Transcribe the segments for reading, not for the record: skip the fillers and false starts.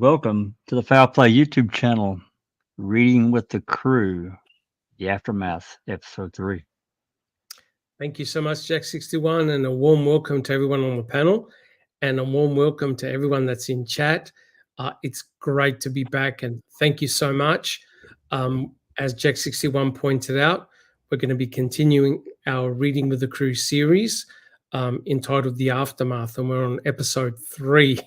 Welcome to the Foul Play YouTube channel, Reading with the Crew, the Aftermath, Episode 3. Thank you so much, Jack61, and a warm welcome to everyone on the panel, and a warm welcome to everyone that's in chat. It's great to be back, and thank you so much. As Jack61 pointed out, we're going to be continuing our Reading with the Crew series entitled The Aftermath, and we're on Episode 3.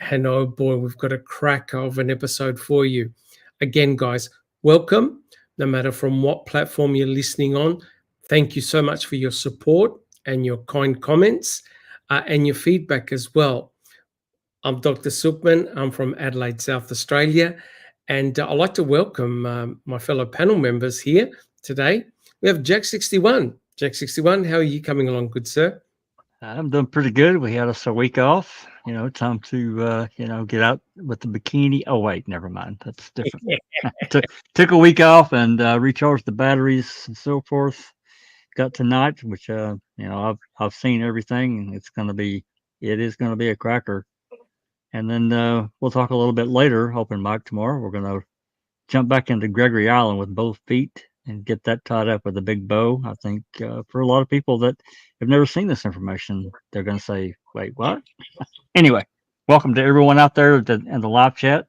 And oh boy, we've got a cracker of an episode for you. Again, guys, welcome, no matter from what platform you're listening on. Thank you so much for your support and your kind comments and your feedback as well. I'm Dr. Silkman. I'm from Adelaide, South Australia. And I'd like to welcome my fellow panel members here today. We have Jack61. Jack61, how are you coming along, good sir? I'm doing pretty good. We had us a week off, time to, get out with the bikini. Oh, wait, never mind. That's different. Took a week off and recharged the batteries and so forth. Got tonight, which, I've seen everything, and it is going to be a cracker. And then we'll talk a little bit later, open mic tomorrow. We're going to jump back into Gregory Island with both feet and get that tied up with a big bow. I think for a lot of people that have never seen this information, they're going to say, wait, what? Anyway, welcome to everyone out there in the live chat.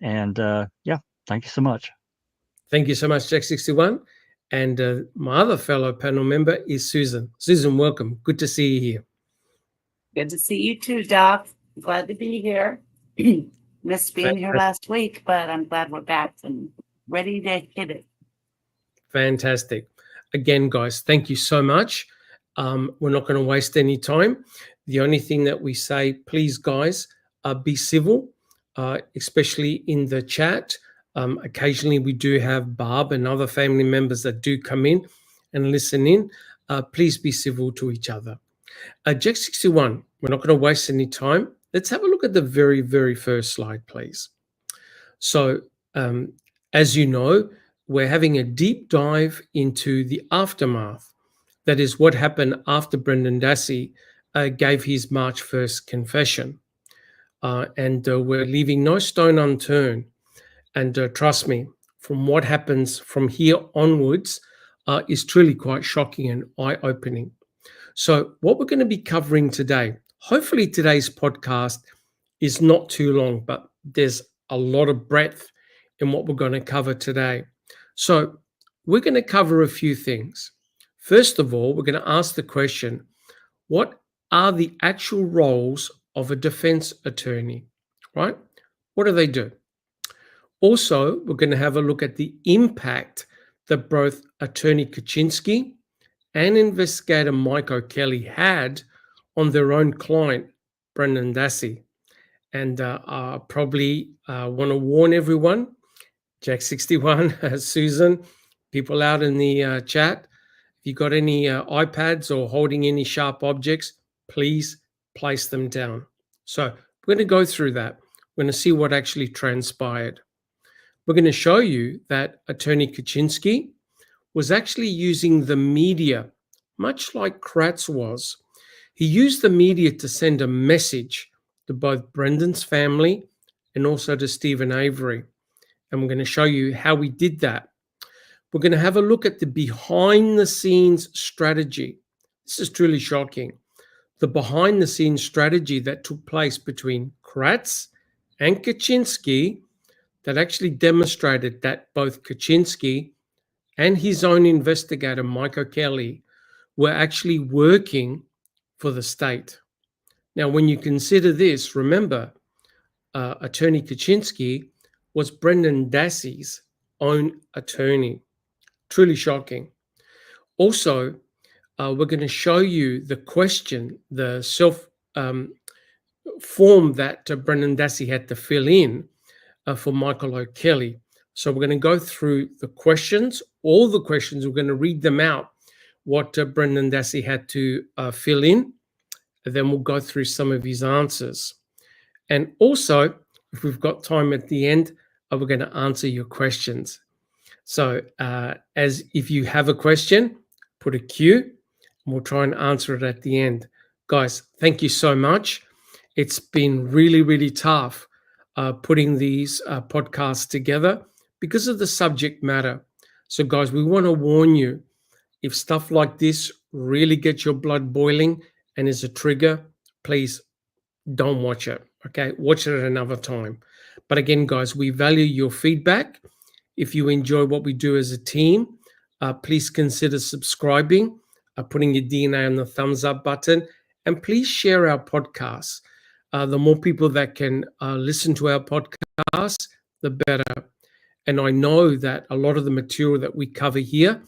And thank you so much. Thank you so much, Jack61. And my other fellow panel member is Susan. Susan, welcome. Good to see you here. Good to see you too, Doc. Glad to be here. Missed being here last week, but I'm glad we're back and ready to hit it. Fantastic. Again, guys, thank you so much. We're not going to waste any time. The only thing that we say, please, guys, be civil, especially in the chat. Occasionally, we do have Barb and other family members that do come in and listen in. Please be civil to each other. Jack61, we're not going to waste any time. Let's have a look at the very, very first slide, please. So, as you know, we're having a deep dive into the aftermath. That is what happened after Brendan Dassey gave his March 1st confession. And we're leaving no stone unturned. And trust me, from what happens from here onwards is truly quite shocking and eye-opening. So what we're going to be covering today, hopefully today's podcast is not too long, but there's a lot of breadth in what we're going to cover today. So we're going to cover a few things. First of all, we're going to ask the question, what are the actual roles of a defense attorney, right? What do they do? Also, we're going to have a look at the impact that both Attorney Kaczynski and investigator Mike O'Kelly had on their own client, Brendan Dassey. And I probably want to warn everyone, Jack61, Susan, people out in the chat, if you've got any iPads or holding any sharp objects, please place them down. So we're going to go through that. We're going to see what actually transpired. We're going to show you that Attorney Kaczynski was actually using the media, much like Kratz was. He used the media to send a message to both Brendan's family and also to Stephen Avery. And we're going to show you how we did that. We're going to have a look at the behind-the-scenes strategy. This is truly shocking. The behind-the-scenes strategy that took place between Kratz and Kaczynski that actually demonstrated that both Kaczynski and his own investigator, Mike O'Kelly, were actually working for the state. Now, when you consider this, remember, Attorney Kaczynski was Brendan Dassey's own attorney. Truly shocking. Also, we're going to show you the question, the form that Brendan Dassey had to fill in for Michael O'Kelly. So we're going to go through the questions, all the questions. We're going to read them out, what Brendan Dassey had to fill in. And then we'll go through some of his answers. And also, if we've got time at the end, we're going to answer your questions. So as if you have a question, put a Q, and we'll try and answer it at the end. Guys, thank you so much. It's been really, really tough putting these podcasts together because of the subject matter. So, guys, we want to warn you, if stuff like this really gets your blood boiling and is a trigger, please don't watch it. Okay, watch it at another time. But again, guys, we value your feedback. If you enjoy what we do as a team, please consider subscribing, putting your DNA on the thumbs up button, and please share our podcasts. The more people that can listen to our podcast, the better. And I know that a lot of the material that we cover here,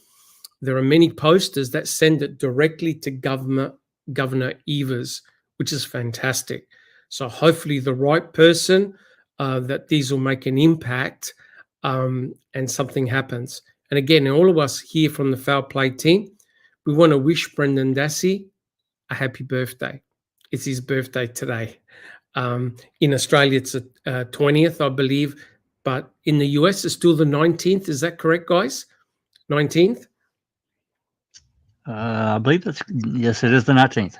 there are many posters that send it directly to Governor Evers, which is fantastic. So hopefully the right person, that these will make an impact, and something happens. And again, all of us here from the Foul Play team, we want to wish Brendan Dassey a happy birthday. It's his birthday today. In Australia, it's the 20th, I believe, but in the US, it's still the 19th. Is that correct, guys? 19th? I believe yes, it is the 19th.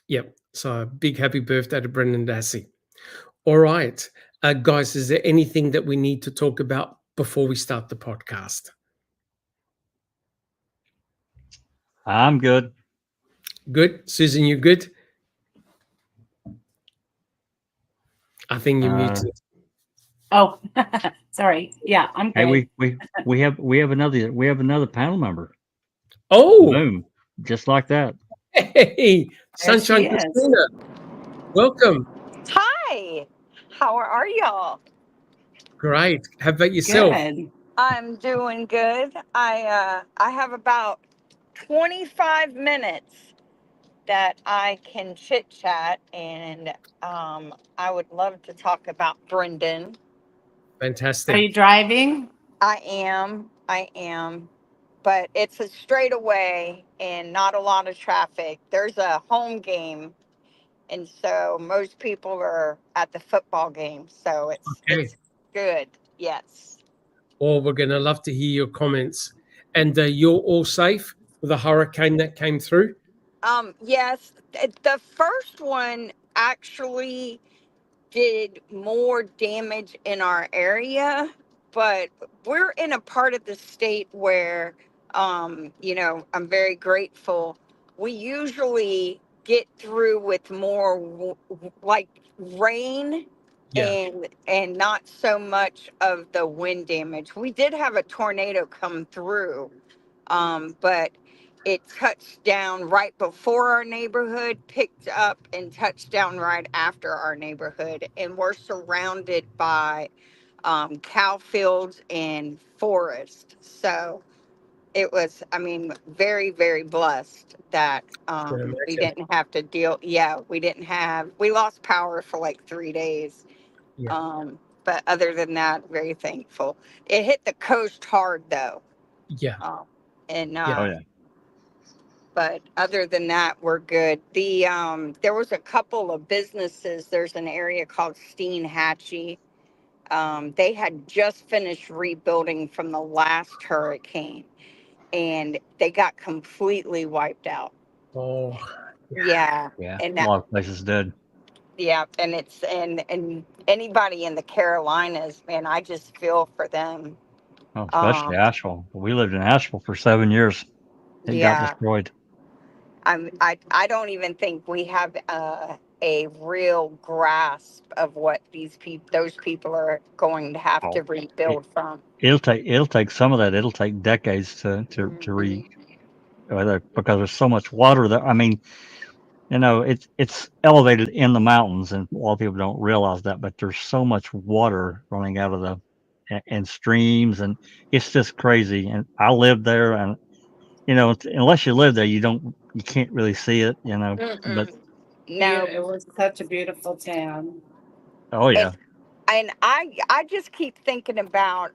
Yep. So big happy birthday to Brendan Dassey. All right. Guys, is there anything that we need to talk about before we start the podcast? I'm good. Good. Susan, you good? I think you're muted. Oh, sorry. Yeah, I'm good. Hey, we have another panel member. Oh, Boom. Just like that. hey, There Sunshine she is. Christina. Welcome. Hi, how are y'all? Great. How about yourself? Good. I'm doing good. I have about 25 minutes that I can chit chat, and I would love to talk about Brendan. Are Fantastic. you driving? I am, but it's a straightaway and not a lot of traffic. There's a home game, and so most people are at the football game, so Okay. it's good. Yes. Or we're going to love to hear your comments. And you're all safe with the hurricane that came through? Yes, the first one actually did more damage in our area, but we're in a part of the state where, I'm very grateful. We usually get through with more like rain Yeah. and not so much of the wind damage. We did have a tornado come through, but it touched down right before our neighborhood, picked up and touched down right after our neighborhood. And we're surrounded by cow fields and forest. So it was, very, very blessed that Can we imagine. didn't have to deal. Yeah, we lost power for like 3 days. Yeah. But other than that, very thankful. It hit the coast hard though. Yeah. And Yeah. Oh yeah. but other than that, we're good. There was a couple of businesses. There's an area called Steenhatchee. They had just finished rebuilding from the last hurricane, and they got completely wiped out. Oh, Yeah, Yeah. and A lot of places did. and it's and anybody in the Carolinas, man, I just feel for them. Oh, especially Asheville. We lived in Asheville for 7 years. It got Yeah. destroyed. I don't even think we have a real grasp of what those people are going to have to Oh, rebuild from. it'll take some of that. It'll take decades to because there's so much water there. I mean, it's elevated in the mountains, and a lot of people don't realize that. But there's so much water running out of and streams, and it's just crazy. And I lived there, and unless you live there, you can't really see it. But No, It was such a beautiful town. oh yeah, and I just keep thinking about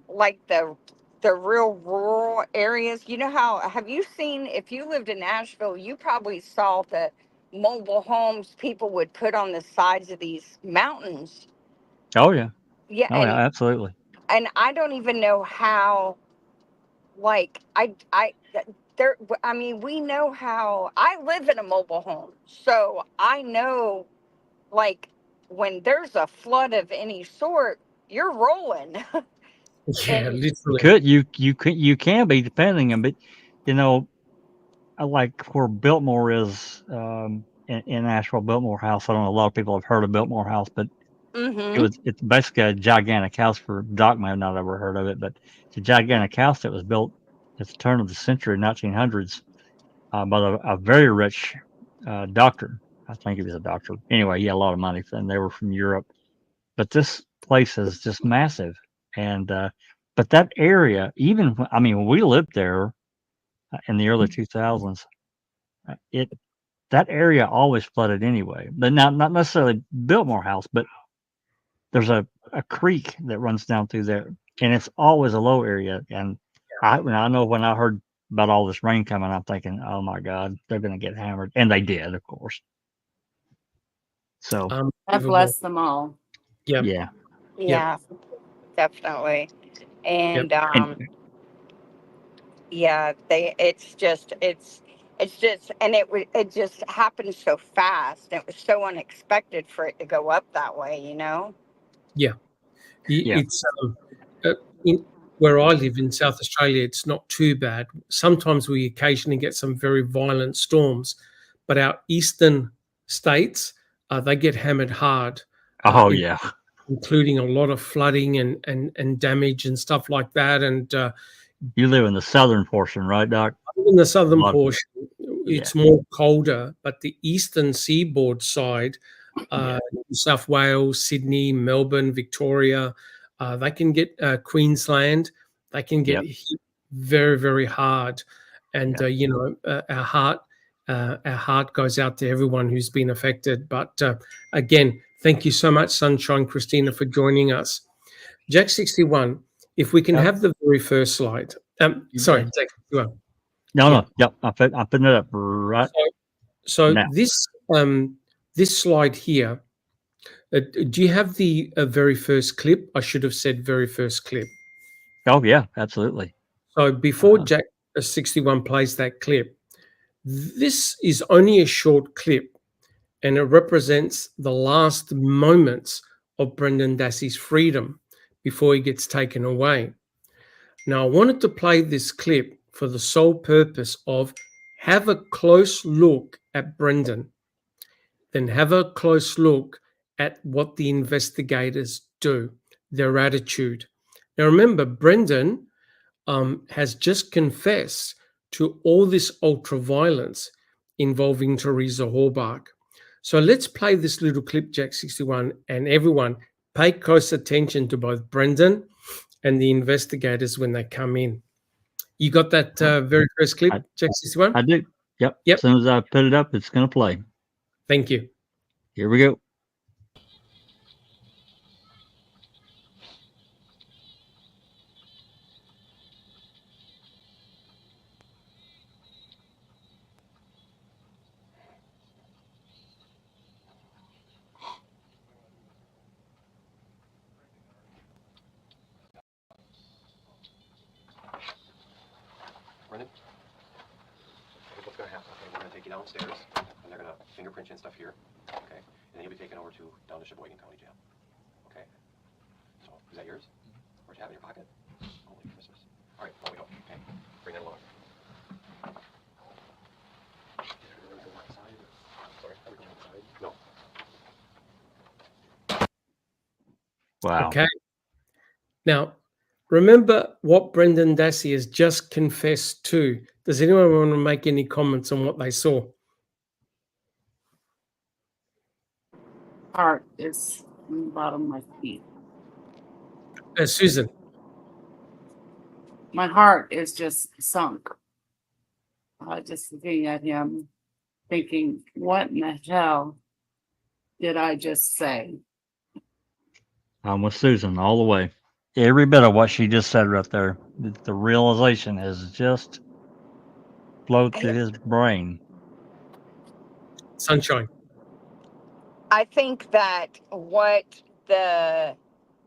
like the real rural areas. You know how have you seen if you lived in Nashville, you probably saw the mobile homes people would put on the sides of these mountains. oh yeah, Yeah, oh yeah, absolutely. and I don't even know how, like I there I mean we know how I live in a mobile home, so I know like when there's a flood of any sort, you're rolling. Yeah, And literally. You can be depending on, but you know, I like where Biltmore is in Asheville, Biltmore House. I don't know, a lot of people have heard of Biltmore House, but mm-hmm. it's basically a gigantic house. For Doc may have not ever heard of it, but it's a gigantic house that was built at the turn of the century, 1900s, by a very rich doctor. I think he was a doctor. Anyway, he had a lot of money, and they were from Europe. But this place is just massive, and but that area, even I mean, when we lived there in the early 2000s, it that area always flooded anyway. But not necessarily Biltmore House, but there's a creek that runs down through there, and it's always a low area. And I know when I heard about all this rain coming, I'm thinking, oh my God, they're going to get hammered, and they did, of course. So God Unbelievable. bless them all. Yeah. yeah, Yeah, definitely. And and yeah, it's just, and it just happened so fast. It was so unexpected for it to go up that way, you know? Yeah. Yeah. It's in where I live in South Australia, it's not too bad. Sometimes we occasionally get some very violent storms, but our eastern states, they get hammered hard, Oh yeah, including a lot of flooding and damage and stuff like that. And you live in the southern portion, right, Doc? in the southern Lot of- portion, Yeah. it's more colder, but the eastern seaboard side, Yeah. New South Wales, Sydney, Melbourne, Victoria, they can get Queensland, they can get Yep. hit very, very hard. And Yeah. you know, our heart goes out to everyone who's been affected. But again, thank you so much, Sunshine Christina, for joining us. Jack 61, if we can Yep. have the very first slide. You Sorry, bet. Jack 61. No, Yeah. no, yep. I'm putting it up right So now. this slide here, do you have the very first clip? I should have said very first clip. Oh yeah, absolutely. So before Uh-huh. Jack 61 plays that clip, this is only a short clip, and it represents the last moments of Brendan Dassey's freedom before he gets taken away. Now, I wanted to play this clip for the sole purpose of have a close look at Brendan, then have a close look at what the investigators do, their attitude. Now, remember, Brendan has just confessed to all this ultra violence involving Teresa Hallbach. So let's play this little clip, Jack 61, and everyone pay close attention to both Brendan and the investigators when they come in. You got that very first clip, Jack 61? I do. Yep. Yep. As soon as I put it up, it's going to play. Thank you. Here we go. Brendan? What's going to happen? Okay, we're going to take you downstairs, and they're going to fingerprint you and stuff here. Okay, and then you'll be taken over down to Sheboygan County Jail. Okay. So, is that yours? Where'd you have it in your pocket? Holy Christmas! All right, on we go. Okay, bring that along. Sorry, no. Wow. Okay. Now, remember what Brendan Dassey has just confessed to. Does anyone want to make any comments on what they saw? Heart is on the bottom of my feet. Susan. My heart is just sunk. Just looking at him, thinking, what in the hell did I just say? I'm with Susan all the way. Every bit of what she just said right there. The realization has just flowed through his brain. Sunshine. I think that what the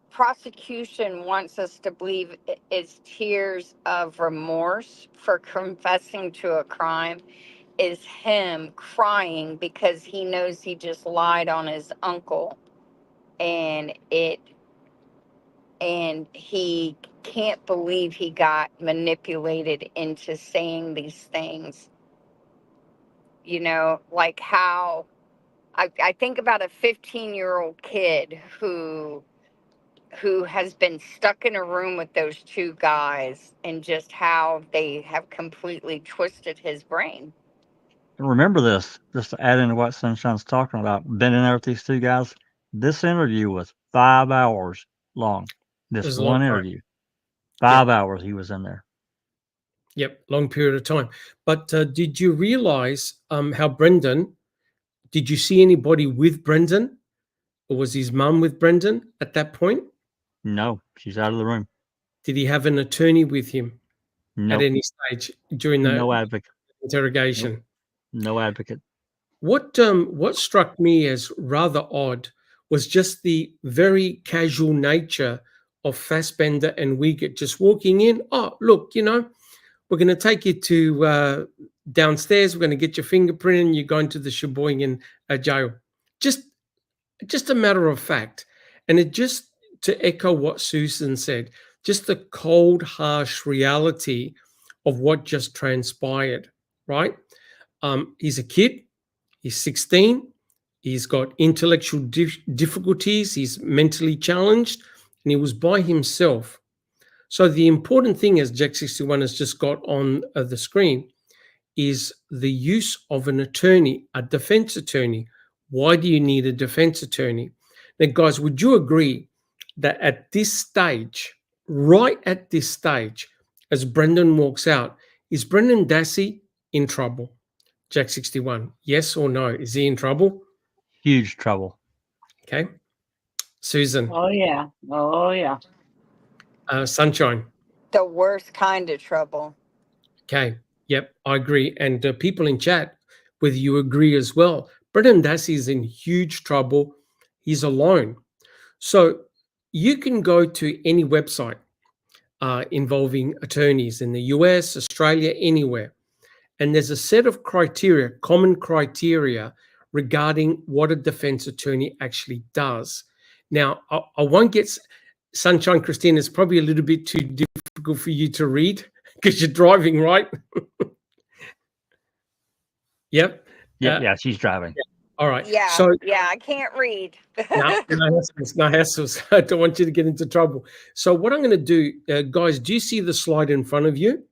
prosecution wants us to believe is tears of remorse for confessing to a crime is him crying because he knows he just lied on his uncle and he can't believe he got manipulated into saying these things. You know, like how I think about a 15-year-old kid who has been stuck in a room with those two guys, and just how they have completely twisted his brain. And remember this, just to add into what Sunshine's talking about, been in there with these two guys. This interview was 5 hours long. It This was a long one time. interview, 5 hours he was in there. Yep, long period of time. But did you realize how Brendan, did you see anybody with Brendan? Or was his mum with Brendan at that point? No, she's out of the room. Did he have an attorney with him at Nope. any stage during the No advocate. interrogation? No advocate. What struck me as rather odd was just the very casual nature of Fassbender and Wiegert just walking in. Oh, look, you know, we're going to take you to downstairs. We're going to get your fingerprint, and you're going to the Sheboygan jail. Just a matter of fact. And it just, to echo what Susan said, just the cold, harsh reality of what just transpired, right? He's a kid. He's 16. He's got intellectual difficulties. He's mentally challenged, and he was by himself. So the important thing, as Jack 61 has just got on the screen, is the use of an attorney, a defense attorney. Why do you need a defense attorney? Now, guys, would you agree that at this stage, right at this stage, as Brendan walks out, is Brendan Dassey in trouble? Jack 61, yes or no? Is he in trouble? Huge trouble. Okay. Susan. Oh, yeah. Oh, yeah. Sunshine. The worst kind of trouble. Okay. Yep, I agree. And people in chat, whether you agree as well, Brendan Dassey is in huge trouble. He's alone. So you can go to any website involving attorneys in the US, Australia, anywhere. And there's a set of criteria, common criteria, regarding what a defense attorney actually does. Now, I won't get Sunshine, Christine, it's probably a little bit too difficult for you to read because you're driving, right? Yep. Yeah, she's driving. Yeah. All right. Yeah. So yeah, I can't read. no hassles. I don't want you to get into trouble. So what I'm going to do, guys, do you see the slide in front of you?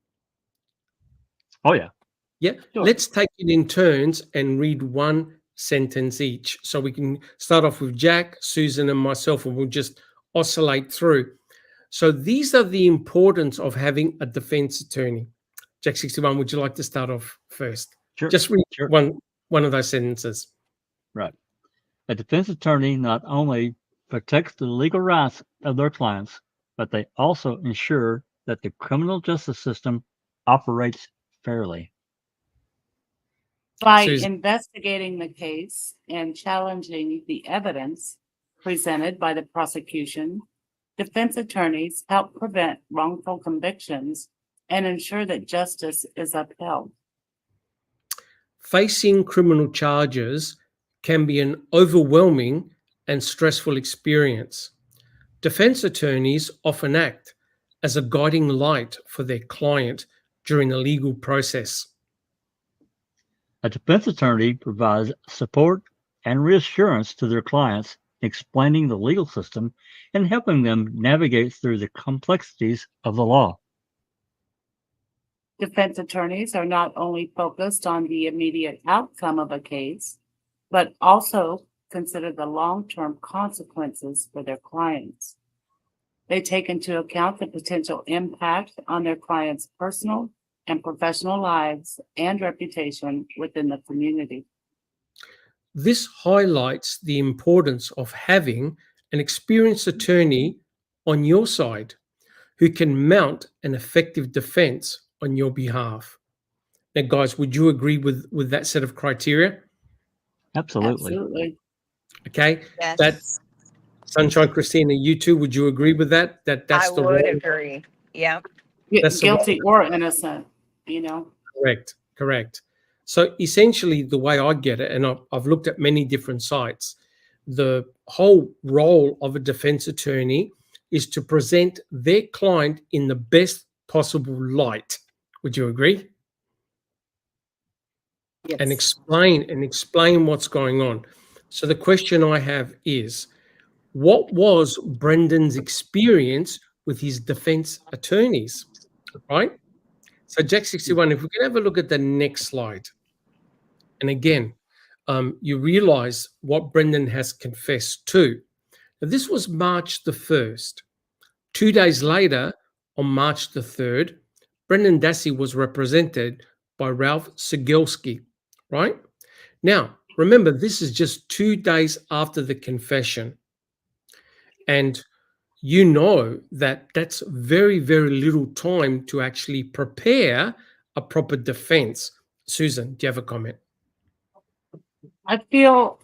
Oh, yeah. Yeah. Sure. Let's take it in turns and read one sentence each. So we can start off with Jack, Susan, and myself, and we'll just oscillate through. So these are the importance of having a defense attorney. Jack 61, would you like to start off first? Sure. Just read Sure. one of those sentences. Right. A defense attorney not only protects the legal rights of their clients, but they also ensure that the criminal justice system operates fairly. By Susan. investigating the case and challenging the evidence presented by the prosecution, defense attorneys help prevent wrongful convictions and ensure that justice is upheld. Facing criminal charges can be an overwhelming and stressful experience. Defense attorneys often act as a guiding light for their client during the legal process. A defense attorney provides support and reassurance to their clients, explaining the legal system and helping them navigate through the complexities of the law. Defense attorneys are not only focused on the immediate outcome of a case, but also consider the long-term consequences for their clients. They take into account the potential impact on their clients' personal and professional lives and reputation within the community. This highlights the importance of having an experienced attorney on your side who can mount an effective defense on your behalf. Now, guys, would you agree with that set of criteria? Absolutely. Absolutely. Okay. Yes. That's Sunshine, Christina, you too, would you agree with that? That's I the would role? agree. Yep. That's the Guilty or innocent, you know. Correct. So essentially, the way I get it, and I've looked at many different sites, the whole role of a defense attorney is to present their client in the best possible light. Would you agree? Yes. And explain what's going on. So the question I have is, what was Brendan's experience with his defense attorneys? Right? So Jack 61, if we can have a look at the next slide. And again, you realize what Brendan has confessed to. Now, this was March the 1st. 2 days later, on March the 3rd, Brendan Dassey was represented by Ralph Sigelski, right? Now, remember, this is just 2 days after the confession. And you know that that's very, very little time to actually prepare a proper defense. Susan, do you have a comment? I feel,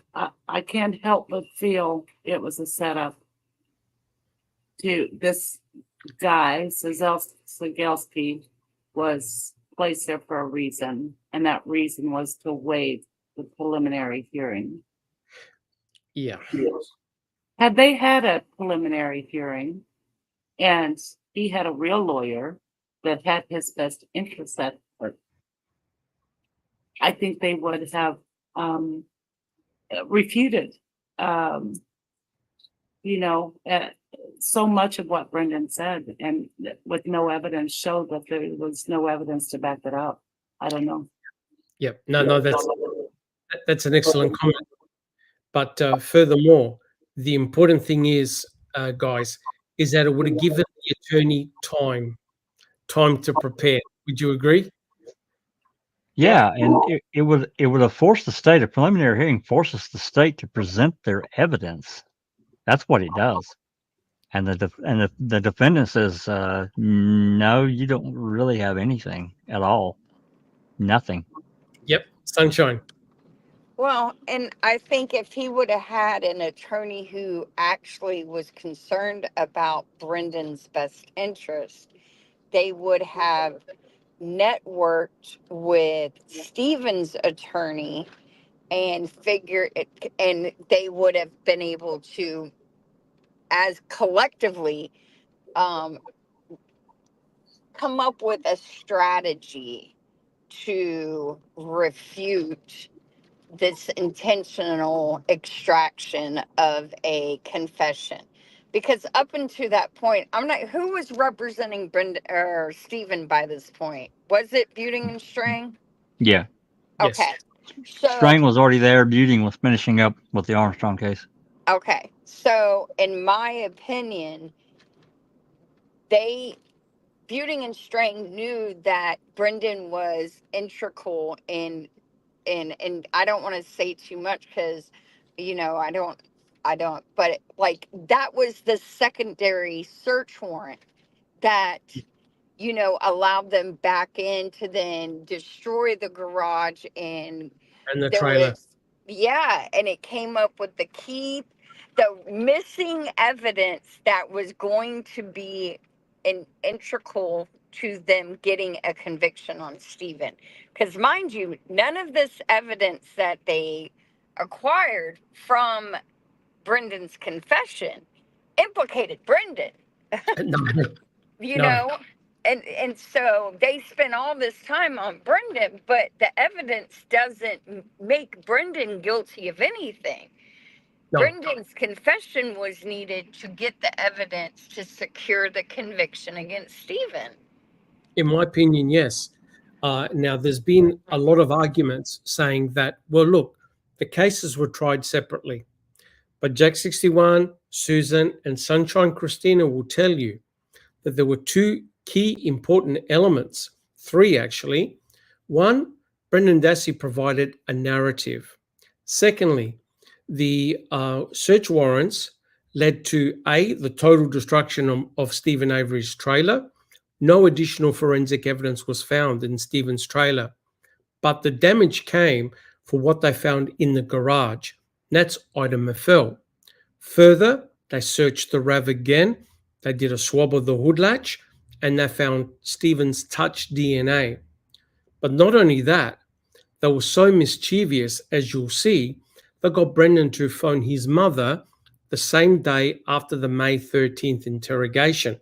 I can't help but feel it was a setup to this guy, Sigelski, was placed there for a reason, and that reason was to waive the preliminary hearing. Yeah. Had they had a preliminary hearing and he had a real lawyer that had his best interests at heart, I think they would have refuted, so much of what Brendan said, and with no evidence, showed that there was no evidence to back it up. I don't know. Yep. No, that's an excellent comment. But furthermore, the important thing is, guys, is that it would have given the attorney time to prepare. Would you agree? Yeah, and it would have forced the state. A preliminary hearing forces the state to present their evidence. That's what it does. And the defendant says, no, you don't really have anything at all. Nothing. Yep. Sunshine. Well, and I think if he would have had an attorney who actually was concerned about Brendan's best interest, they would have networked with Stephen's attorney and and they would have been able to, as collectively, come up with a strategy to refute this intentional extraction of a confession. Because up until that point, who was representing Brendan or Stephen by this point? Was it Buting and Strang? Yeah. Yes. Okay. So Strang was already there. Buting was finishing up with the Armstrong case. okay. So in my opinion, Buting and Strang knew that Brendan was integral in and I don't want to say too much because I don't, but like that was the secondary search warrant that allowed them back in to then destroy the garage, and And the there trailer. and it came up with the missing evidence that was going to be an integral to them getting a conviction on Stephen. Because mind you, none of this evidence that they acquired from Brendan's confession implicated Brendan. No. know? And so they spent all this time on Brendan, but the evidence doesn't make Brendan guilty of anything. No. Brendan's confession was needed to get the evidence to secure the conviction against Stephen. In my opinion, yes. Now, there's been a lot of arguments saying that, well, look, the cases were tried separately. But Jack 61, Susan, and Sunshine Christina will tell you that there were two key important elements, three actually. One, Brendan Dassey provided a narrative. Secondly, the search warrants led to the total destruction of Stephen Avery's trailer. No additional forensic evidence was found in Stephen's trailer, but the damage came for what they found in the garage. That's item FL. Further, they searched the RAV again. They did a swab of the hood latch, and they found Stephen's touch DNA. But not only that, they were so mischievous, as you'll see, they got Brendan to phone his mother the same day after the May 13th interrogation.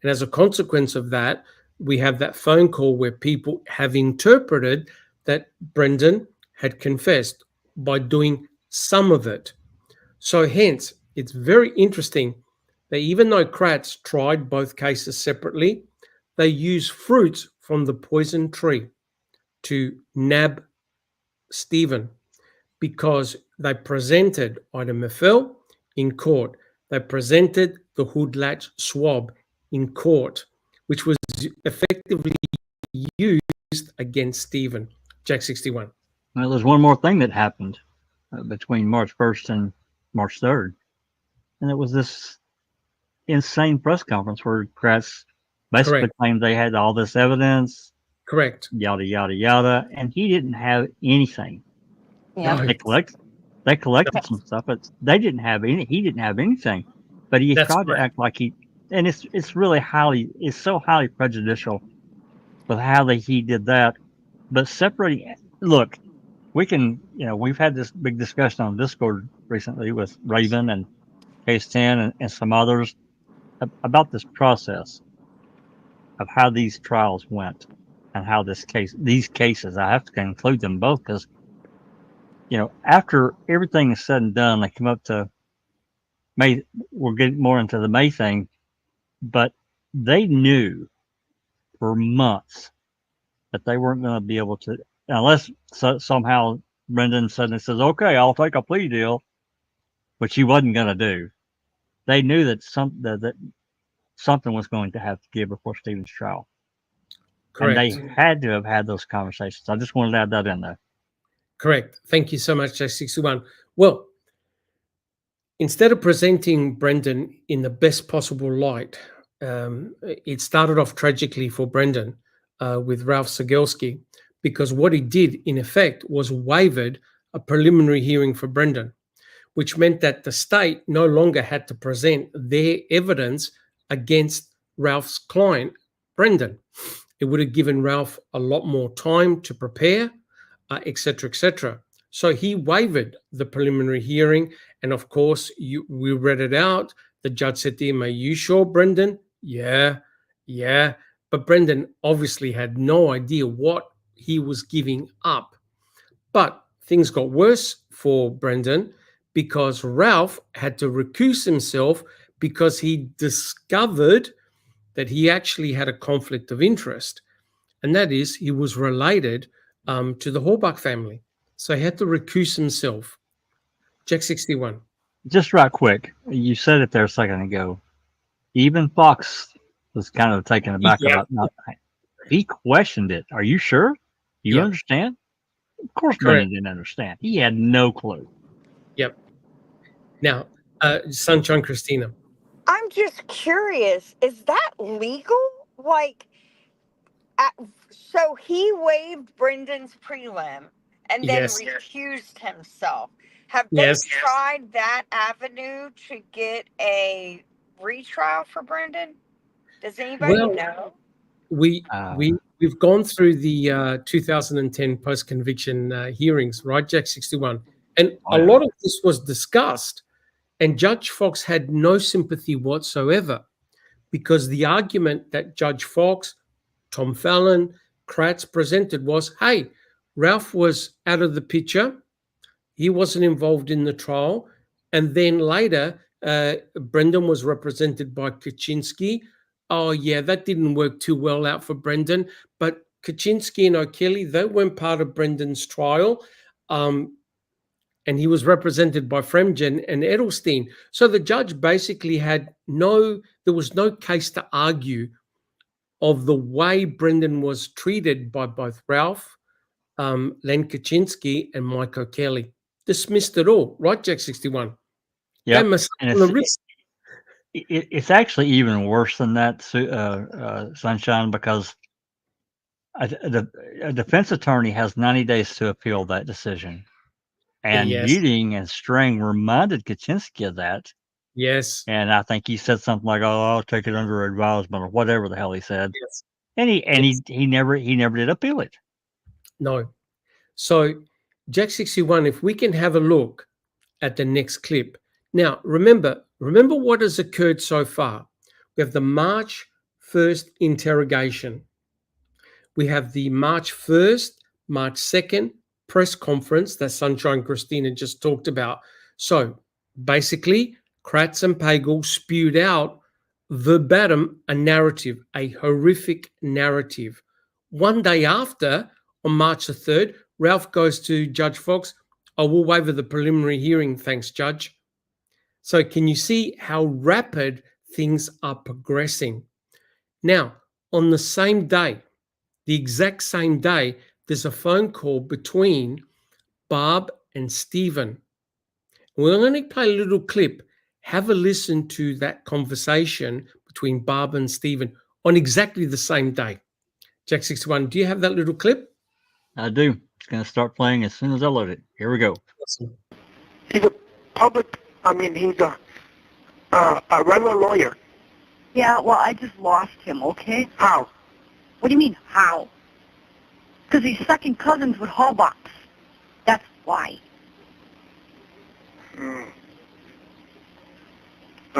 And as a consequence of that, we have that phone call where people have interpreted that Brendan had confessed by doing some of it. So hence, it's very interesting that even though Kratz tried both cases separately, they used fruits from the poison tree to nab Stephen, because they presented item FL in court. They presented the hood latch swab in court, which was effectively used against Stephen. Jack 61. Well, there's one more thing that happened between March 1st and March 3rd, and it was this insane press conference where Kratz basically Correct. claimed they had all this evidence, Correct. yada yada yada, and he didn't have anything. Yeah. They collected some stuff, but they didn't have any. He didn't have anything, but he That's tried to correct. act like he. And it's really it's so highly prejudicial with how he did that. But separating, look, we can, we've had this big discussion on Discord recently with Raven and Case 10 and some others about this process of how these trials went and how these cases, I have to include them both because, after everything is said and done, they come up to May. We'll get more into the May thing, but they knew for months that they weren't going to be able to, unless somehow Brendan suddenly says, okay, I'll take a plea deal, which he wasn't going to do. They knew that something was going to have to give before Stephen's trial. Correct. And they had to have had those conversations. I just wanted to add that in there. Correct. Thank you so much, Jack 61. Well, instead of presenting Brendan in the best possible light, it started off tragically for Brendan with Ralph Cegelski, because what he did, in effect, was waived a preliminary hearing for Brendan, which meant that the state no longer had to present their evidence against Ralph's client, Brendan. It would have given Ralph a lot more time to prepare, et cetera, et cetera. So he waived the preliminary hearing. And of course, we read it out. The judge said to him, are you sure, Brendan? Yeah. But Brendan obviously had no idea what he was giving up. But things got worse for Brendan because Ralph had to recuse himself because he discovered that he actually had a conflict of interest. And that is, he was related to the Horbach family. So he had to recuse himself. Jack 61. Just right quick, you said it there a second ago. Even Fox was kind of taken aback about not. He questioned it. Are you sure? You understand? Of course, Brendan didn't understand. He had no clue. Yep. Now, Sunshine Christina. I'm just curious, is that legal? Like, so he waived Brendan's prelim and then recused himself. Have they tried that avenue to get a retrial for Brendan? Does anybody know? We've gone through the 2010 post-conviction hearings, right, Jack 61? And a lot of this was discussed, and Judge Fox had no sympathy whatsoever because the argument that Judge Fox, Tom Fallon, Kratz presented was, hey, Ralph was out of the picture. He wasn't involved in the trial. And then later, Brendan was represented by Kaczynski. Oh, yeah, that didn't work too well out for Brendan. But Kaczynski and O'Kelly, they weren't part of Brendan's trial. And he was represented by Fremgen and Edelstein. So the judge basically there was no case to argue of the way Brendan was treated by both Ralph, Len Kaczynski, and Mike O'Kelly. Dismissed it all, right, Jack 61? Yeah, it's actually even worse than that, Sunshine, because a defense attorney has 90 days to appeal that decision. And Uding and Strang reminded Kaczynski of that. Yes. And I think he said something like, "Oh, I'll take it under advisement," or whatever the hell he said. Yes. And he never did appeal it. No. So, Jack 61, if we can have a look at the next clip. Now, remember what has occurred so far. We have the March 1st interrogation. We have the March 1st, March 2nd press conference that Sunshine Christina just talked about. So basically, Kratz and Pagel spewed out verbatim a narrative, a horrific narrative. One day after, on March the 3rd, Ralph goes to Judge Fox. I will waiver the preliminary hearing, thanks, Judge. So can you see how rapid things are progressing? Now, on the same day, the exact same day, there's a phone call between Barb and Stephen. We're going to play a little clip. Have a listen to that conversation between Barb and Stephen on exactly the same day. Jack 61, do you have that little clip? I do. It's going to start playing as soon as I load it. Here we go. Awesome. He's a public, I mean, he's a regular lawyer. Yeah, well, I just lost him, okay? How? What do you mean, how? Because he's second cousins with Hallbox. That's why. And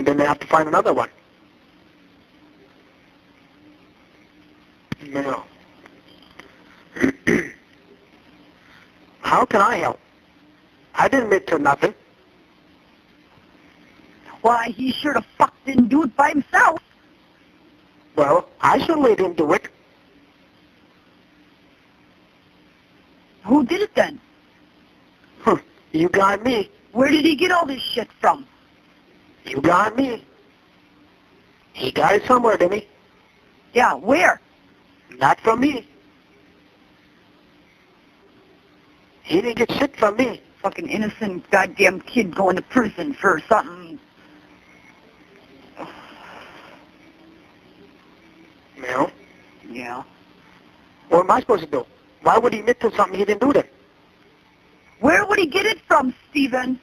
then they have to find another one. No. How can I help? I didn't admit to nothing. Why, he sure the fuck didn't do it by himself. Well, I certainly didn't do it. Who did it then? You got me. Where did he get all this shit from? You got me. He got it somewhere, didn't he? Yeah, where? Not from me. He didn't get shit from me. Fucking innocent goddamn kid going to prison for something. No. Yeah. What am I supposed to do? Why would he admit to something he didn't do then? Where would he get it from, Stephen?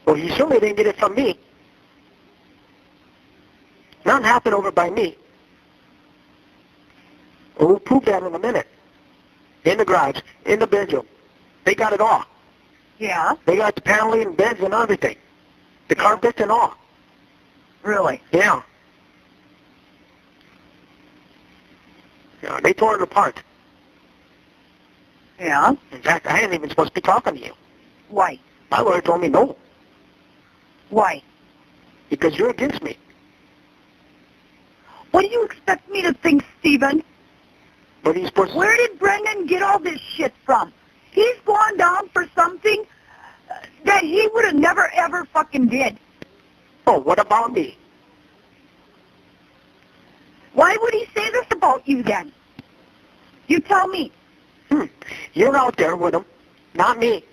Well, he surely didn't get it from me. Nothing happened over by me. We'll prove that in a minute. In the garage, in the bedroom. They got it all. Yeah, They got the paneling and beds and everything. The carpets and all. really. Yeah. Yeah, they tore it apart. Yeah? In fact, I ain't even supposed to be talking to you. Why? My lawyer told me no, Why? because you're against me. What do you expect me to think, Stephen? But he's supposed to... Where did Brendan get all this shit from? He's gone down for something that he would have never ever fucking did. Oh, what about me? Why would he say this about you then? You tell me. You're out there with him, not me.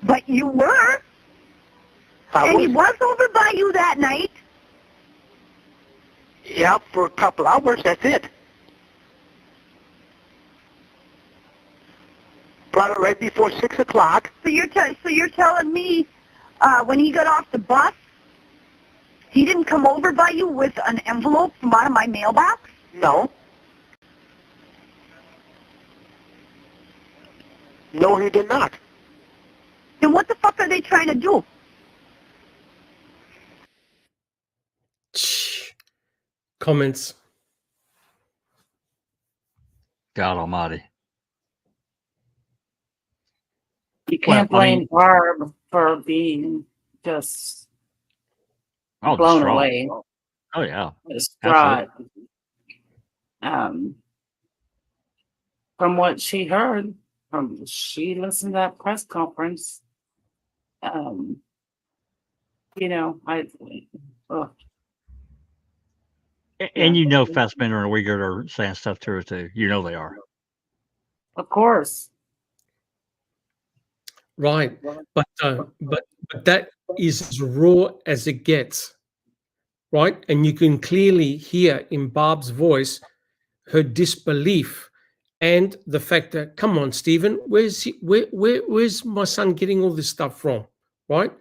But you were. And he was over by you that night. Yeah, for a couple hours, that's it. Brought it right before 6 o'clock. So you're telling me when he got off the bus, he didn't come over by you with an envelope from out of my mailbox? No. No, he did not. Then what the fuck are they trying to do? Comments. God almighty. You can't Well, I mean- blame Barb for being just Oh, blown distraught. away, Oh, yeah. distraught. From what she heard, she listened to that press conference. You know, ugh. And you know Fassbender and Uyghur are saying stuff to her, too. You know they are. Of course. Right, but that is as raw as it gets, right? And you can clearly hear in Barb's voice her disbelief and the fact that, come on, Stephen, where's my son getting all this stuff from, right?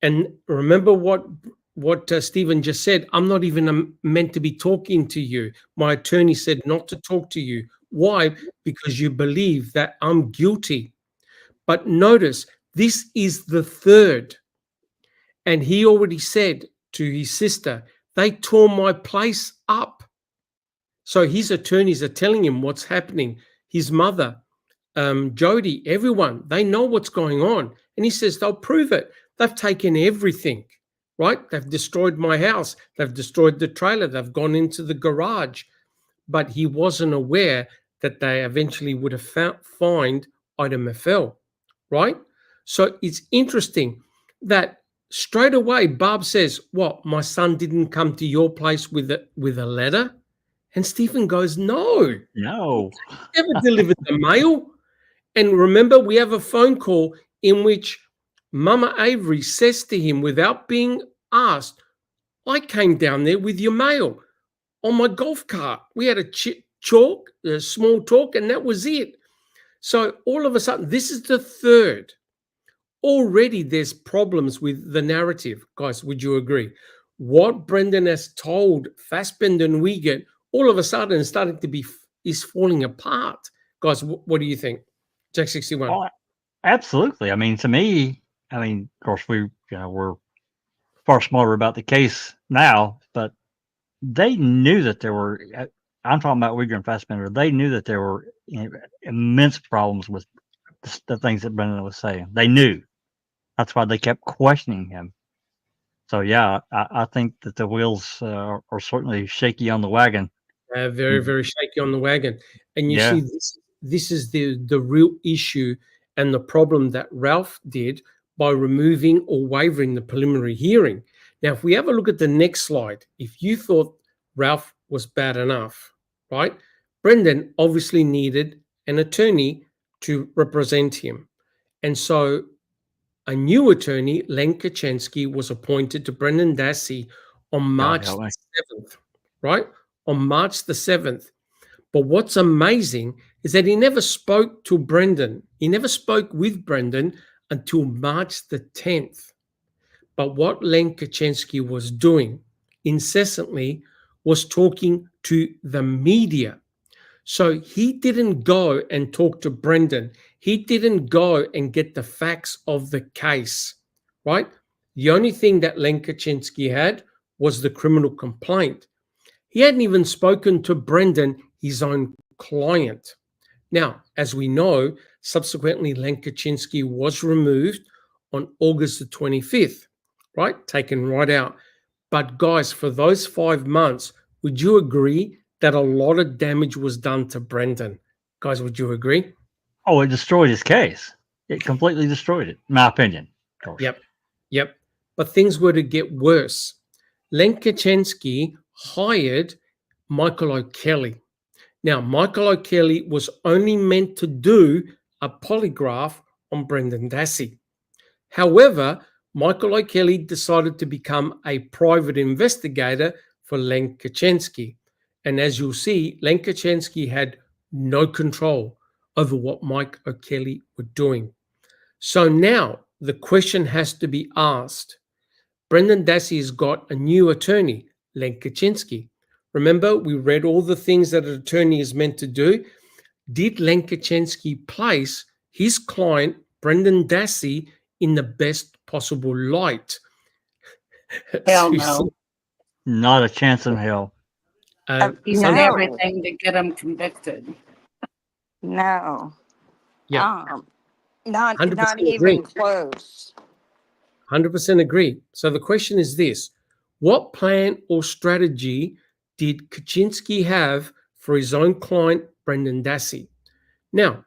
And remember what Stephen just said. I'm not even meant to be talking to you. My attorney said not to talk to you. Why? Because you believe that I'm guilty. But notice This is the third. And he already said to his sister, they tore my place up. So his attorneys are telling him what's happening. His mother, Jody, everyone, they know what's going on. And he says they'll prove it. They've taken everything, right? They've destroyed my house. They've destroyed the trailer. They've gone into the garage. But he wasn't aware that they eventually would have fined Item FL, right? So it's interesting that straight away Barb says, what, my son didn't come to your place with a letter? And Stephen goes, no. No. Never delivered the mail. And remember, we have a phone call in which Mama Avery says to him without being asked, I came down there with your mail on my golf cart. We had a small talk, and that was it. So all of a sudden, this is the third. Already there's problems with the narrative. Guys, would you agree? What Brendan has told Fassbender and Wiegand all of a sudden is falling apart. Guys, what do you think? Jack 61. Oh, absolutely. I mean, to me, of course, we're far smarter about the case now, but they knew that there were. I'm talking about Uyghur and Fassbender. They knew that there were immense problems with the things that Brendan was saying. They knew. That's why they kept questioning him. So yeah, I think that the wheels are certainly shaky on the wagon. Very, very shaky on the wagon. And you see, this is the real issue and the problem that Ralph did by removing or waiving the preliminary hearing. Now, if we have a look at the next slide, if you thought Ralph was bad enough, right? Brendan obviously needed an attorney to represent him. And so a new attorney, Len Kaczynski, was appointed to Brendan Dassey on March the 7th, right? On March the 7th. But what's amazing is that he never spoke to Brendan. He never spoke with Brendan until March the 10th. But what Len Kaczynski was doing incessantly was talking to the media. So he didn't go and talk to Brendan. He didn't go and get the facts of the case, right? The only thing that Len Kaczynski had was the criminal complaint. He hadn't even spoken to Brendan, his own client. Now, as we know, subsequently, Len Kaczynski was removed on August the 25th, right? Taken right out. But guys, for those 5 months, would you agree that a lot of damage was done to Brendan? Guys, would you agree? Oh, it destroyed his case. It completely destroyed it, in my opinion. Of course. Yep. But things were to get worse. Len Kaczynski hired Michael O'Kelly. Now, Michael O'Kelly was only meant to do a polygraph on Brendan Dassey. However, Michael O'Kelly decided to become a private investigator for Len Kaczynski. And as you'll see, Len Kaczynski had no control over what Mike O'Kelly were doing. So now the question has to be asked. Brendan Dassey has got a new attorney, Len Kaczynski. Remember, we read all the things that an attorney is meant to do. Did Len Kaczynski place his client, Brendan Dassey, in the best possible light? Hell no. Not a chance in hell. He did everything to get him convicted. No. Yeah. Not 100% even agree. close. 100% agree. So the question is this: what plan or strategy did Kaczynski have for his own client, Brendan Dassey? Now,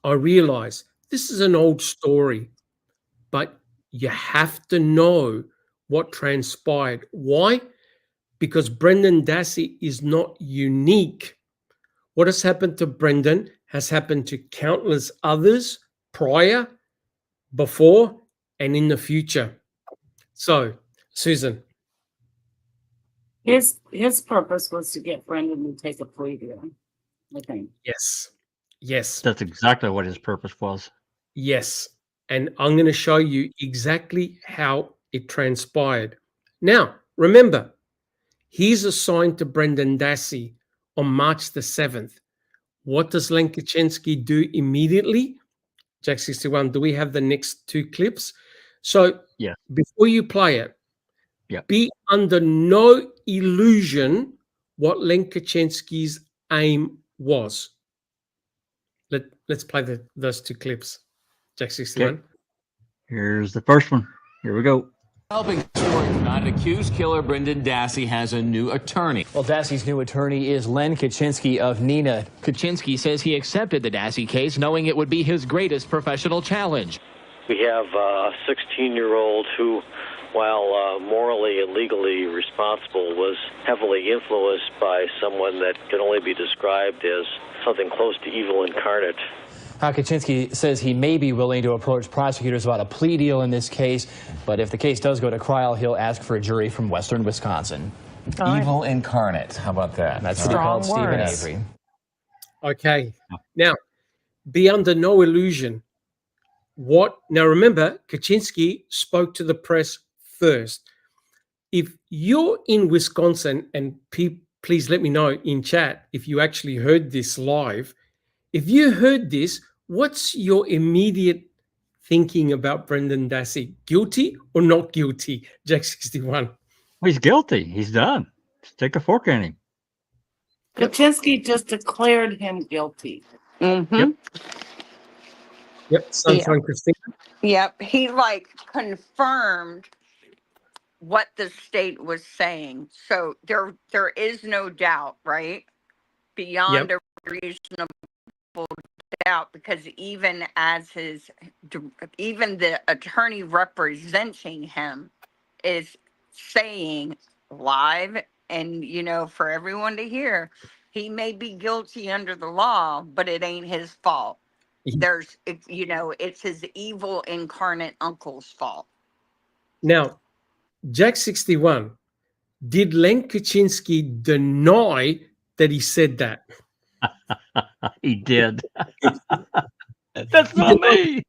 I realize this is an old story, but you have to know what transpired. Why? Because Brendan Dassey is not unique. What has happened to Brendan has happened to countless others prior, before, and in the future. So, Susan. His purpose was to get Brendan to take a plea deal, I think. Yes. That's exactly what his purpose was. Yes. And I'm going to show you exactly how it transpired. Now, remember, he's assigned to Brendan Dassey on March the 7th. What does Len Kaczynski do immediately? Jack 61, do we have the next two clips? So Yeah. before you play it, Yeah. be under no illusion what Len Kaczynski's aim was. Let's play those two clips. Jack 61. Okay. Here's the first one. Here we go. Helping story tonight, accused killer Brendan Dassey has a new attorney. Well, Dassey's new attorney is Len Kaczynski of Neenah. Kaczynski says he accepted the Dassey case knowing it would be his greatest professional challenge. We have a 16-year-old who, while morally and legally responsible, was heavily influenced by someone that can only be described as something close to evil incarnate. Kaczynski says he may be willing to approach prosecutors about a plea deal in this case, but if the case does go to trial, he'll ask for a jury from western Wisconsin. Evil incarnate. How about that? That's what he called Stephen Avery. Okay. Now, be under no illusion. Now remember, Kaczynski spoke to the press first. If you're in Wisconsin, and please let me know in chat if you actually heard this live. If you heard this, what's your immediate thinking about Brendan Dassey? Guilty or not guilty? Jack 61. Well, he's guilty. He's done. Stick a fork in him. Kaczynski just declared him guilty. Mm-hmm. Yep. Sunshine Christina. Yep. He confirmed what the state was saying. So there is no doubt, right? Beyond a reasonable doubt, because even the attorney representing him is saying live, and for everyone to hear, he may be guilty under the law, but it ain't his fault. It's his evil incarnate uncle's fault. Now, Jack 61, did Len Kaczynski deny that he said that? He did. That's not me.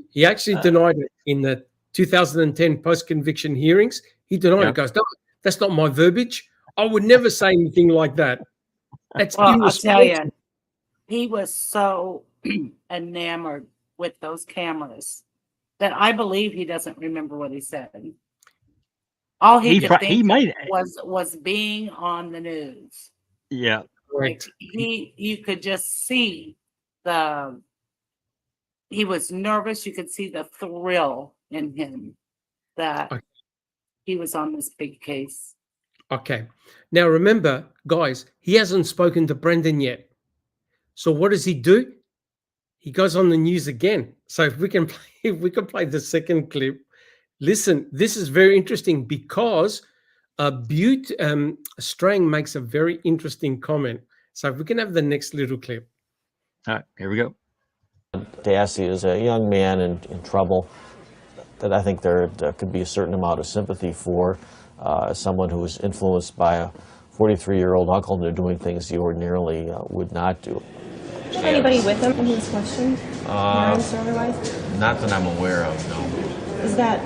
He actually denied it in the 2010 post-conviction hearings. He denied it. He goes, no, that's not my verbiage. I would never say anything like that. That's I'll tell you, he was so enamored with those cameras that I believe he doesn't remember what he said. All he could think was being on the news. Yeah. Like you could just see he was nervous. You could see the thrill in him that he was on this big case. Okay. Now remember, guys, he hasn't spoken to Brendan yet. So what does he do? He goes on the news again. So if we can play the second clip, listen, this is very interesting because Strang makes a very interesting comment. So if we can have the next little clip. All right, here we go. Dassey is a young man in trouble that I think there could be a certain amount of sympathy for. Someone who was influenced by a 43-year-old uncle into doing things he ordinarily would not do. Is there anybody with him when he was questioned? Parents or otherwise? Not that I'm aware of, no. Is that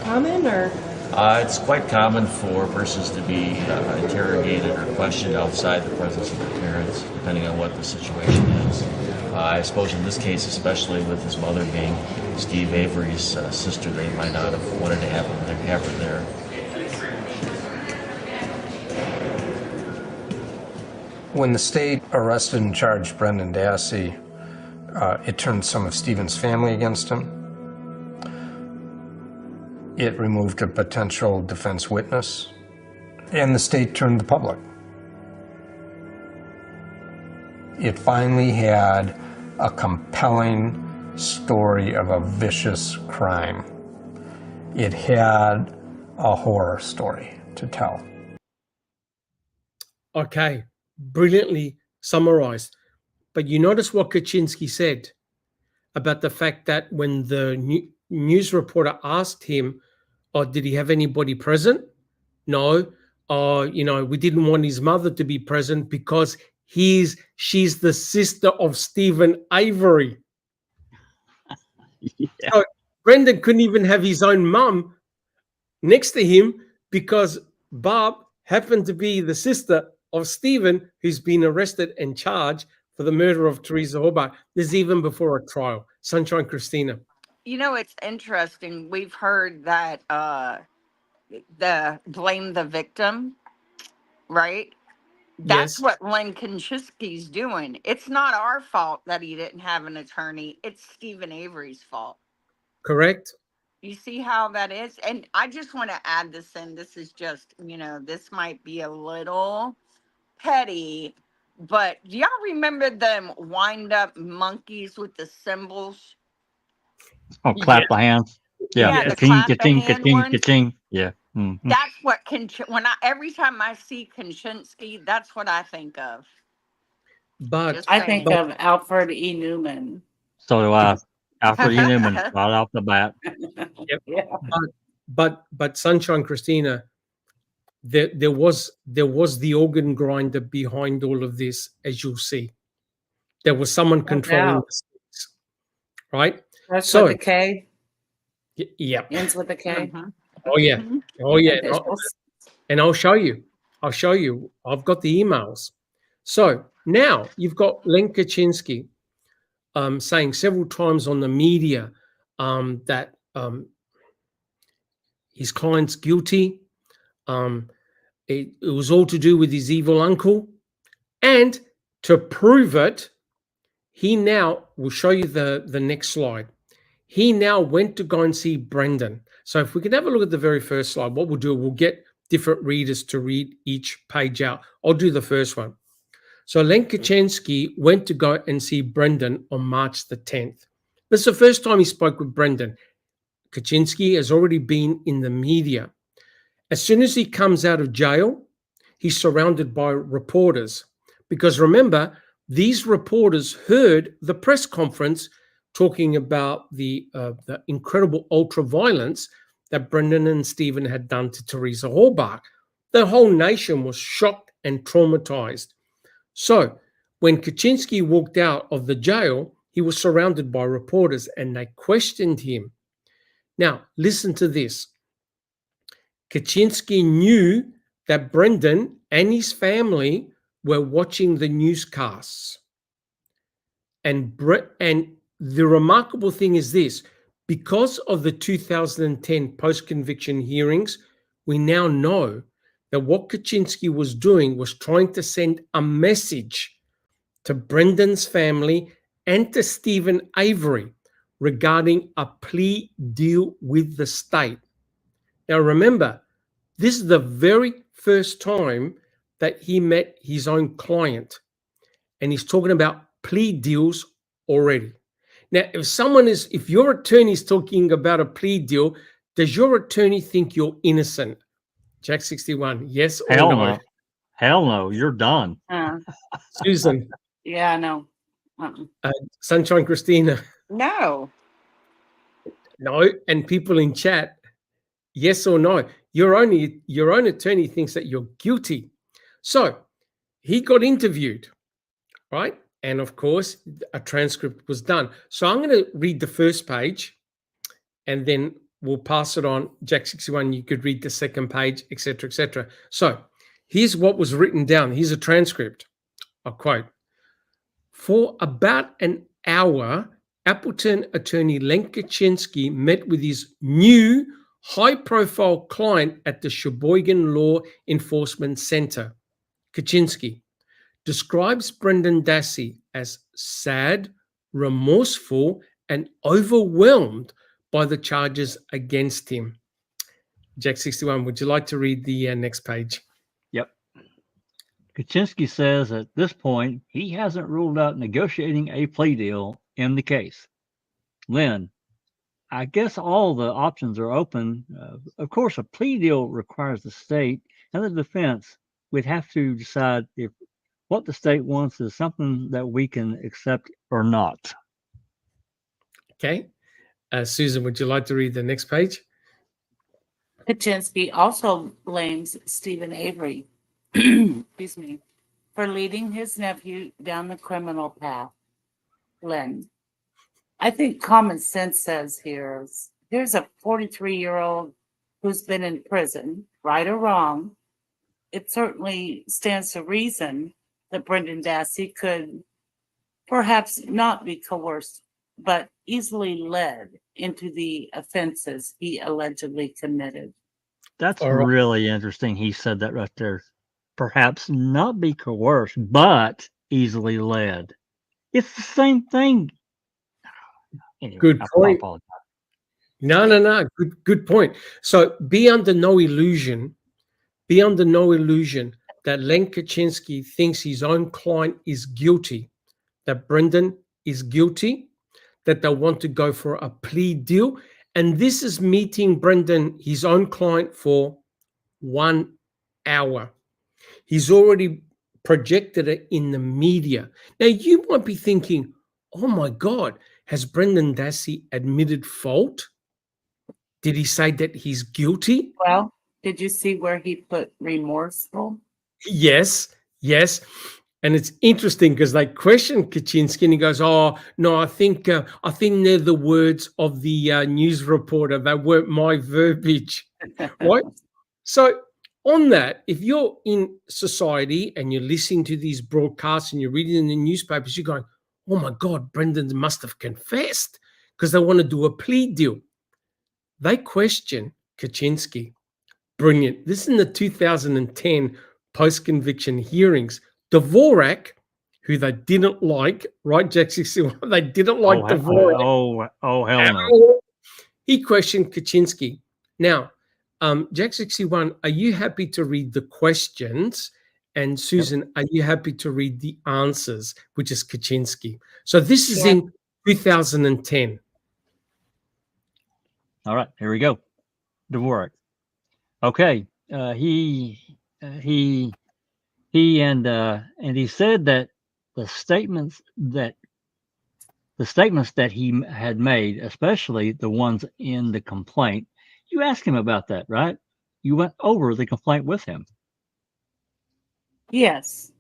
common or? It's quite common for persons to be interrogated or questioned outside the presence of their parents, depending on what the situation is. I suppose in this case, especially with his mother being Steve Avery's sister, they might not have wanted to have her there. When the state arrested and charged Brendan Dassey, it turned some of Stephen's family against him. It removed a potential defense witness, and the state turned the public. It finally had a compelling story of a vicious crime. It had a horror story to tell. Okay, brilliantly summarized. But you notice what Kaczynski said about the fact that when the news reporter asked him, did he have anybody present? No. We didn't want his mother to be present because she's the sister of Stephen Avery. Yeah. So Brendan couldn't even have his own mum next to him because Barb happened to be the sister of Stephen, who's been arrested and charged for the murder of Teresa Halbach. This is even before a trial. Sunshine Christina. You know, it's interesting. We've heard that the blame the victim, right? That's Yes. what Len Kaczynski's doing. It's not our fault that he didn't have an attorney. It's Stephen Avery's fault. Correct. You see how that is? And I just want to add this in. This is just, this might be a little petty, but do y'all remember them wind up monkeys with the cymbals? Oh, clap the hands. Yeah. The Ka-ching, clap the ka-ching, hand ka-ching, one. ka-ching. Yeah. Mm-hmm. That's what every time I see Kaczynski, that's what I think of. But I think of Alfred E. Newman. So do I. Alfred E. Newman, right off the bat. Yep. Yeah. But Sunshine Christina, there was the organ grinder behind all of this, as you'll see. There was someone controlling the stakes, right? That's so with the K. Yeah. Ends with the K. Oh yeah. Oh yeah. And I'll show you. I've got the emails. So now you've got Len Kaczynski saying several times on the media that his client's guilty. It was all to do with his evil uncle. And to prove it, he now will show you the next slide. He now went to go and see Brendan. So if we can have a look at the very first slide, what we'll do, we'll get different readers to read each page out. I'll do the first one. So Len Kaczynski went to go and see Brendan on March the 10th. This is the first time he spoke with Brendan. Kaczynski has already been in the media. As soon as he comes out of jail, he's surrounded by reporters. Because remember, these reporters heard the press conference talking about the incredible ultra-violence that Brendan and Stephen had done to Teresa Halbach. The whole nation was shocked and traumatized. So when Kaczynski walked out of the jail, he was surrounded by reporters and they questioned him. Now, listen to this. Kaczynski knew that Brendan and his family were watching the newscasts. And the remarkable thing is this, because of the 2010 post-conviction hearings, we now know that what Kaczynski was doing was trying to send a message to Brendan's family and to Stephen Avery regarding a plea deal with the state. Now remember, this is the very first time that he met his own client, and he's talking about plea deals already. Now, if your attorney is talking about a plea deal, does your attorney think you're innocent? Jack 61, yes or no? Hell no, you're done. Susan. Yeah, no. Sunshine Christina. No. No, and people in chat, yes or no. Your own attorney thinks that you're guilty. So he got interviewed, right? And of course, a transcript was done. So I'm going to read the first page and then we'll pass it on. Jack 61, you could read the second page, etc., etc. So here's what was written down. Here's a transcript. I'll quote. For about an hour, Appleton attorney Len Kaczynski met with his new high-profile client at the Sheboygan Law Enforcement Center. Kaczynski describes Brendan Dassey as sad, remorseful, and overwhelmed by the charges against him. Jack 61, would you like to read the next page? Yep. Kaczynski says at this point, he hasn't ruled out negotiating a plea deal in the case. Len, I guess all the options are open. Of course, a plea deal requires the state and the defense. We'd have to decide if what the state wants is something that we can accept or not. Okay. Susan, would you like to read the next page? Kaczynski also blames Stephen Avery, excuse me, for leading his nephew down the criminal path. Len, I think common sense says here's a 43-year-old who's been in prison, right or wrong. It certainly stands to reason that Brendan Dassey could perhaps not be coerced, but easily led into the offenses he allegedly committed. That's All right. really interesting. He said that right there. Perhaps not be coerced, but easily led. It's the same thing. Anyway, Good I point. apologize. No. Good point. So be under no illusion that Len Kaczynski thinks his own client is guilty, that Brendan is guilty, that they want to go for a plea deal. And this is meeting Brendan, his own client, for 1 hour. He's already projected it in the media. Now, you might be thinking, oh my God, has Brendan Dassey admitted fault? Did he say that he's guilty? Well, did you see where he put remorseful? Yes. And it's interesting because they questioned Kaczynski and he goes, oh, no, I think they're the words of the news reporter. They weren't my verbiage, right? So on that, if you're in society and you're listening to these broadcasts and you're reading in the newspapers, you're going, oh my God, Brendan must have confessed because they want to do a plea deal. They question Kaczynski. Brilliant. This is in the 2010 post-conviction hearings. Dvorak, who they didn't like, right, Jack 61, they didn't like Dvorak. Oh, hell no. He questioned Kaczynski. Now, Jack 61, are you happy to read the questions? And Susan, are you happy to read the answers, which is Kaczynski? So this is in 2010. All right, here we go. Dvorak. Okay, he said that the statements that he had made, especially the ones in the complaint, you asked him about that, right? You went over the complaint with him. Yes.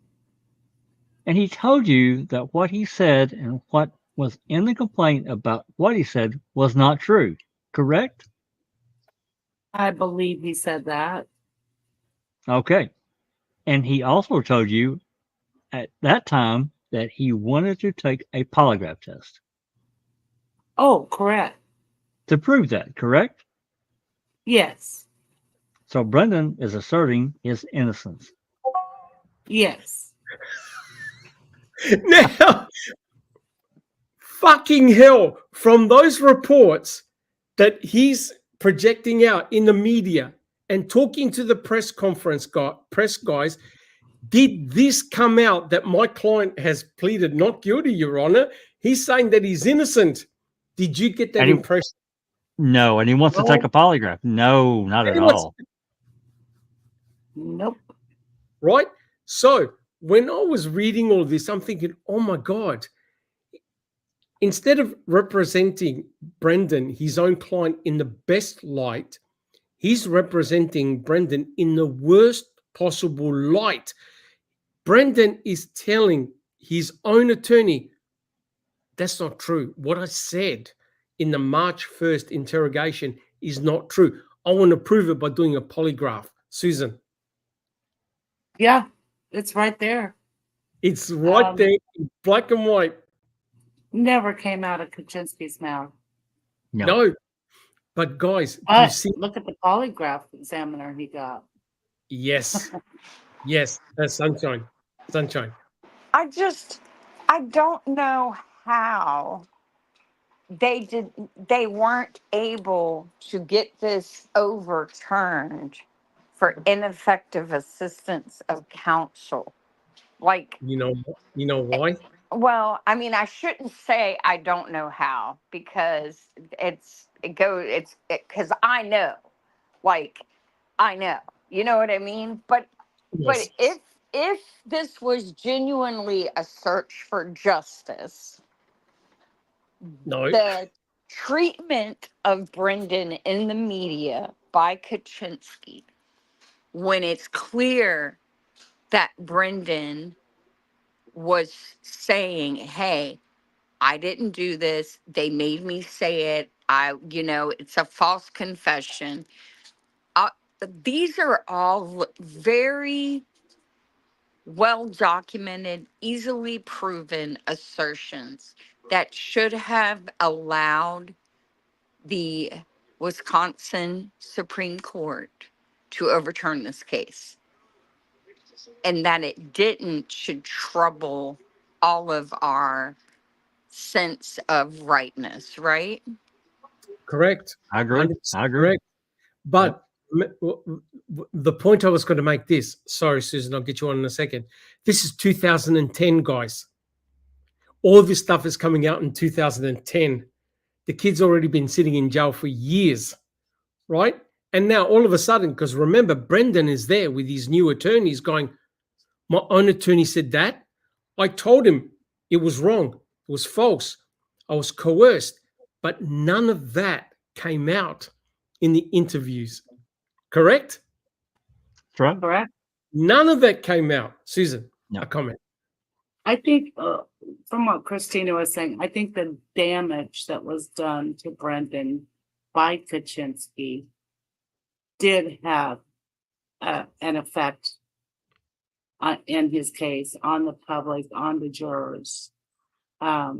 And he told you that what he said and what was in the complaint about what he said was not true, correct? I believe he said that. Okay. And he also told you at that time that he wanted to take a polygraph test. Oh, correct. To prove that, correct? Yes. So Brendan is asserting his innocence. Yes. Now, fucking hell, from those reports that he's projecting out in the media and talking to the press guys, did this come out that my client has pleaded not guilty, Your Honor? He's saying that he's innocent. Did you get that impression? No, and he wants to take a polygraph. No, not at all. Nope. Right? So when I was reading all this, I'm thinking, oh my God, instead of representing Brendan, his own client, in the best light, he's representing Brendan in the worst possible light. Brendan is telling his own attorney, that's not true. What I said in the March 1st interrogation is not true. I want to prove it by doing a polygraph. Susan. Yeah, it's right there. It's right there in black and white. Never came out of Kaczynski's mouth. No. But guys, But you see, look at the polygraph examiner he got. Yes. Yes, that's sunshine. Sunshine. I don't know how they weren't able to get this overturned for ineffective assistance of counsel. Like, you know why? well, I mean, I shouldn't say I don't know how, because because I know, you know what I mean? But Yes. if this was genuinely a search for justice, No. the treatment of Brendan in the media by Kaczynski, when it's clear that Brendan was saying, hey, I didn't do this. They made me say it. It's a false confession. These are all very well documented, easily proven assertions that should have allowed the Wisconsin Supreme Court to overturn this case. And that it didn't should trouble all of our sense of rightness, right? Correct. I agree. 100% I agree. correct. But the point I was going to make this, sorry, Susan, I'll get you on in a second. This is 2010, guys. All this stuff is coming out in 2010. The kid's already been sitting in jail for years, right? And now all of a sudden, because remember, Brendan is there with his new attorneys going, my own attorney said that. I told him it was wrong. It was false. I was coerced. But none of that came out in the interviews. Correct? That's right. Correct. None of that came out. Susan, No. a comment. I think from what Christina was saying, I think the damage that was done to Brendan by Kaczynski did have an effect in his case on the public, on the jurors. Yeah,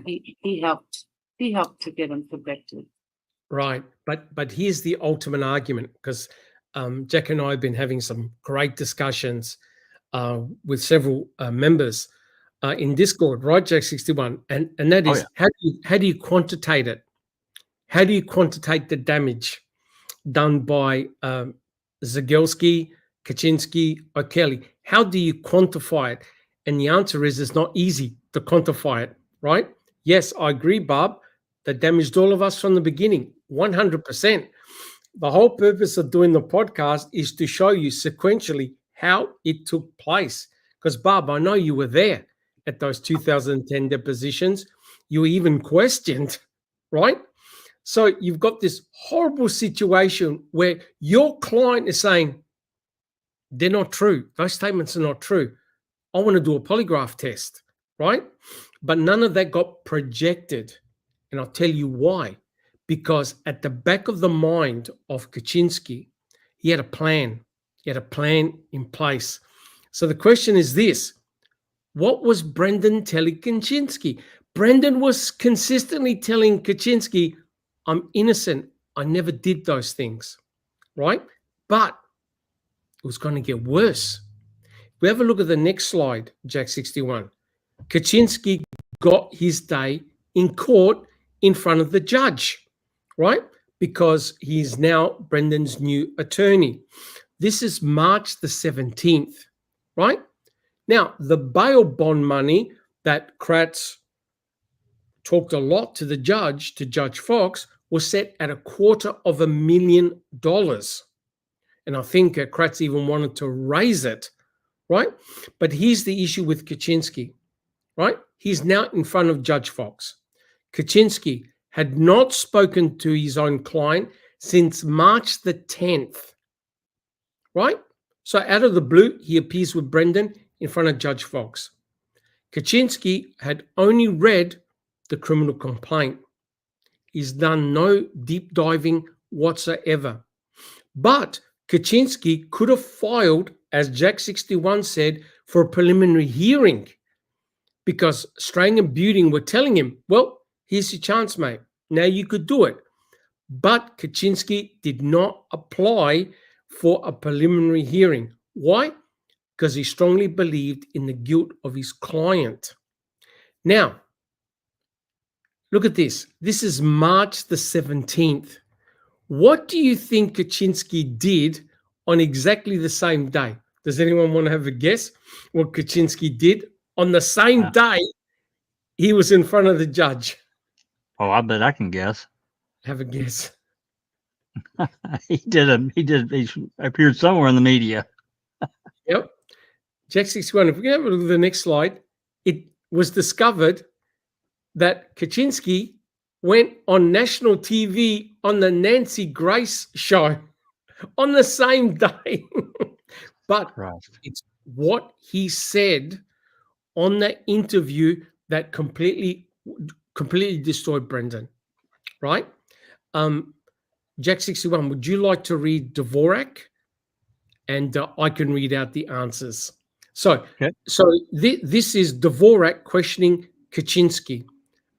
he helped to get him convicted. Right. But here's the ultimate argument, because Jack and I have been having some great discussions with several members in Discord, right, Jack 61? And that is, how do you quantitate it? How do you quantitate the damage done by Zagelski, Kaczynski, O'Kelly? How do you quantify it? And the answer is it's not easy to quantify it, right? Yes, I agree, Bob. That damaged all of us from the beginning, 100%. The whole purpose of doing the podcast is to show you sequentially how it took place. Because, Bob, I know you were there at those 2010 depositions. You were even questioned, right? So you've got this horrible situation where your client is saying, they're not true. Those statements are not true. I want to do a polygraph test, right? But none of that got projected. And I'll tell you why. Because at the back of the mind of Kaczynski, he had a plan. He had a plan in place. So the question is this: what was Brendan telling Kaczynski? Brendan was consistently telling Kaczynski, I'm innocent. I never did those things, right? But it was going to get worse. If we have a look at the next slide, Jack 61, Kaczynski got his day in court in front of the judge, right? Because he's now Brendan's new attorney. This is March the 17th, right? Now, the bail bond money that Kratz talked a lot to the judge, to Judge Fox, was set at $250,000. And I think Kratz even wanted to raise it, right? But here's the issue with Kaczynski, right? He's now in front of Judge Fox. Kaczynski had not spoken to his own client since March the 10th, right? So out of the blue, he appears with Brendan in front of Judge Fox. Kaczynski had only read the criminal complaint. He's done no deep diving whatsoever. But Kaczynski could have filed, as Jack 61 said, for a preliminary hearing, because Strang and Buting were telling him, well, here's your chance, mate. Now you could do it. But Kaczynski did not apply for a preliminary hearing. Why? Because he strongly believed in the guilt of his client. Now, look at this. This is March the 17th. What do you think Kaczynski did on exactly the same day? Does anyone want to have a guess what Kaczynski did on the same day he was in front of the judge? Oh, I bet I can guess. Have a guess. He appeared somewhere in the media. Yep. Jack 61, if we can have a look at the next slide, it was discovered that Kaczynski went on national TV on the Nancy Grace show on the same day. But it's what he said on that interview that completely destroyed Brendan, right? Jack 61, would you like to read Dvorak and I can read out the answers. So, Okay. This is Dvorak questioning Kaczynski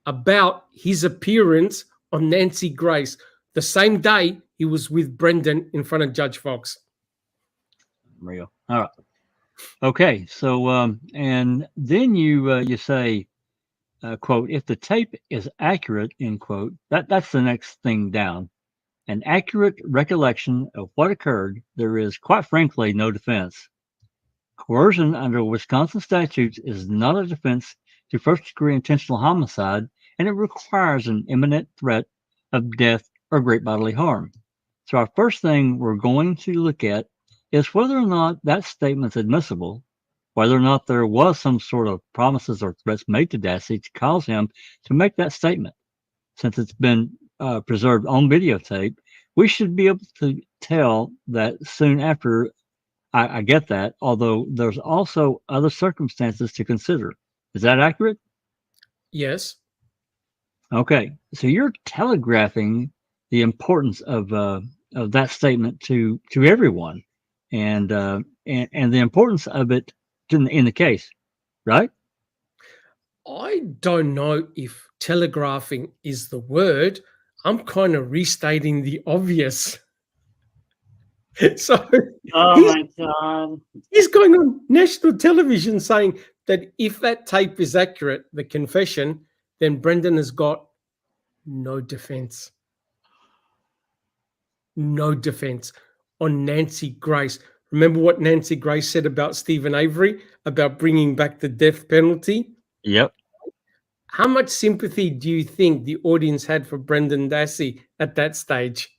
about his appearance on Nancy Grace the same day he was with Brendan in front of Judge Fox. Real. All right. Okay. So, and then you say, quote, if the tape is accurate, end quote, that's the next thing down. An accurate recollection of what occurred, there is, quite frankly, no defense. Coercion under Wisconsin statutes is not a defense to first-degree intentional homicide, and it requires an imminent threat of death or great bodily harm. So our first thing we're going to look at is whether or not that statement's admissible, whether or not there was some sort of promises or threats made to Dassey to cause him to make that statement. Since it's been preserved on videotape, we should be able to tell that soon after. I get that, although there's also other circumstances to consider. Is that accurate? Yes. Okay, so you're telegraphing the importance of that statement to everyone, and the importance of it in the case, right? I don't know if telegraphing is the word. I'm kind of restating the obvious. So Oh my God. he's going on national television saying that if that tape is accurate, the confession, then Brendan has got no defense. No defense on Nancy Grace. Remember what Nancy Grace said about Stephen Avery, about bringing back the death penalty? Yep. How much sympathy do you think the audience had for Brendan Dassey at that stage?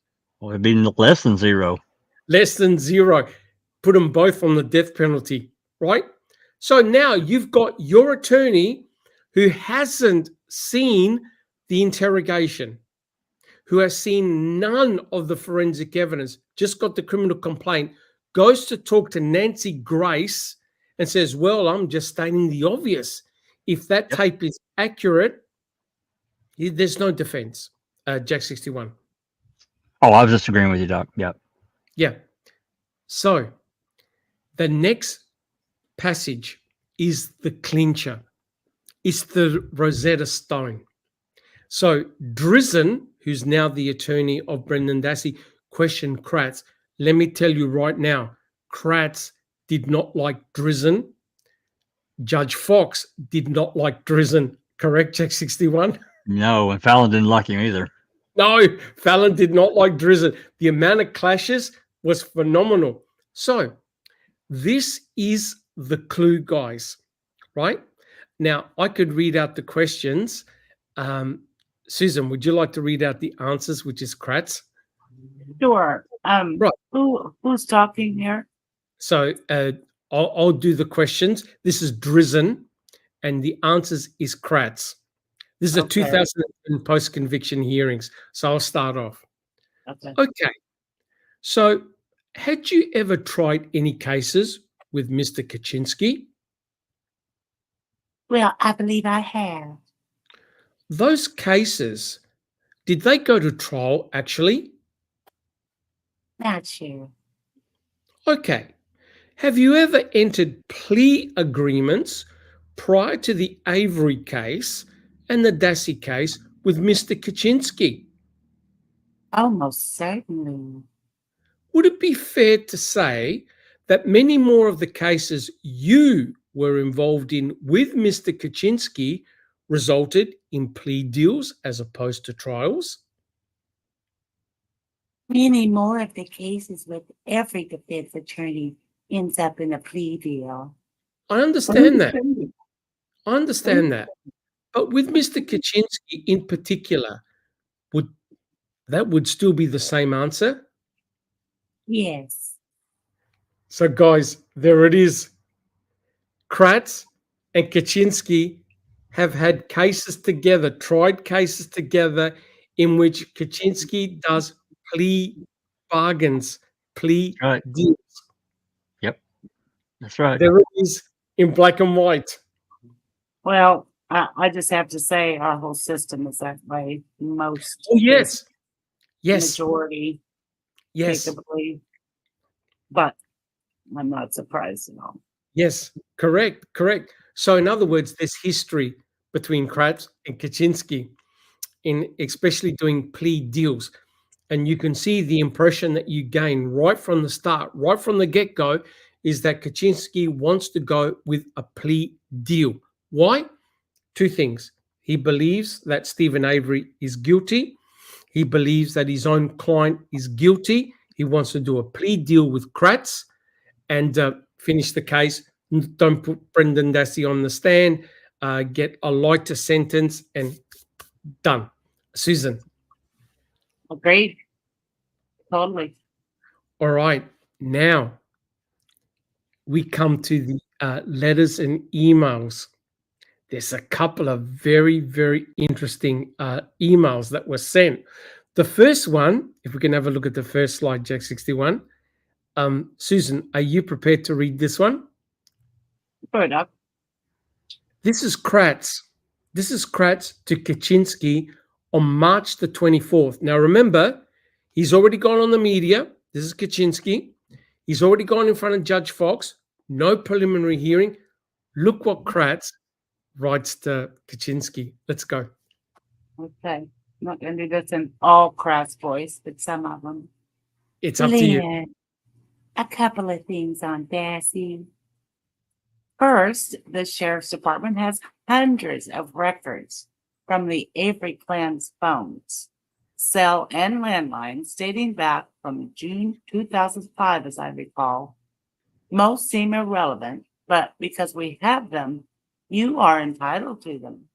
Well, it'd be less than zero. Less than zero. Put them both on the death penalty, right? So now you've got your attorney who hasn't seen the interrogation, who has seen none of the forensic evidence, just got the criminal complaint, goes to talk to Nancy Grace and says, well, I'm just stating the obvious. If that tape is accurate, there's no defense, Jack 61. Oh, I was just agreeing with you, Doc. Yep. Yeah. So the next passage is the clincher. It's the Rosetta Stone. So Drizzen, who's now the attorney of Brendan Dassey, questioned Kratz. Let me tell you right now, Kratz did not like Drizzen. Judge Fox did not like Drizzen. Correct, Jack 61? No, and Fallon didn't like him either. No, Fallon did not like Drizzen. The amount of clashes was phenomenal. So this is the clue, guys, right? Now, I could read out the questions. Susan, would you like to read out the answers, which is Kratz? Sure. Right. Who's talking here? So I'll do the questions. This is Drizzen, and the answers is Kratz. This is a 2010 post-conviction hearings, so I'll start off. Okay. So had you ever tried any cases with Mr. Kaczynski? Well, I believe I have. Those cases, did they go to trial actually? Not sure. Okay. Have you ever entered plea agreements prior to the Avery case and the Dassey case with Mr. Kaczynski? Almost certainly. Would it be fair to say that many more of the cases you were involved in with Mr. Kaczynski resulted in plea deals as opposed to trials? Many more of the cases with every defense attorney ends up in a plea deal. I understand that. I understand that. But with Mr. Kaczynski in particular, would still be the same answer? Yes. So, guys, there it is. Kratz and Kaczynski have had cases together, tried cases together in which Kaczynski does plea bargains, plea deals. Yep, that's right. There it is in black and white. Well, I just have to say our whole system is that way. Most. Oh, yes. Yes. Majority. Yes. Capably. But I'm not surprised at all. Yes, correct. So in other words, there's history between Kratz and Kaczynski in especially doing plea deals. And you can see the impression that you gain right from the start, right from the get-go, is that Kaczynski wants to go with a plea deal. Why? Two things. He believes that Stephen Avery is guilty. He believes that his own client is guilty. He wants to do a plea deal with Kratz and finish the case. Don't put Brendan Dassey on the stand, get a lighter sentence, and done. Susan. Agreed. Totally. All right. Now we come to the letters and emails. There's a couple of very, very interesting emails that were sent. The first one, if we can have a look at the first slide, Jack 61. Susan, are you prepared to read this one? Put up. This is Kratz. This is Kratz to Kaczynski on March the 24th. Now, remember, he's already gone on the media. This is Kaczynski. He's already gone in front of Judge Fox. No preliminary hearing. Look what Kratz writes to Kaczynski. Let's go. Okay. I'm not going to do this in all Kratz voice, but some of them. It's up to you. Lynn, a couple of things on Dassey. First, the sheriff's department has hundreds of records from the Avery clan's phones, cell and landlines dating back from June 2005, as I recall. Most seem irrelevant, but because we have them, you are entitled to them.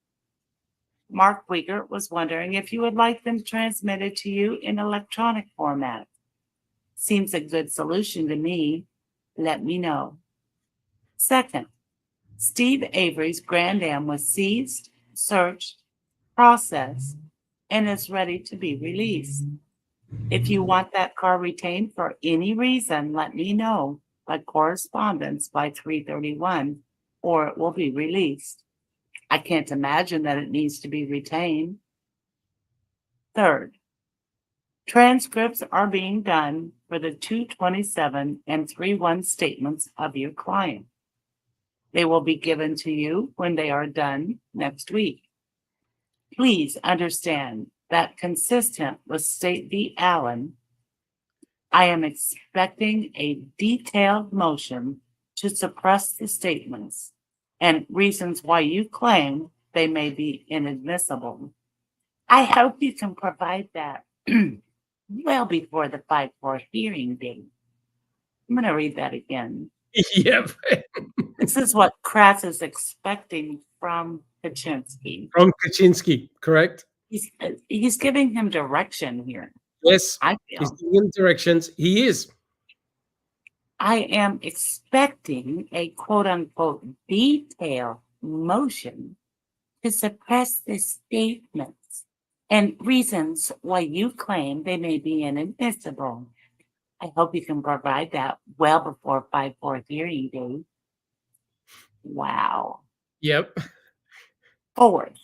Mark Wiegert was wondering if you would like them transmitted to you in electronic format. Seems a good solution to me. Let me know. Second, Steve Avery's Grand Am was seized, searched, processed, and is ready to be released. If you want that car retained for any reason, let me know by correspondence by 3/31, or it will be released. I can't imagine that it needs to be retained. Third, transcripts are being done for the 227 and 31 statements of your client. They will be given to you when they are done next week. Please understand that consistent with State v. Allen, I am expecting a detailed motion to suppress the statements and reasons why you claim they may be inadmissible. I hope you can provide that well before the 5/4 hearing date. I'm going to read that again. Yep. This is what Kratz is expecting from Kaczynski. From Kaczynski, correct? He's giving him direction here. Yes, I feel. he's giving him directions. He is. I am expecting a quote-unquote detailed motion to suppress the statements and reasons why you claim they may be inadmissible. I hope you can provide that well before 5/4 hearing date. Wow. Yep. Fourth,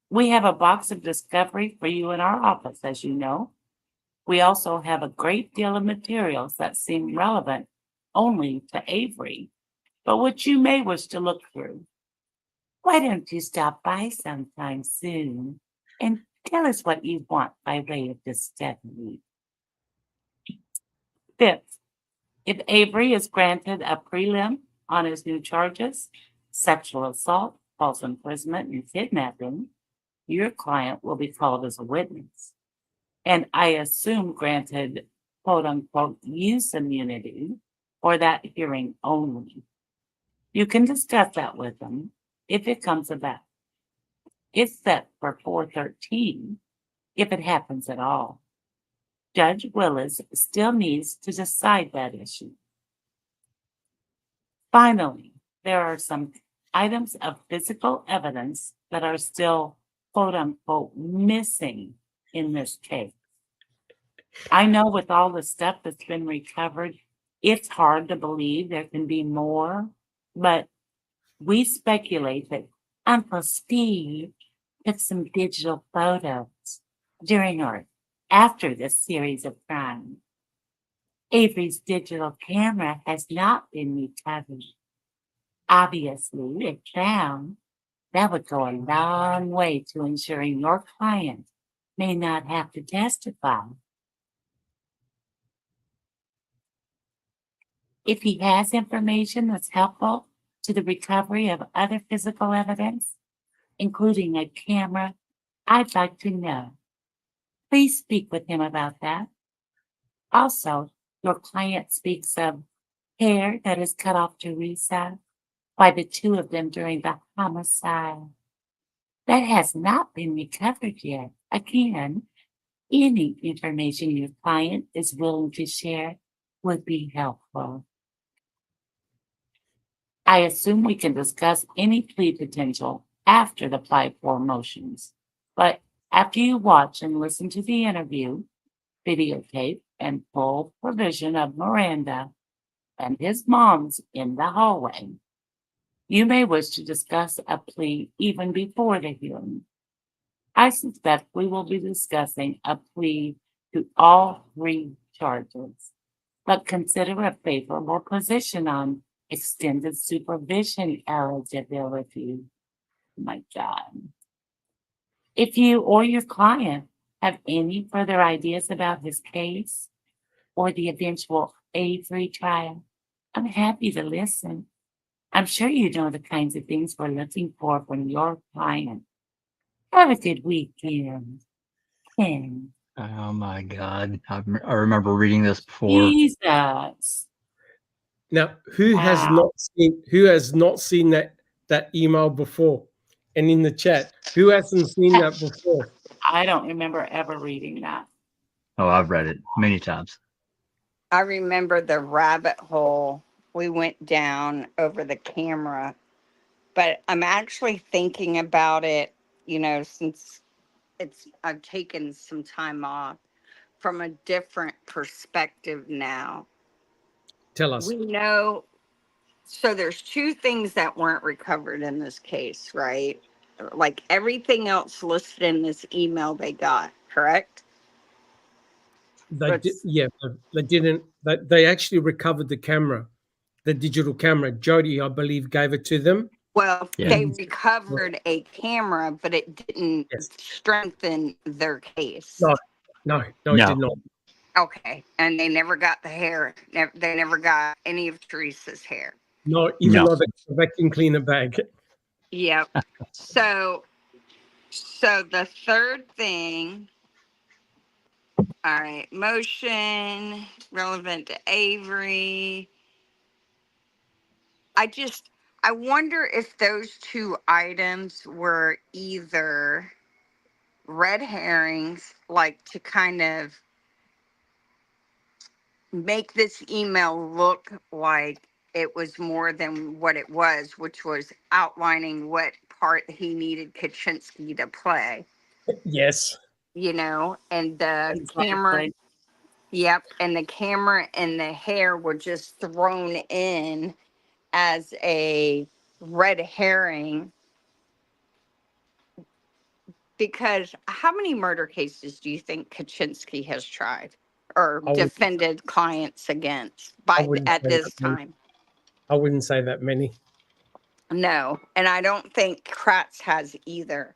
we have a box of discovery for you in our office, as you know. We also have a great deal of materials that seem relevant only to Avery, but which you may wish to look through. Why don't you stop by sometime soon and tell us what you want by way of discovery? Fifth, if Avery is granted a prelim on his new charges, sexual assault, false imprisonment, and kidnapping, your client will be called as a witness. And I assume granted quote-unquote use immunity for that hearing only. You can discuss that with him if it comes about. It's set for 4/13 if it happens at all. Judge Willis still needs to decide that issue. Finally, there are some items of physical evidence that are still quote-unquote missing in this case. I know with all the stuff that's been recovered, it's hard to believe there can be more, but we speculate that Uncle Steve took some digital photos during or after this series of crimes. Avery's digital camera has not been recovered. Obviously, if found, that would go a long way to ensuring your client may not have to testify. If he has information that's helpful to the recovery of other physical evidence, including a camera, I'd like to know. Please speak with him about that. Also, your client speaks of hair that is cut off Teresa by the two of them during the homicide. That has not been recovered yet. Again, any information your client is willing to share would be helpful. I assume we can discuss any plea potential after the applied for motions, but after you watch and listen to the interview, videotape, and full provision of Miranda and his mom's in the hallway, you may wish to discuss a plea even before the hearing. I suspect we will be discussing a plea to all 3 charges, but consider a favorable position on extended supervision eligibility. My God. If you or your client have any further ideas about his case or the eventual Avery trial, I'm happy to listen. I'm sure you know the kinds of things we're looking for from your client. Have a good weekend, Ken. Oh my God. I remember reading this before. Jesus. Now, who has not seen that email before? And in the chat, who hasn't seen that before? I don't remember ever reading that. Oh, I've read it many times. I remember the rabbit hole we went down over the camera, but I'm actually thinking about it, since I've taken some time off, from a different perspective now. Tell us. We know, so there's 2 things that weren't recovered in this case, right? Like everything else listed in this email they got, correct? They didn't. They actually recovered the camera, the digital camera. Jody, I believe, gave it to them. Well, they recovered a camera, but it didn't strengthen their case. No, it did not. Okay, and they never got the hair. They never got any of Teresa's hair. No, even though the vacuum cleaner bag. Yep. So the third thing. All right, motion relevant to Avery. I wonder if those 2 items were either red herrings, like to kind of make this email look like it was more than what it was, which was outlining what part he needed Kaczynski to play. Yes. And the camera. Yep. And the camera and the hair were just thrown in as a red herring. Because how many murder cases do you think Kaczynski has tried or defended clients against at this time? I wouldn't say that many. No, and I don't think Kratz has either.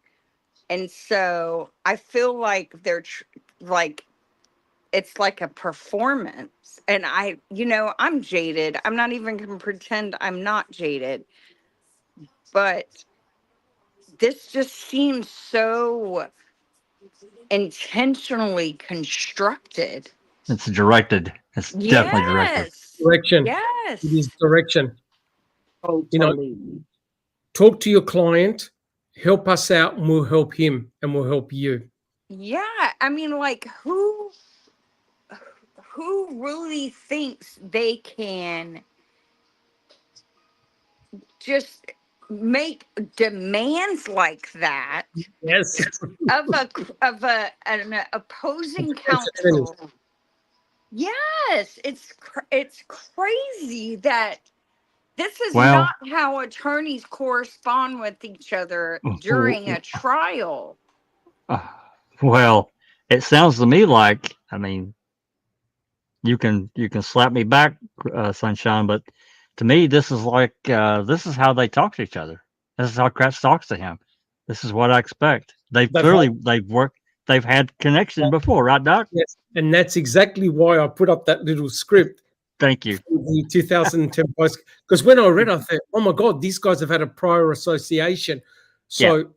And so I feel like they're it's like a performance. And I'm jaded. I'm not even going to pretend I'm not jaded. But this just seems so intentionally constructed. It's directed. It's definitely directed. Direction. Yes. It is direction. Totally. Talk to your client, help us out, and we'll help him, and we'll help you. Yeah, I mean, like, who really thinks they can just make demands like that? Yes. of an opposing counsel. Yes, it's crazy that this is not how attorneys correspond with each other during a trial. Well, it sounds to me like, You can slap me back, Sunshine, but to me, this is like this is how they talk to each other. This is how Kratz talks to him. This is what I expect. They've worked. They've had connections before, right, Doc? Yes, and that's exactly why I put up that little script. Thank you. The 2010 post, because when I read, I thought, "Oh my God, these guys have had a prior association." So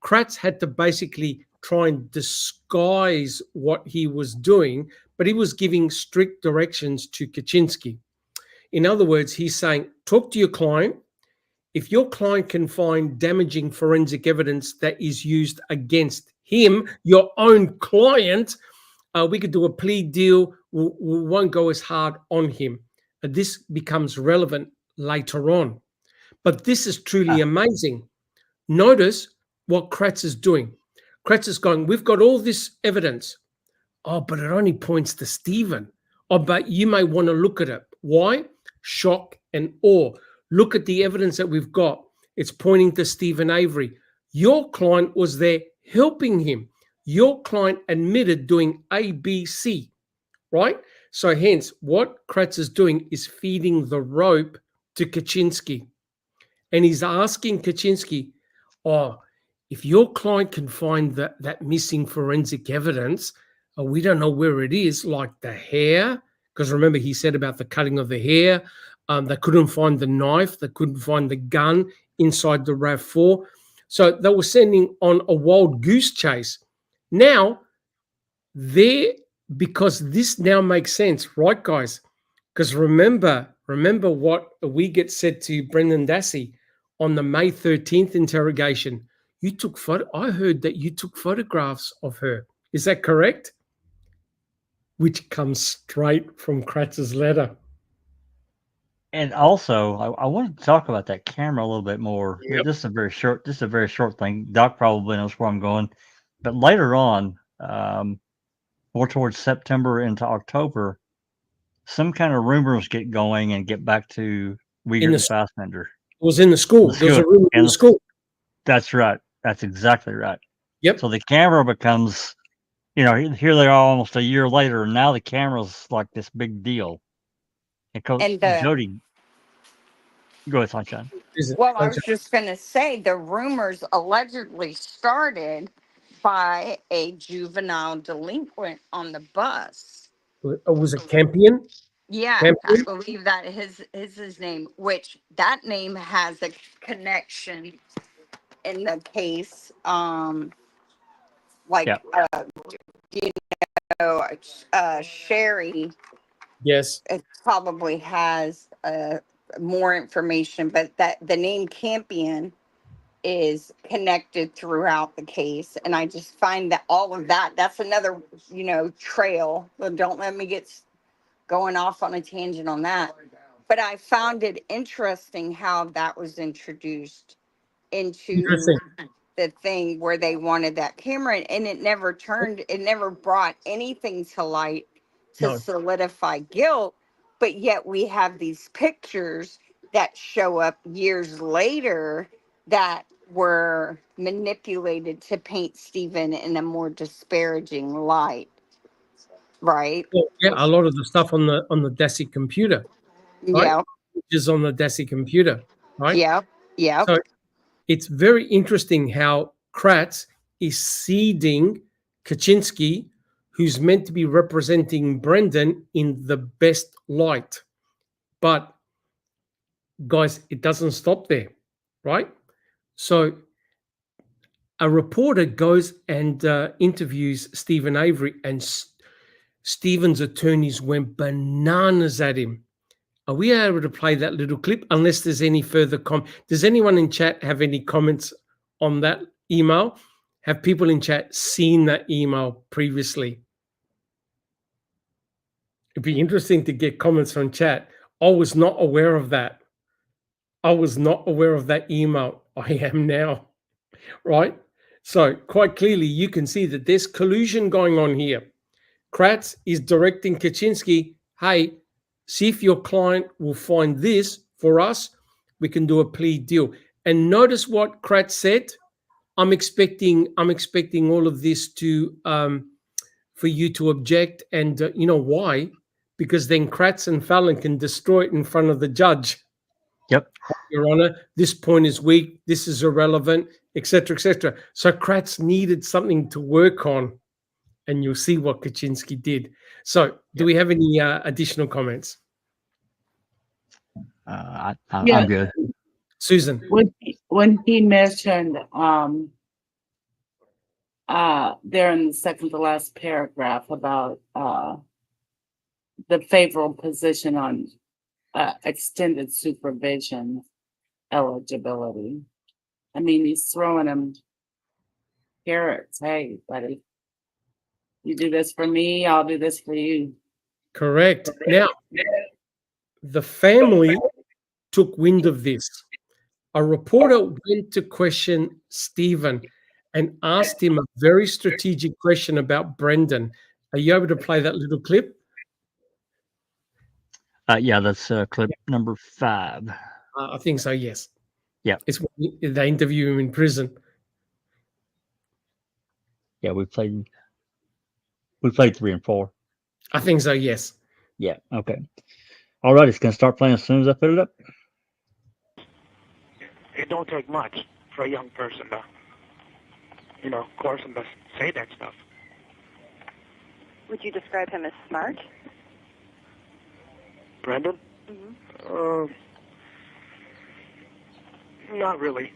Kratz had to basically try and disguise what he was doing, but he was giving strict directions to Kaczynski. In other words, he's saying, talk to your client. If your client can find damaging forensic evidence that is used against him, your own client, we could do a plea deal. We won't go as hard on him. This becomes relevant later on. But this is truly amazing. Notice what Kratz is doing. Kratz is going, we've got all this evidence. Oh, but it only points to Stephen. Oh, but you may want to look at it. Why? Shock and awe. Look at the evidence that we've got. It's pointing to Stephen Avery. Your client was there helping him. Your client admitted doing A, B, C, right? So hence, what Kratz is doing is feeding the rope to Kaczynski. And he's asking Kaczynski, oh, if your client can find that missing forensic evidence, we don't know where it is, like the hair, because remember he said about the cutting of the hair. They couldn't find the knife. They couldn't find the gun inside the RAV4. So they were sending on a wild goose chase. Now, because this now makes sense, right, guys? Because remember what we get said to Brendan Dassey on the May 13th interrogation. I heard that you took photographs of her. Is that correct? Which comes straight from Kratz's letter. And also, I wanted to talk about that camera a little bit more. Yep. This is a very short thing. Doc probably knows where I'm going, but later on, more towards September into October, some kind of rumors get going and get back to Uyghur and Fassbender. It was in the school. There was a rumor in the school. That's right. That's exactly right. Yep. So the camera becomes, here they are almost a year later, and now the camera's like this big deal. And Coach Jody, go ahead, Sunshine. Well, I was just going to say the rumors allegedly started by a juvenile delinquent on the bus. Was it Campion? Yeah, Campion? I believe that is his name, which that name has a connection in the case. Sherry. Yes. It probably has more information, but that the name Campion is connected throughout the case. And I just find that all of that's another, trail. But don't let me get going off on a tangent on that. But I found it interesting how that was introduced into the thing where they wanted that camera, and it never brought anything to light to solidify guilt. But yet we have these pictures that show up years later that were manipulated to paint Stephen in a more disparaging light. Right? Well, yeah, a lot of the stuff on the Dassey computer. Right? Yeah. Is on the Dassey computer, right? Yeah. Yeah. So it's very interesting how Kratz is seeding Kaczynski, who's meant to be representing Brendan in the best light. But guys, it doesn't stop there, right? So a reporter goes and interviews Stephen Avery, and Stephen's attorneys went bananas at him. Are we able to play that little clip? Unless there's any further does anyone in chat have any comments on that email? Have people in chat seen that email previously? It'd be interesting to get comments from chat. I was not aware of that. I was not aware of that email. I am now, right? So quite clearly, you can see that there's collusion going on here. Kratz is directing Kaczynski, hey, see if your client will find this for us. We can do a plea deal. And notice what Kratz said. I'm expecting all of this to for you to object. And you know why? because then Kratz and Fallon can destroy it in front of the judge. Yep. Your Honor, this point is weak, this is irrelevant, etc., etc. So Kratz needed something to work on, and you'll see what Kaczynski did. So, do we have any additional comments? I'm good. Susan. When he mentioned there in the second to last paragraph about the favorable position on extended supervision eligibility. I mean, he's throwing him carrots. Hey, buddy, you do this for me, I'll do this for you. Correct. Now, the family took wind of this. A reporter went to question Stephen and asked him a very strategic question about Brendan. Are you able to play that little clip? Yeah, that's clip number 5. I think so, yes. Yeah. It's when they interview him in prison. Yeah, we played 3 and 4. I think so, yes. Yeah, okay. All right, it's going to start playing as soon as I put it up. It don't take much for a young person to, course him to say that stuff. Would you describe him as smart? Brendan? Not really.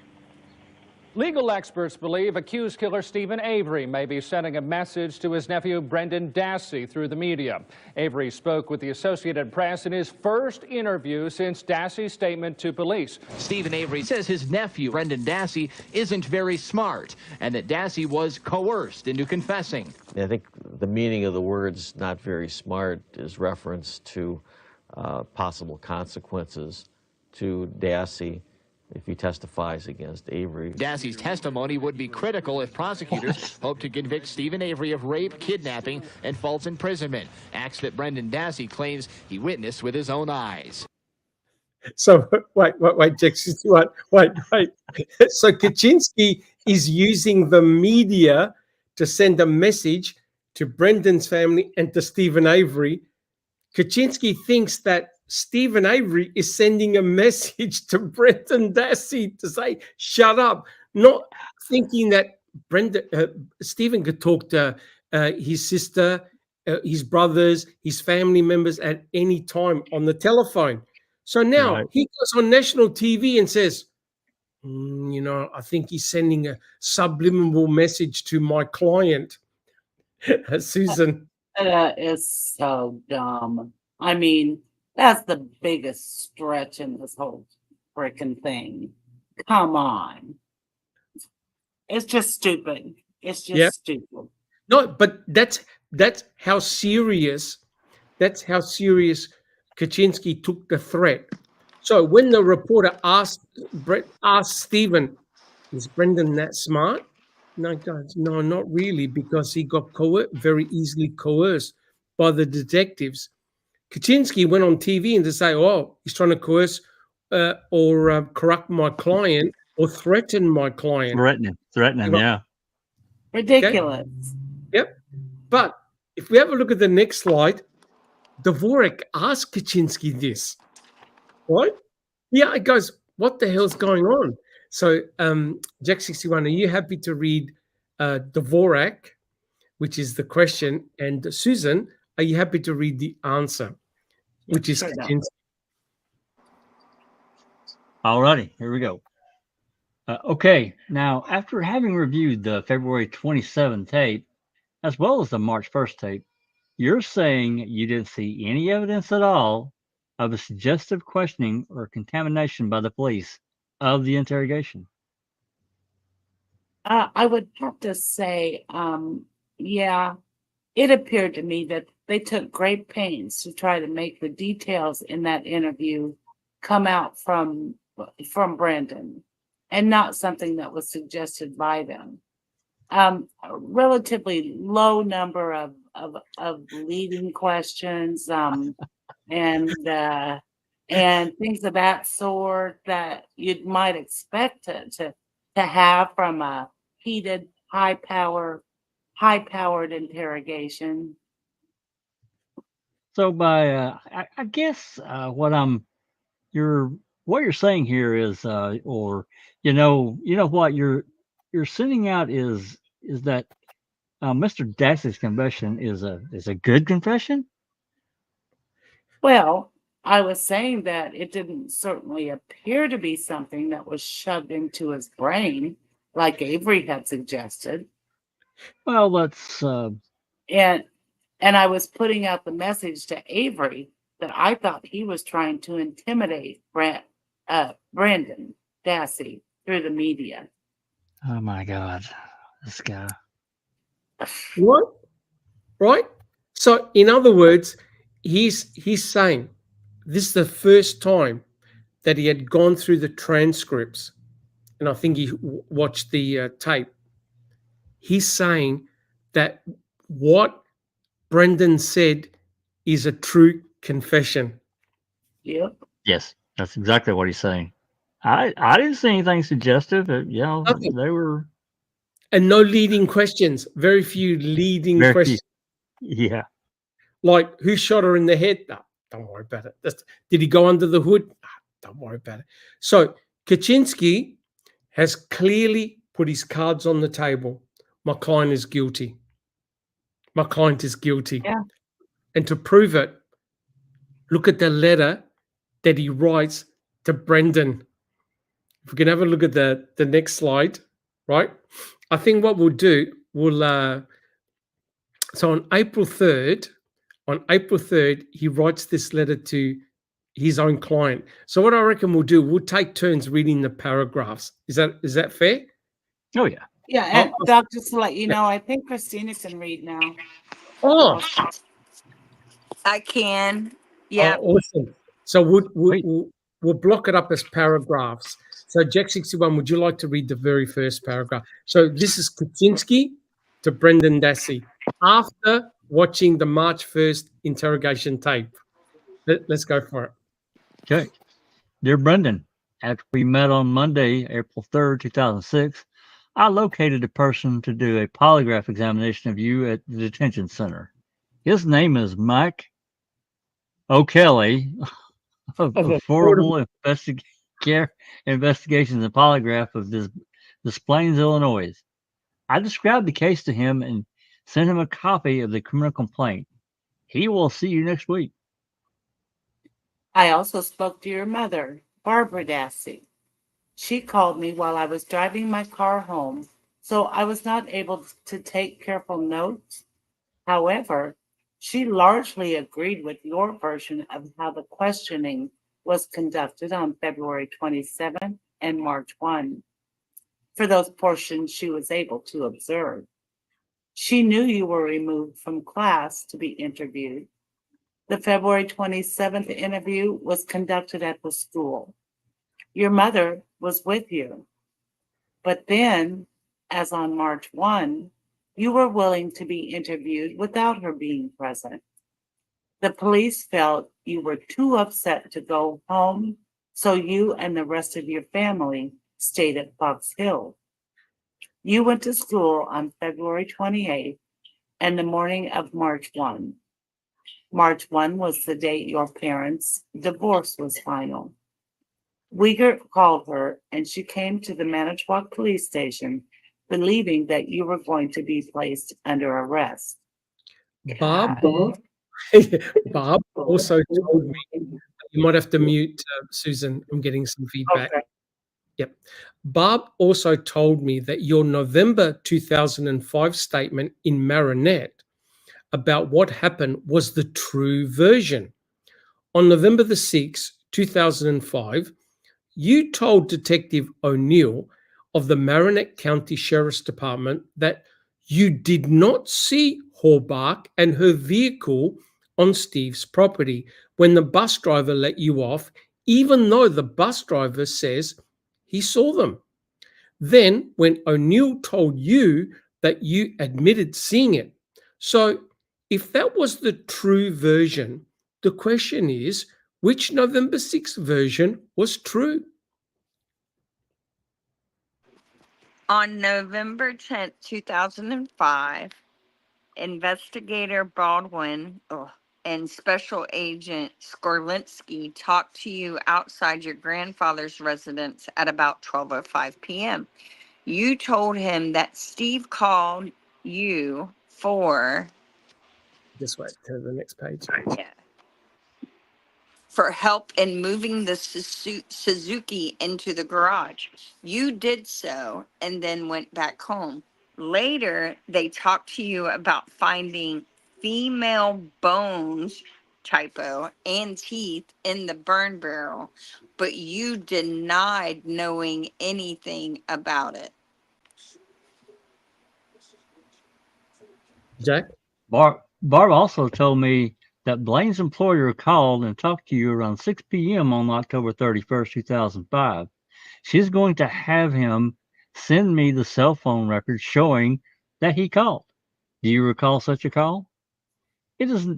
Legal experts believe accused killer Stephen Avery may be sending a message to his nephew Brendan Dassey through the media. Avery spoke with the Associated Press in his first interview since Dassey's statement to police. Stephen Avery says his nephew, Brendan Dassey, isn't very smart and that Dassey was coerced into confessing. I think the meaning of the words "not very smart" is reference to possible consequences to Dassey if he testifies against Avery. Dassey's testimony would be critical if prosecutors hope to convict Stephen Avery of rape, kidnapping, and false imprisonment, acts that Brendan Dassey claims he witnessed with his own eyes. So, wait, Jackson, wait. So Kaczynski is using the media to send a message to Brendan's family and to Stephen Avery. Kaczynski thinks that Stephen Avery is sending a message to Brendan Dassey to say, shut up, not thinking that Stephen could talk to his sister, his brothers, his family members at any time on the telephone. So now he goes on national TV and says, I think he's sending a subliminal message to my client. Susan. That is so dumb. I mean, that's the biggest stretch in this whole freaking thing. Come on. It's just stupid. It's just stupid. No, but that's how serious Kaczynski took the threat. So when the reporter asked Stephen, is Brendan that smart? No, guys, no, not really, because he got very easily coerced by the detectives. Kaczynski went on TV and to say, oh, he's trying to coerce or corrupt my client or threaten my client. Threaten him, yeah. Ridiculous. Okay? Yep. But if we have a look at the next slide, Dvorak asked Kaczynski this, right? Yeah, it goes, what the hell's going on? So, Jack61, are you happy to read Dvorak, which is the question, and Susan, are you happy to read the answer, which is Kaczynski? All righty, here we go. Okay, now after having reviewed the February 27 tape, as well as the March 1st tape, you're saying you didn't see any evidence at all of a suggestive questioning or contamination by the police of the interrogation? I would have to say, yeah, it appeared to me that they took great pains to try to make the details in that interview come out from Brendan and not something that was suggested by them. A relatively low number of leading questions and things of that sort that you might expect to have from a heated, high-powered interrogation. So by I guess what you're saying here is or you know what you're sending out is that Mr. Dassey's confession is a good confession. Well, I was saying that it didn't certainly appear to be something that was shoved into his brain, like Avery had suggested. Well, let's And I was putting out the message to Avery that I thought he was trying to intimidate Brendan Dassey through the media. oh my God, this guy. What? Right? So, in other words, he's saying this is the first time that he had gone through the transcripts, and I think he watched the tape. He's saying that what Brendan said is a true confession. Yep. Yes, that's exactly what he's saying. I didn't see anything suggestive. Nothing. They were And no leading questions. Very few leading very few. questions. Yeah. Like, who shot her in the head? No, don't worry about it. Did he go under the hood? No, don't worry about it. So Kaczynski has clearly put his cards on the table. My client is guilty. My client is guilty. Yeah. And to prove it, look at the letter that he writes to Brendan. If we can have a look at the next slide, right? I think what we'll do, so on April 3rd, he writes this letter to his own client. So what I reckon we'll do, we'll take turns reading the paragraphs. Is that fair? Oh yeah. Yeah, and Doc, just to let you know, I think Christina can read now. Oh, I can. Yeah. awesome. So we'll block it up as paragraphs. So Jack 61, would you like to read the very first paragraph? So this is Kaczynski to Brendan Dassey after watching the March 1st interrogation tape. Let's go for it. Okay. Dear Brendan, after we met on Monday, April 3rd, 2006, I located a person to do a polygraph examination of you at the detention center. His name is Mike O'Kelly of Affordable Investigations and Polygraph of Des Plaines, Illinois. I described the case to him and sent him a copy of the criminal complaint. He will see you next week. I also spoke to your mother, Barbara Dassey. She called me while I was driving my car home, so I was not able to take careful notes. However, she largely agreed with your version of how the questioning was conducted on February 27 and March 1. For those portions she was able to observe. She knew you were removed from class to be interviewed. The February 27th interview was conducted at the school. Your mother was with you. But then, as on March 1, you were willing to be interviewed without her being present. The police felt you were too upset to go home, so you and the rest of your family stayed at Fox Hill. You went to school on February 28th and the morning of March 1. March 1 was the date your parents' divorce was final. Uyghur called her and she came to the Manitowoc police station believing that you were going to be placed under arrest. Bob also told me, you might have to mute Susan, I'm getting some feedback. Okay. Yep. Bob also told me that your November 2005 statement in Marinette about what happened was the true version. On November the 6th, 2005, you told Detective O'Neill of the Marinette County Sheriff's Department that you did not see Horbach and her vehicle on Steve's property when the bus driver let you off, even though the bus driver says he saw them. Then, when O'Neill told you that you admitted seeing it. So, if that was the true version, the question is, which November 6th version was true? On November 10th, 2005, Investigator Baldwin and Special Agent Skorlinski talked to you outside your grandfather's residence at about 12:05 p.m. You told him that Steve called you for Just wait to the next page. yeah, for help in moving the Suzuki into the garage. You did so and then went back home. Later, they talked to you about finding female bones, typo, and teeth in the burn barrel, but you denied knowing anything about it. Jack? Barb also told me that Blaine's employer called and talked to you around 6 p.m. on October 31st, 2005. She's going to have him send me the cell phone record showing that he called. Do you recall such a call? It is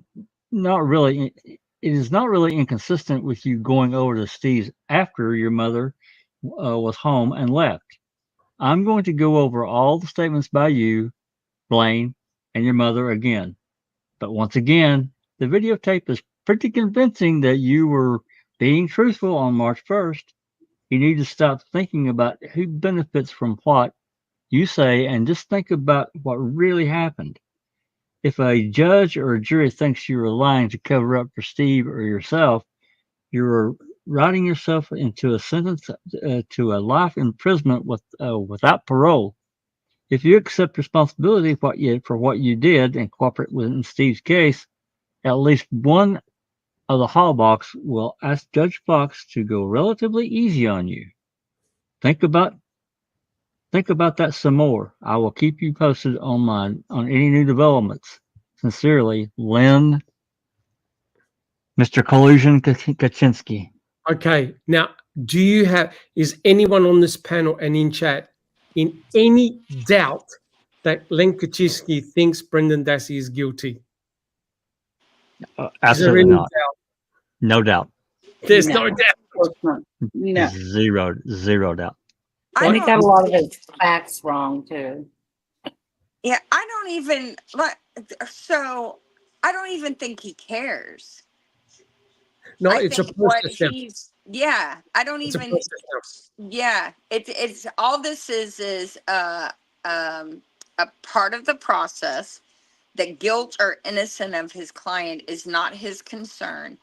not really inconsistent with you going over to Steve's after your mother was home and left. I'm going to go over all the statements by you, Blaine, and your mother again. But once again, the videotape is pretty convincing that you were being truthful on March 1st. You need to stop thinking about who benefits from what you say and just think about what really happened. If a judge or a jury thinks you are lying to cover up for Steve or yourself, you're writing yourself into a sentence to a life imprisonment without parole. If you accept responsibility for what you did and cooperate with Steve's case, at least one of the Hallbachs will ask Judge Fox to go relatively easy on you. Think about that some more. I will keep you posted on any new developments. Sincerely, Lynn, Mr. Collusion Kaczynski. Okay, now, is anyone on this panel and in chat in any doubt that Len Kaczynski thinks Brendan Dassey is guilty? Absolutely not. Doubt? No doubt. There's no doubt. No. Zero doubt. I think got a lot of his facts wrong too. Yeah, I don't even think he cares. No, I it's a think what process. I don't It's even. a process. Yeah, it's all this is a part of the process. The guilt or innocence of his client is not his concern.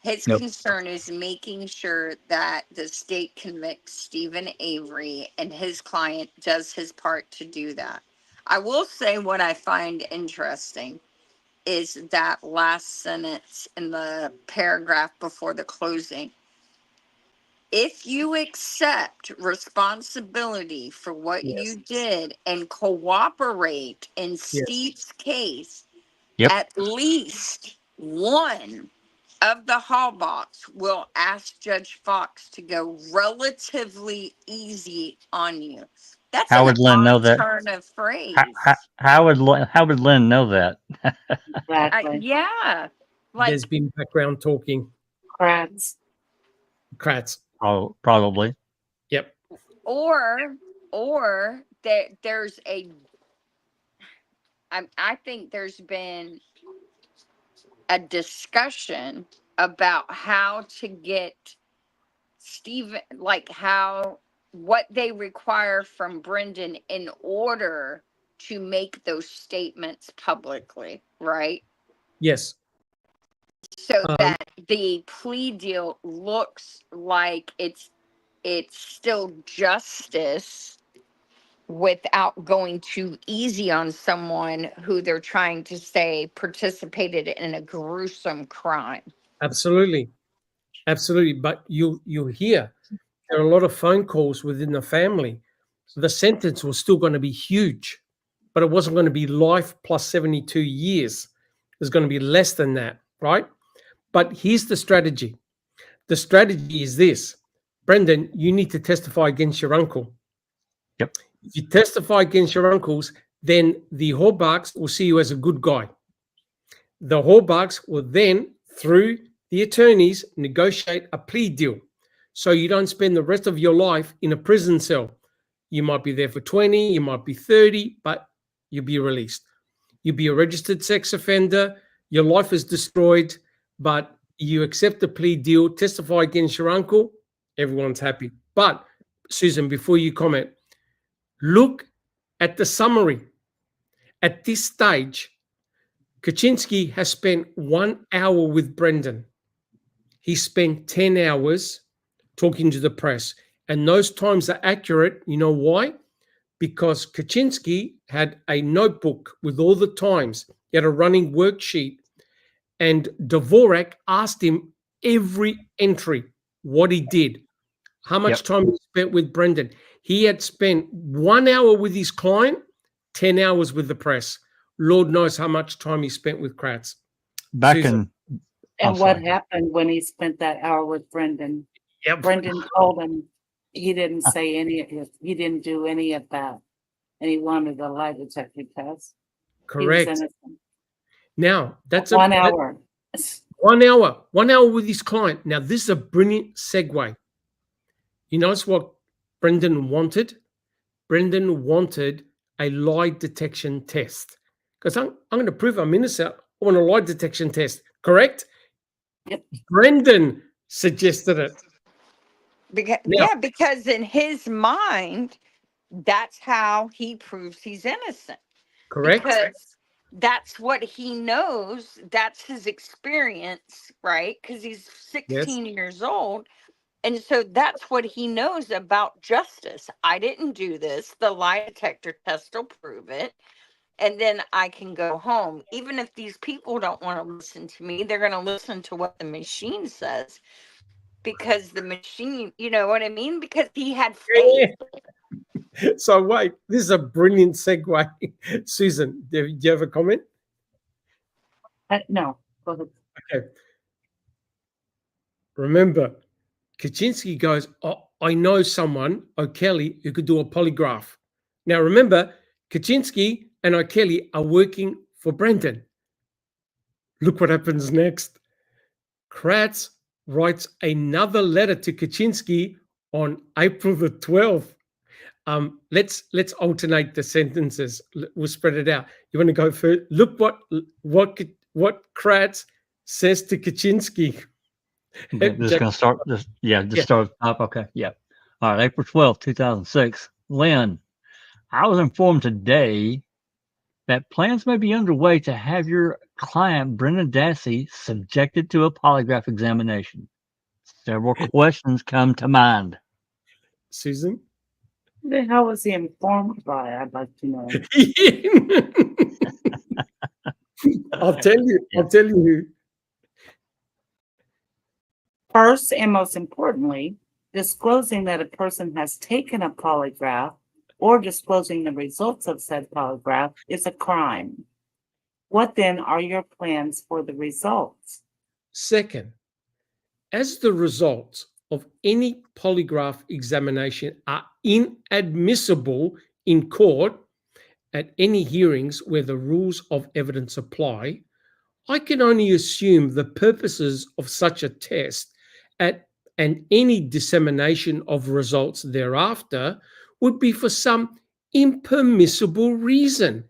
His concern is making sure that the state convicts Stephen Avery and his client does his part to do that. I will say what I find interesting is that last sentence in the paragraph before the closing. If you accept responsibility for what you did and cooperate in Steve's case, at least one of the Hallbachs will ask Judge Fox to go relatively easy on you. That's How would Lynn know that? Turn of phrase. How would Lynn know that? Exactly. Yeah. Like, there's been background talking. Kratz. Oh, probably. Yep. Or there's I think there's been a discussion about how to get Stephen, like what they require from Brendan in order to make those statements publicly, right? Yes. So that the plea deal looks like it's still justice without going too easy on someone who they're trying to say participated in a gruesome crime. Absolutely. But you hear there are a lot of phone calls within the family. The sentence was still going to be huge, but it wasn't going to be life plus 72 years. It was going to be less than that, right? But here's the strategy. The strategy is this. Brendan, you need to testify against your uncle. Yep. If you testify against your uncles, then the Hallbachs will see you as a good guy. The Hallbachs will then, through the attorneys, negotiate a plea deal. So you don't spend the rest of your life in a prison cell. You might be there for 20, you might be 30, but you'll be released. You'll be a registered sex offender. your life is destroyed, but you accept the plea deal, testify against your uncle, everyone's happy. But, Susan, before you comment, look at the summary. At this stage, Kaczynski has spent 1 hour with Brendan. He spent 10 hours talking to the press. And those times are accurate. You know why? Because Kaczynski had a notebook with all the times. He had a running worksheet. And Dvorak asked him every entry, what he did, how much time he spent with Brendan. He had spent 1 hour with his client, 10 hours with the press. Lord knows how much time he spent with Kratz. And what happened when he spent that hour with Brendan? Yep. Brendan told him he didn't say any of it. He didn't do any of that. And he wanted a lie detector test. Correct. He was innocent. Now, that's 1 hour. 1 hour. 1 hour with his client. Now, this is a brilliant segue. You notice what Brendan wanted? Brendan wanted a lie detection test. Because I'm going to prove I'm innocent. I want a lie detection test. Correct? Yep. Brendan suggested it. Because in his mind, that's how he proves he's innocent. Correct. Because that's what he knows. That's his experience, right? Because he's 16 years old. And so that's what he knows about justice. I didn't do this. The lie detector test will prove it. And then I can go home. Even if these people don't want to listen to me, they're going to listen to what the machine says. Because the machine, you know what I mean? Because he had faith. So wait, this is a brilliant segue. Susan, do you have a comment? No. Go ahead. Okay. Remember, Kaczynski goes, oh, I know someone, O'Kelly, who could do a polygraph. Now remember, Kaczynski and O'Kelly are working for Brendan. Look what happens next. Kratz writes another letter to Kaczynski on April the 12th. Let's alternate the sentences. We'll spread it out. You want to go first? Look what Kratz says to Kaczynski. Okay, just going to start. Start up. Okay. Yeah. All right. April 12th, 2006. Lynn, I was informed today that plans may be underway to have your client, Brendan Dassey, subjected to a polygraph examination. Several questions come to mind. Susan? Then how was he informed by? I'd like to know. I'll tell you who. First and most importantly, disclosing that a person has taken a polygraph or disclosing the results of said polygraph is a crime. What then are your plans for the results? Second, as the results of any polygraph examination are inadmissible in court at any hearings where the rules of evidence apply, I can only assume the purposes of such a test and any dissemination of results thereafter would be for some impermissible reason,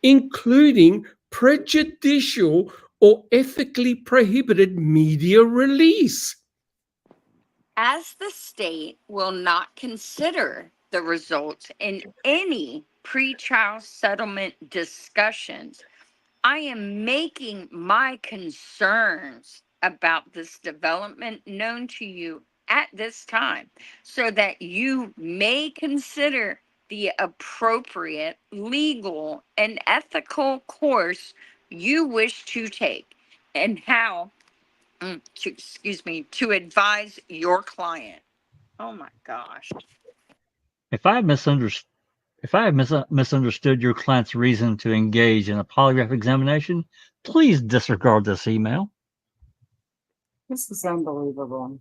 including prejudicial or ethically prohibited media release. As the state will not consider the results in any pretrial settlement discussions, I am making my concerns about this development known to you at this time so that you may consider the appropriate legal and ethical course you wish to take and how to advise your client. Oh my gosh. If I have misunderstood your client's reason to engage in a polygraph examination, please disregard this email. This is unbelievable.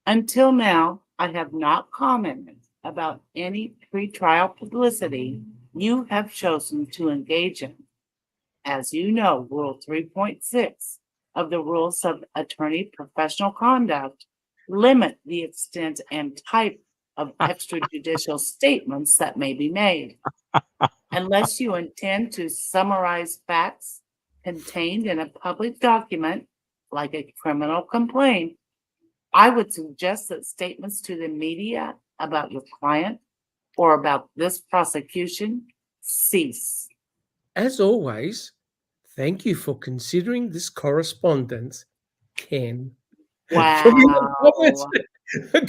Until now, I have not commented about any pretrial publicity you have chosen to engage in. As you know, Rule 3.6 of the Rules of Attorney Professional Conduct limit the extent and type of extrajudicial statements that may be made. Unless you intend to summarize facts contained in a public document, like a criminal complaint, I would suggest that statements to the media about your client or about this prosecution cease. As always, thank you for considering this correspondence, Ken. Wow.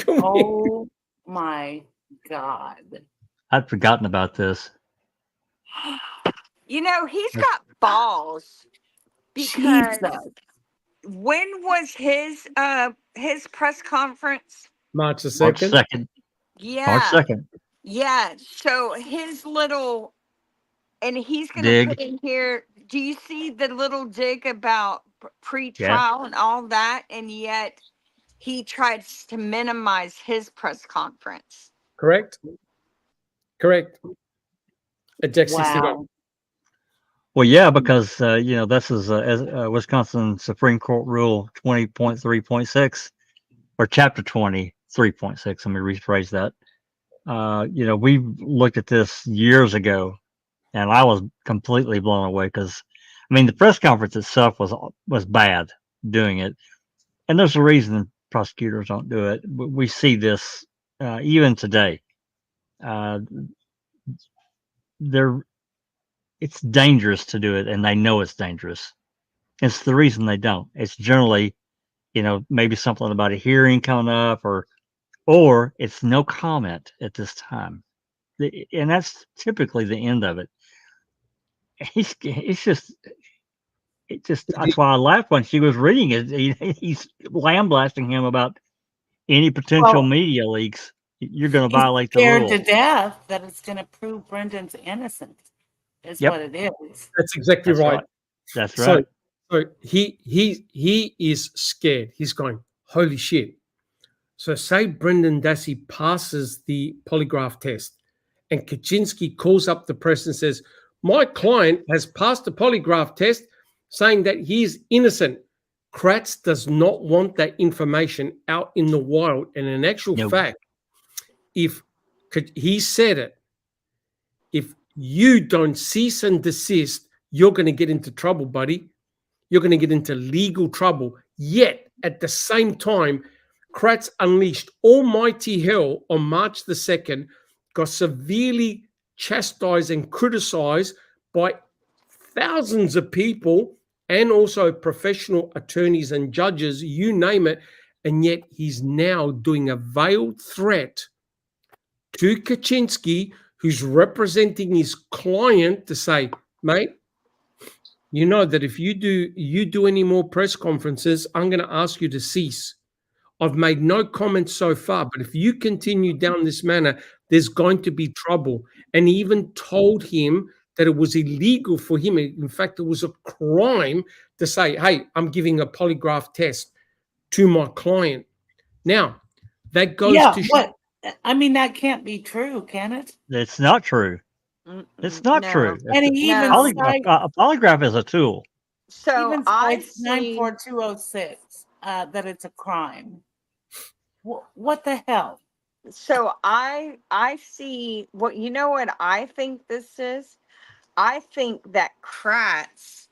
Oh my God. I'd forgotten about this. You know, he's got balls because Jesus. when was his press conference? March the March 2nd. 2nd. March Yeah. 2nd. Yeah. So his little, and he's going to Dig. put in here, do you see the little dig about Yeah. pre-trial and all that? And yet he tries to minimize his press conference. Correct. Correct. Jack 61. Wow. Well, yeah, because this is Wisconsin Supreme Court Rule 20.3.6 or Chapter 23.6. Let me rephrase that. We looked at this years ago, and I was completely blown away because, I mean, the press conference itself was bad doing it, and there's a reason prosecutors don't do it. We see this even today. It's dangerous to do it, and they know it's dangerous. It's the reason they don't. It's generally, maybe something about a hearing coming up, or it's no comment at this time, and that's typically the end of it. It's just that's why I laughed when she was reading it. He's lambasting him about any potential Well, media leaks. You're going to he's violate the scared rule. to death that it's going to prove Brendan's innocent. Is Yep. what it is. That's exactly That's right. right. That's right. So he is scared. He's going, holy shit. So say Brendan Dassey passes the polygraph test and Kaczynski calls up the press and says, my client has passed the polygraph test saying that he is innocent. Kratz does not want that information out in the wild. And in actual fact, if he said it, if you don't cease and desist, you're going to get into trouble, buddy. You're going to get into legal trouble. Yet, at the same time, Kratz unleashed almighty hell on March the 2nd, got severely chastised and criticized by thousands of people and also professional attorneys and judges, you name it. And yet he's now doing a veiled threat to Kaczynski, who's representing his client, to say, mate, you know that if you do any more press conferences, I'm going to ask you to cease. I've made no comments so far, but if you continue down this manner, there's going to be trouble. And he even told him that it was illegal for him. In fact, it was a crime to say, hey, I'm giving a polygraph test to my client. Now, that goes to show. What? I mean, that can't be true, can it? It's not true. It's not true. And he even A polygraph is a tool. So even I cites see 94206 that it's a crime. What the hell? So I see what I think this is. I think that Kratz,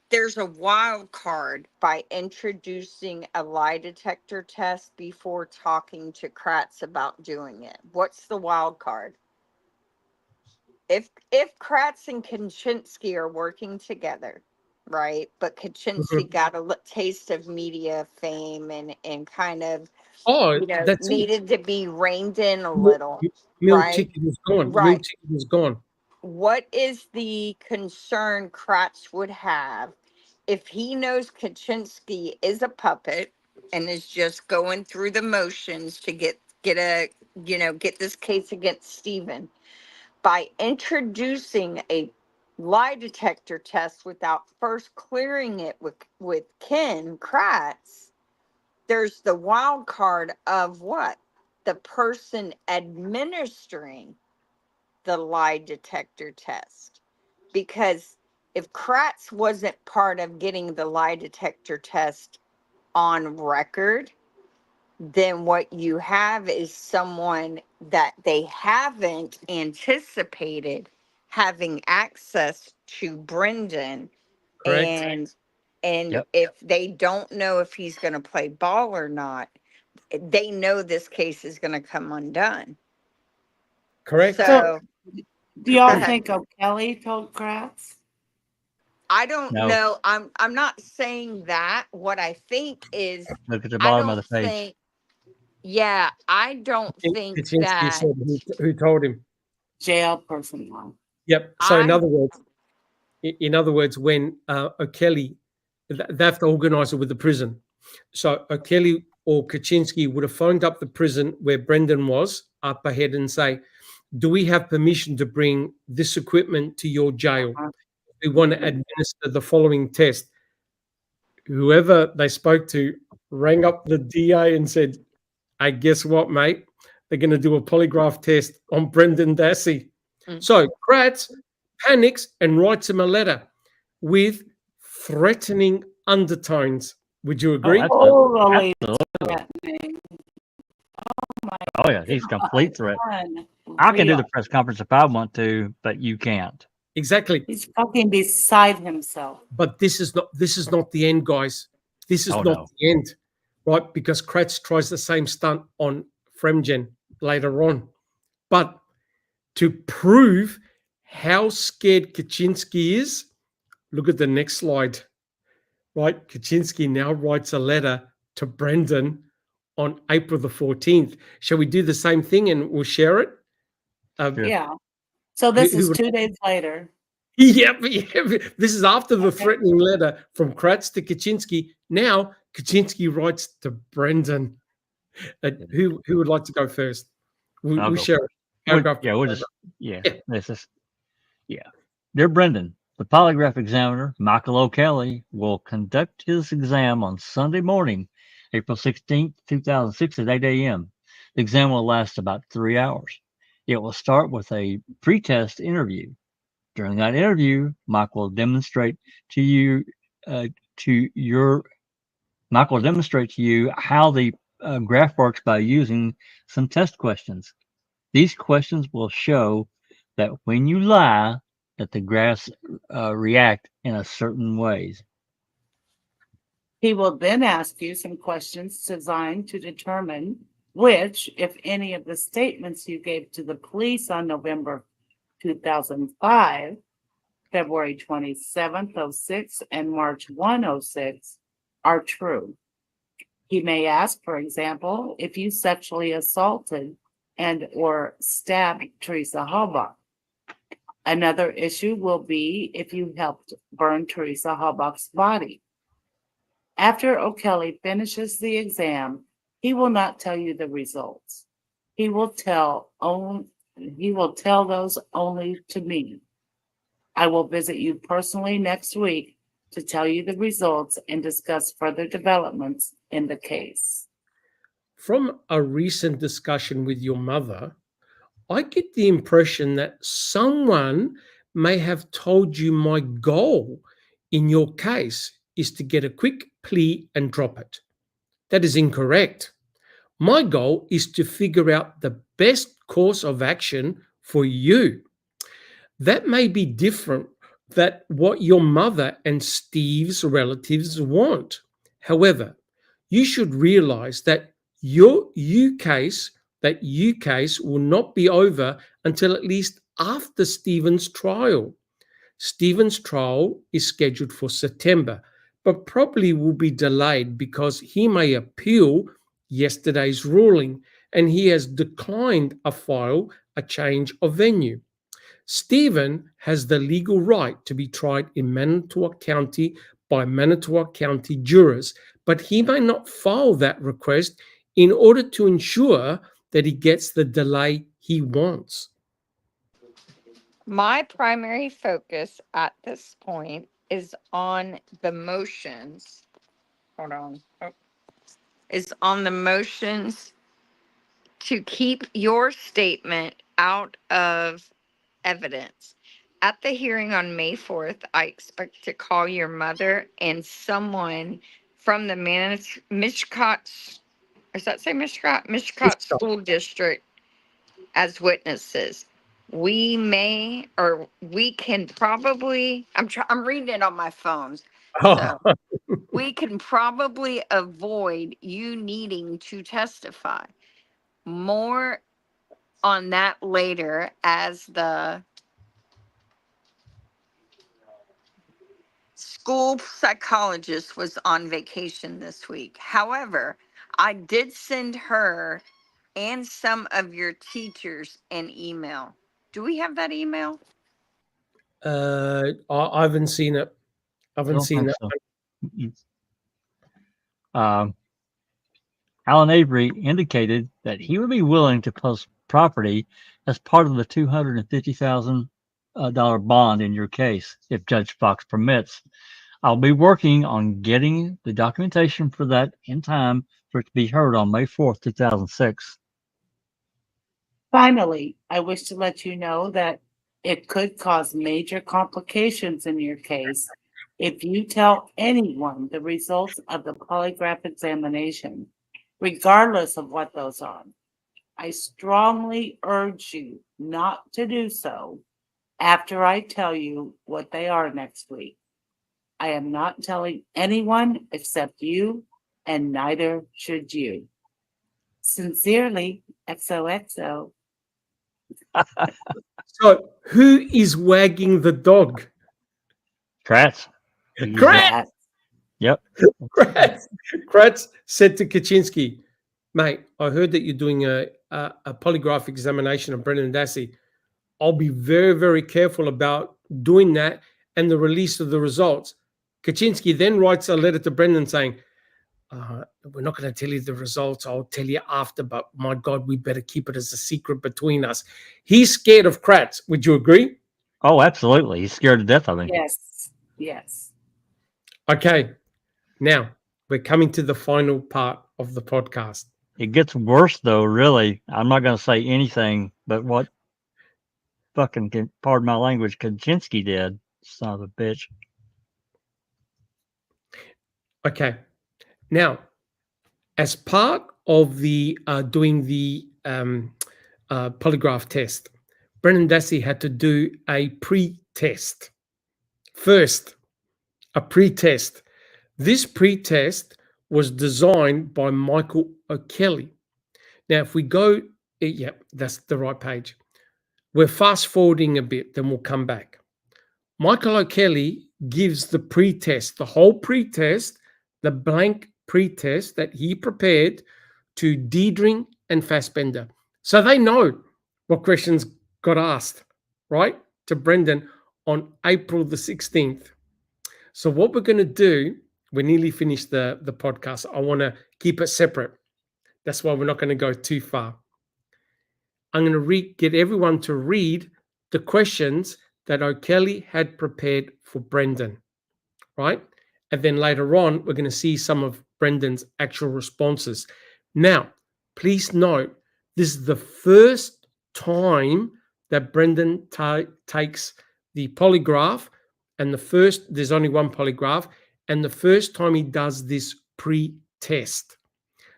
there's a wild card by introducing a lie detector test before talking to Kratz about doing it. What's the wild card? If Kratz and Kaczynski are working together, right? But Kaczynski got a taste of media fame and kind of needed to be reined in a little. Meal ticket is gone. Right. Meal ticket is gone. What is the concern Kratz would have if he knows Kaczynski is a puppet and is just going through the motions to get this case against Stephen? By introducing a lie detector test without first clearing it with Ken Kratz, there's the wild card of what? The person administering the lie detector test. Because if Kratz wasn't part of getting the lie detector test on record, then what you have is someone that they haven't anticipated having access to Brendan Correct. And Yep. if they don't know if he's going to play ball or not, they know this case is going to come undone. Correct. So, do y'all think O'Kelly told Kratz? I don't No. know. I'm not saying that. What I think is, Look at the I bottom don't of the page. think. Yeah, I don't think Kaczynski that. said who told him. Jail personnel. Yep. So in other words, when O'Kelly, they have to organise it with the prison. So O'Kelly or Kaczynski would have phoned up the prison where Brendan was up ahead and say, do we have permission to bring this equipment to your jail? We want to administer the following test. Whoever they spoke to rang up the DA and said, hey, guess what, mate? They're going to do a polygraph test on Brendan Dassey. So Kratz panics and writes him a letter with threatening undertones. Would you agree? Totally Absolutely. threatening. Oh yeah, he's complete threat. I can do the press conference if I want to, but you can't. Exactly. He's fucking beside himself. But this is not the end, guys. This is not the end, right? Because Kratz tries the same stunt on Fremgen later on. But to prove how scared Kaczynski is, look at the next slide, right? Kaczynski now writes a letter to Brendan on April the 14th. Shall we do the same thing and we'll share it? Yeah. So this is 2 days later. Yep. This is after the threatening letter from Kratz to Kaczynski. Now Kaczynski writes to Brendan. Who would like to go first? We'll share it. Dear Brendan, the polygraph examiner, Michael O'Kelly, will conduct his exam on Sunday morning, April 16th, 2006 at 8 a.m. The exam will last about 3 hours. It will start with a pre-test interview. During that interview, Michael will demonstrate to you how the graph works by using some test questions. These questions will show that when you lie, that the graphs react in a certain ways. He will then ask you some questions designed to determine which, if any, of the statements you gave to the police on November 2005, February 27th, 06, and March 1, 06 are true. He may ask, for example, if you sexually assaulted and or stabbed Teresa Halbach. Another issue will be if you helped burn Teresa Halbach's body. After O'Kelly finishes the exam, he will not tell you the results. He will tell those only to me. I will visit you personally next week to tell you the results and discuss further developments in the case. From a recent discussion with your mother, I get the impression that someone may have told you my goal in your case is to get a quick plea and drop it. That is incorrect. My goal is to figure out the best course of action for you. That may be different than what your mother and Steve's relatives want. However, you should realize that you case will not be over until at least after Stephen's trial. Stephen's trial is scheduled for September, but probably will be delayed because he may appeal yesterday's ruling and he has declined a change of venue. Stephen has the legal right to be tried in Manitowoc County by Manitowoc County jurors, but he may not file that request in order to ensure that he gets the delay he wants. My primary focus at this point is on the motions. Hold on. Is on the motions to keep your statement out of evidence. At the hearing on May 4th, I expect to call your mother and someone from the Mishkot School District as witnesses. we may, or we can probably, I'm reading it on my phone. So we can probably avoid you needing to testify. More on that later, as the school psychologist was on vacation this week. However, I did send her and some of your teachers an email. Do we have that email? I haven't seen it. I haven't seen that. Alan Avery indicated that he would be willing to post property as part of the $250,000 bond in your case, if Judge Fox permits. I'll be working on getting the documentation for that in time for it to be heard on May 4th, 2006. Finally, I wish to let you know that it could cause major complications in your case if you tell anyone the results of the polygraph examination, regardless of what those are. I strongly urge you not to do so after I tell you what they are next week. I am not telling anyone except you, and neither should you. Sincerely, XOXO. So, who is wagging the dog? Kratz. Kratz. Yep. Kratz said to Kaczynski, mate, I heard that you're doing a polygraph examination of Brendan Dassey. I'll be very, very careful about doing that and the release of the results. Kaczynski then writes a letter to Brendan saying, we're not going to tell you the results. I'll tell you after, but my God, we better keep it as a secret between us. He's scared of Kratz. Would you agree? Oh, absolutely. He's scared to death of him. Yes. Yes. Okay. Now we're coming to the final part of the podcast. It gets worse, though, really. I'm not going to say anything but what fucking, pardon my language, Kaczynski did. Son of a bitch. Okay. Now, as part of the doing the polygraph test, Brendan Dassey had to do a pre-test. First, a pre-test. This pre-test was designed by Michael O'Kelly. Now, if we go, yeah, that's the right page. We're fast forwarding a bit, then we'll come back. Michael O'Kelly gives the pre-test, the whole pre-test, the blank pre-test that he prepared to Diedring and Fassbender. So they know what questions got asked, right, to Brendan on April the 16th. So what we're going to do, we're nearly finished the podcast. I want to keep it separate. That's why we're not going to go too far. I'm going to get everyone to read the questions that O'Kelly had prepared for Brendan, right? And then later on, we're going to see some of Brendan's actual responses. Now, please note, this is the first time that Brendan takes the polygraph, and there's only one polygraph, and the first time he does this pre-test.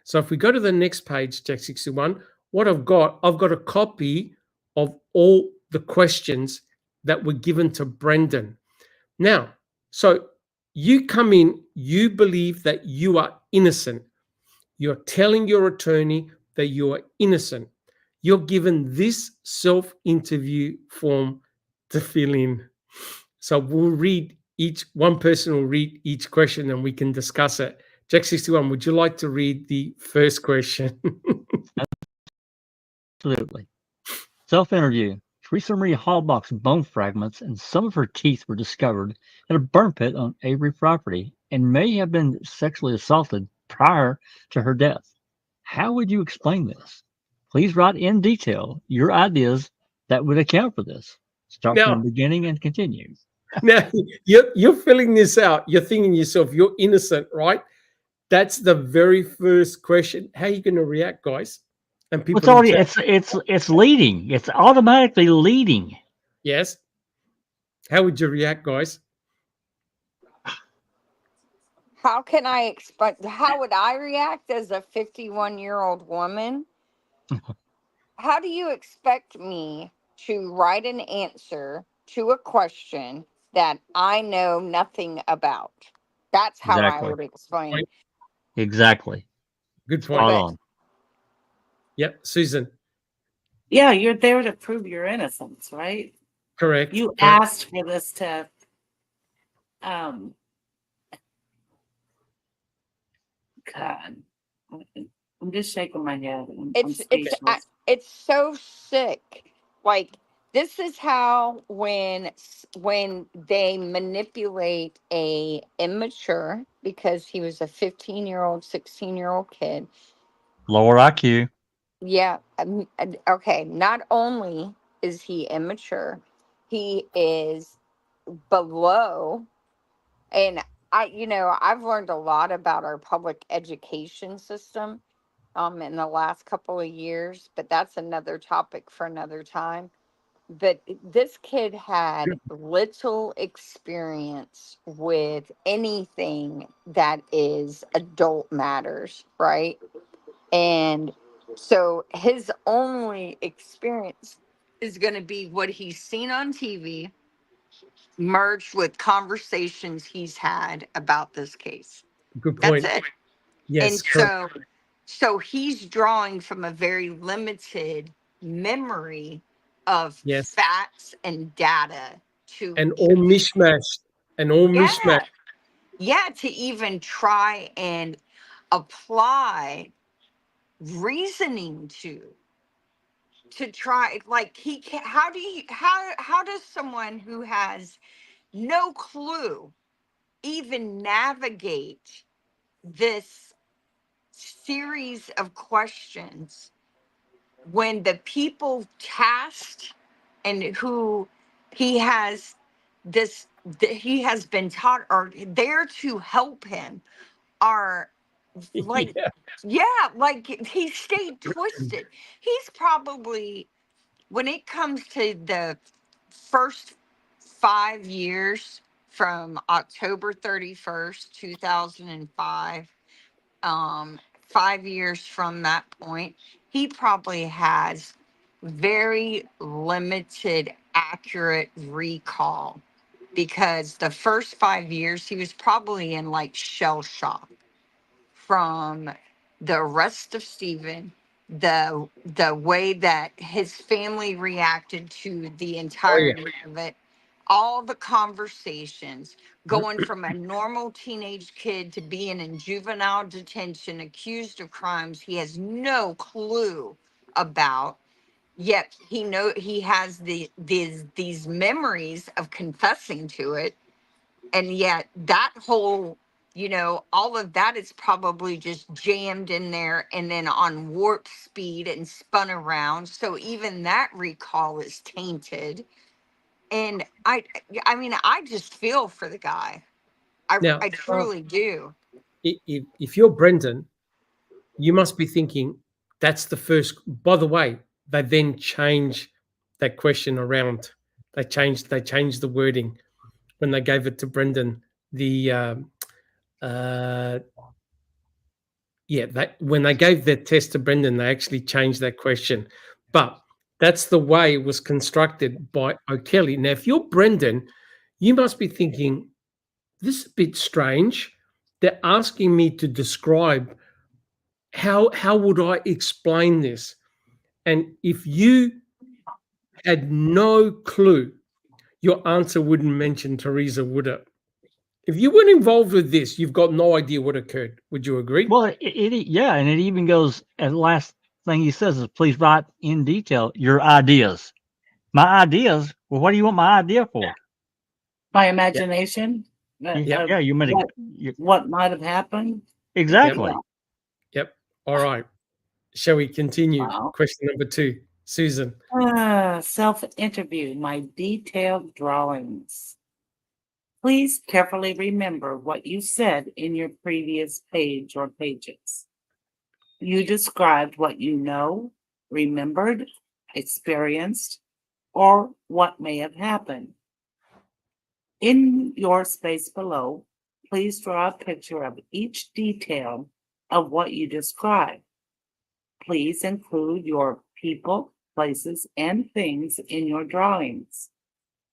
So if we go to the next page, Jack 61, what I've got a copy of all the questions that were given to Brendan. Now, so you come in, you believe that you are innocent. You're telling your attorney that you are innocent. You're given this self-interview form to fill in. So we'll read one person will read each question and we can discuss it. Jack 61, would you like to read the first question? Absolutely. Self-interview. Teresa Marie Hallbach's bone fragments and some of her teeth were discovered at a burn pit on Avery property and may have been sexually assaulted prior to her death. How would you explain this? Please write in detail your ideas that would account for this. Start from the beginning and continue. Now, you're filling this out. You're thinking to yourself, you're innocent, right? That's the very first question. How are you going to react, guys? And people, it's leading. It's automatically leading. Yes. How would you react, guys? How can I expect? How would I react as a 51-year-old woman? How do you expect me to write an answer to a question that I know nothing about. That's how I Exactly. would explain. Exactly. Good point. Spot But on. Yep, Susan. Yeah, you're there to prove your innocence, right? Correct. You correct. asked for this to God. I'm just shaking my head. I'm speechless. it's so sick. Like, this is how when they manipulate a immature, because he was a 15-year-old, 16-year-old kid. Lower IQ. Yeah. Okay. Not only is he immature, he is below. And I've learned a lot about our public education system in the last couple of years, but that's another topic for another time. But this kid had little experience with anything that is adult matters, right? And so his only experience is going to be what he's seen on TV, merged with conversations he's had about this case. Good That's point. it. Yes, And correct. so he's drawing from a very limited memory of Yes. facts and data to And all mishmashed. And all yeah, mishmashed. yeah, to even try and apply reasoning to try, like, he can how does someone who has no clue even navigate this series of questions when the people tasked and who he has he has been taught are there to help him are like Yeah. yeah, like he stayed twisted. He's probably, when it comes to the first 5 years from October 31st, 2005, 5 years from that point, he probably has very limited accurate recall, because the first 5 years he was probably in like shell shock from the arrest of Stephen, the way that his family reacted to the Oh, yeah. entirety of it, all the conversations, going from a normal teenage kid to being in juvenile detention, accused of crimes he has no clue about. Yet he has these memories of confessing to it, and yet that whole, all of that is probably just jammed in there and then on warp speed and spun around, so even that recall is tainted. And I mean I just feel for the guy. i Now, i truly do. if you're Brendan, you must be thinking, that's the first. By the way, they then change that question around. They changed the wording when they gave it to Brendan. When they gave that test to Brendan, they actually changed that question. But that's the way it was constructed by O'Kelly. Now, if you're Brendan, you must be thinking, this is a bit strange. They're asking me to describe how would I explain this? And if you had no clue, your answer wouldn't mention Teresa, would it? If you weren't involved with this, you've got no idea what occurred. Would you agree? Well, yeah, and it even goes, and the last thing he says is, please write in detail your ideas. My ideas? Well, what do you want my idea for? My imagination. Yeah, you meant what might have happened. exactly. Yep. All right. Shall we continue? Wow. Question number 2, Susan. Self-interview, my detailed drawings. Please carefully remember what you said in your previous page or pages. You described what you know, remembered, experienced, or what may have happened. In your space below, please draw a picture of each detail of what you described. Please include your people, places, and things in your drawings.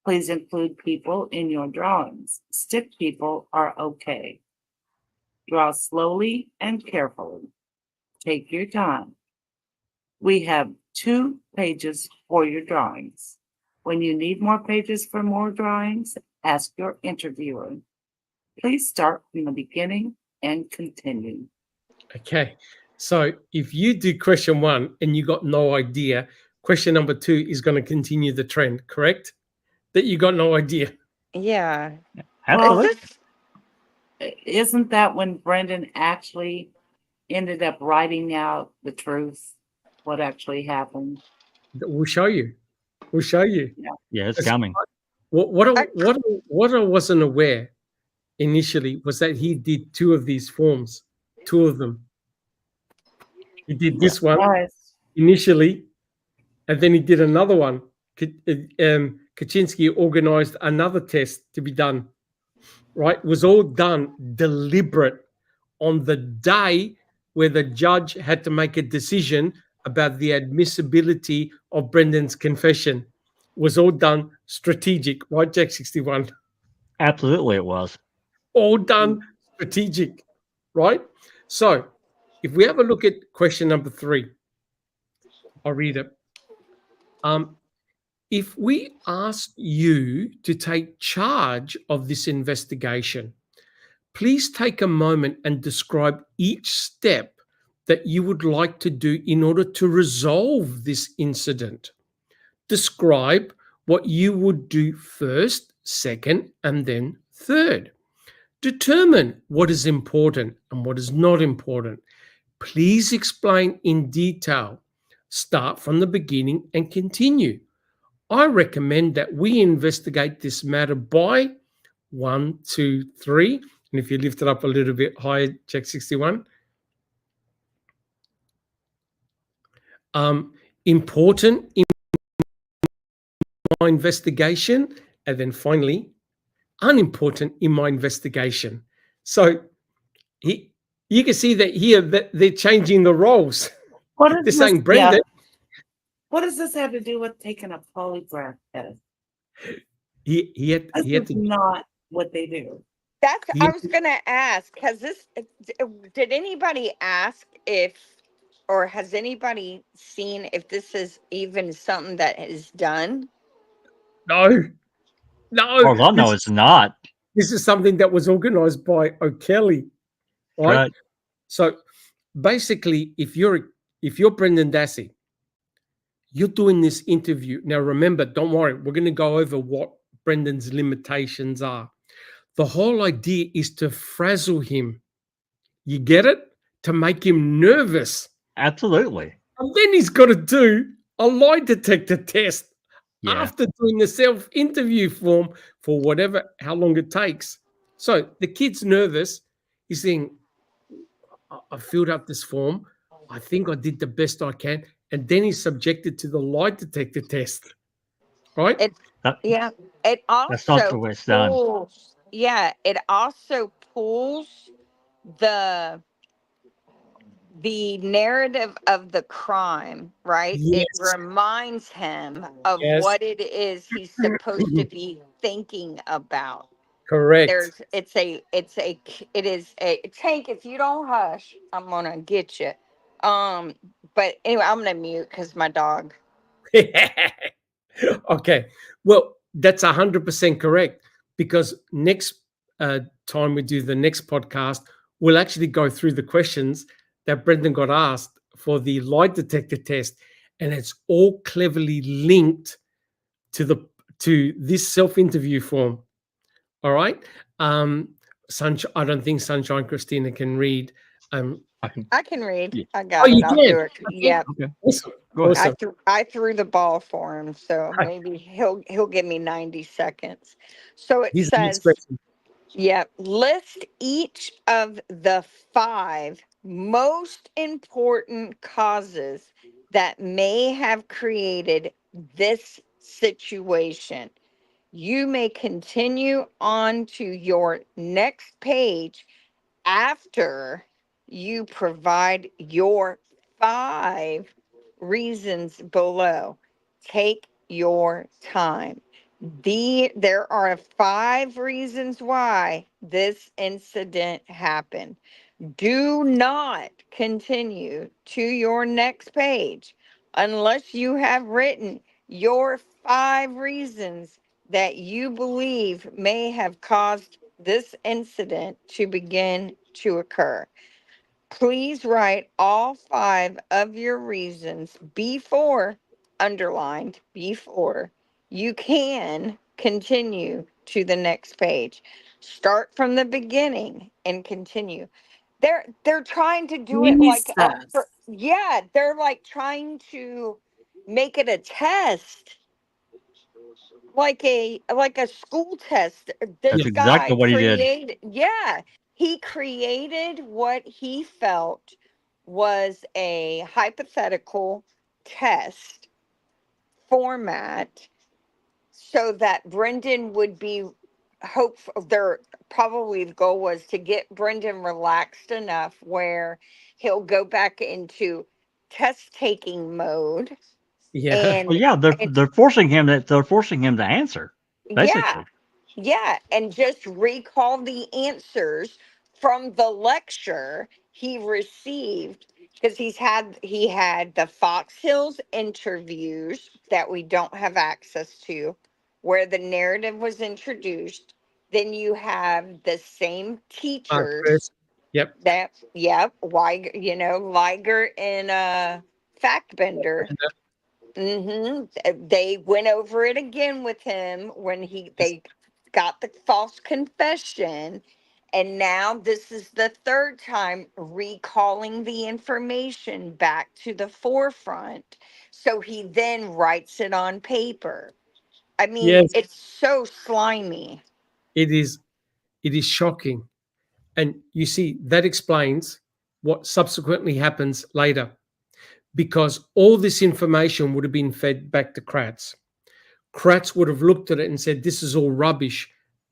Please include people in your drawings. Stick people are okay. Draw slowly and carefully. Take your time. We have 2 pages for your drawings. When you need more pages for more drawings, ask your interviewer. Please start from the beginning and continue. Okay. So if you do question 1 and you got no idea, question number 2 is going to continue the trend, correct? That you got no idea. Yeah. Well, Is this isn't that when Brendan actually ended up writing out the truth, what actually happened? We'll show you. We'll show you. Yeah, it's coming. What I wasn't aware initially was that he did 2 of these forms, 2 of them. He did this one initially, and then he did another one. Kaczynski organized another test to be done. Right? It was all done deliberate on the day where the judge had to make a decision about the admissibility of Brendan's confession. It was all done strategic, right, Jack 61? Absolutely, it was. All done strategic, right? So if we have a look at question number 3, I'll read it. If we ask you to take charge of this investigation, please take a moment and describe each step that you would like to do in order to resolve this incident. Describe what you would do first, second, and then third. Determine what is important and what is not important. Please explain in detail. Start from the beginning and continue. I recommend that we investigate this matter by 1, 2, 3. And if you lift it up a little bit higher, check 61. Important in my investigation. And then finally, unimportant in my investigation. So you can see that here that they're changing the roles. They're saying, Brendan. What does this have to do with taking a polygraph test? He had That's not what they do. I was going to ask, did anybody ask if, or has anybody seen if this is even something that is done? No. Well, I know it's not. This is something that was organized by O'Kelly, right? So basically, if you're Brendan Dassey, you're doing this interview. Now, remember, don't worry, we're going to go over what Brendan's limitations are. The whole idea is to frazzle him. You get it? To make him nervous. Absolutely. And then he's got to do a lie detector test after doing the self-interview form for how long it takes. So the kid's nervous. He's saying, I filled out this form. I think I did the best I can. And then he's subjected to the lie detector test. Right? It also that's not the way it's done. Yeah, it also pulls the narrative of the crime, right? Yes. It reminds him of what it is he's supposed to be thinking about. Correct. It is a Tank. If you don't hush, I'm gonna get you. But anyway, I'm gonna mute because my dog. Okay. Well, that's 100% correct, because next time we do the next podcast, we'll actually go through the questions that Brendan got asked for the lie detector test, and it's all cleverly linked to this self-interview form. All right. I don't think Sunshine Christina can read. I can read. Yeah. I got it. I'll do it. Yeah. Okay. Awesome. I threw the ball for him, so maybe he'll give me 90 seconds. So it says, list each of the 5 most important causes that may have created this situation. You may continue on to your next page after you provide your 5 reasons below. Take your time. There are 5 reasons why this incident happened. Do not continue to your next page unless you have written your 5 reasons that you believe may have caused this incident to begin to occur. Please write all 5 of your reasons before, underlined before, you can continue to the next page. Start from the beginning and continue. They're trying to do it like Jesus. yeah, they're like trying to make it a test, like a school test. This That's exactly guy what he did. he created what he felt was a hypothetical test format so that Brendan would be hopeful. Their probably the goal was to get Brendan relaxed enough where he'll go back into test taking mode. Yeah. Well, and yeah, and they're forcing him to answer, yeah, basically. yeah, and just recall the answers from the lecture he received, because he had the Fox Hills interviews that we don't have access to, where the narrative was introduced. Then you have the same teachers Chris. Yep. that, yep, Liger and Factbender. They went over it again with him when they got the false confession, and now this is the 3rd time recalling the information back to the forefront. So he then writes it on paper. I mean, Yes, it's so slimy. it is. It is shocking. And you see, that explains what subsequently happens later, because all this information would have been fed back to Kratz. Kratz would have looked at it and said, this is all rubbish.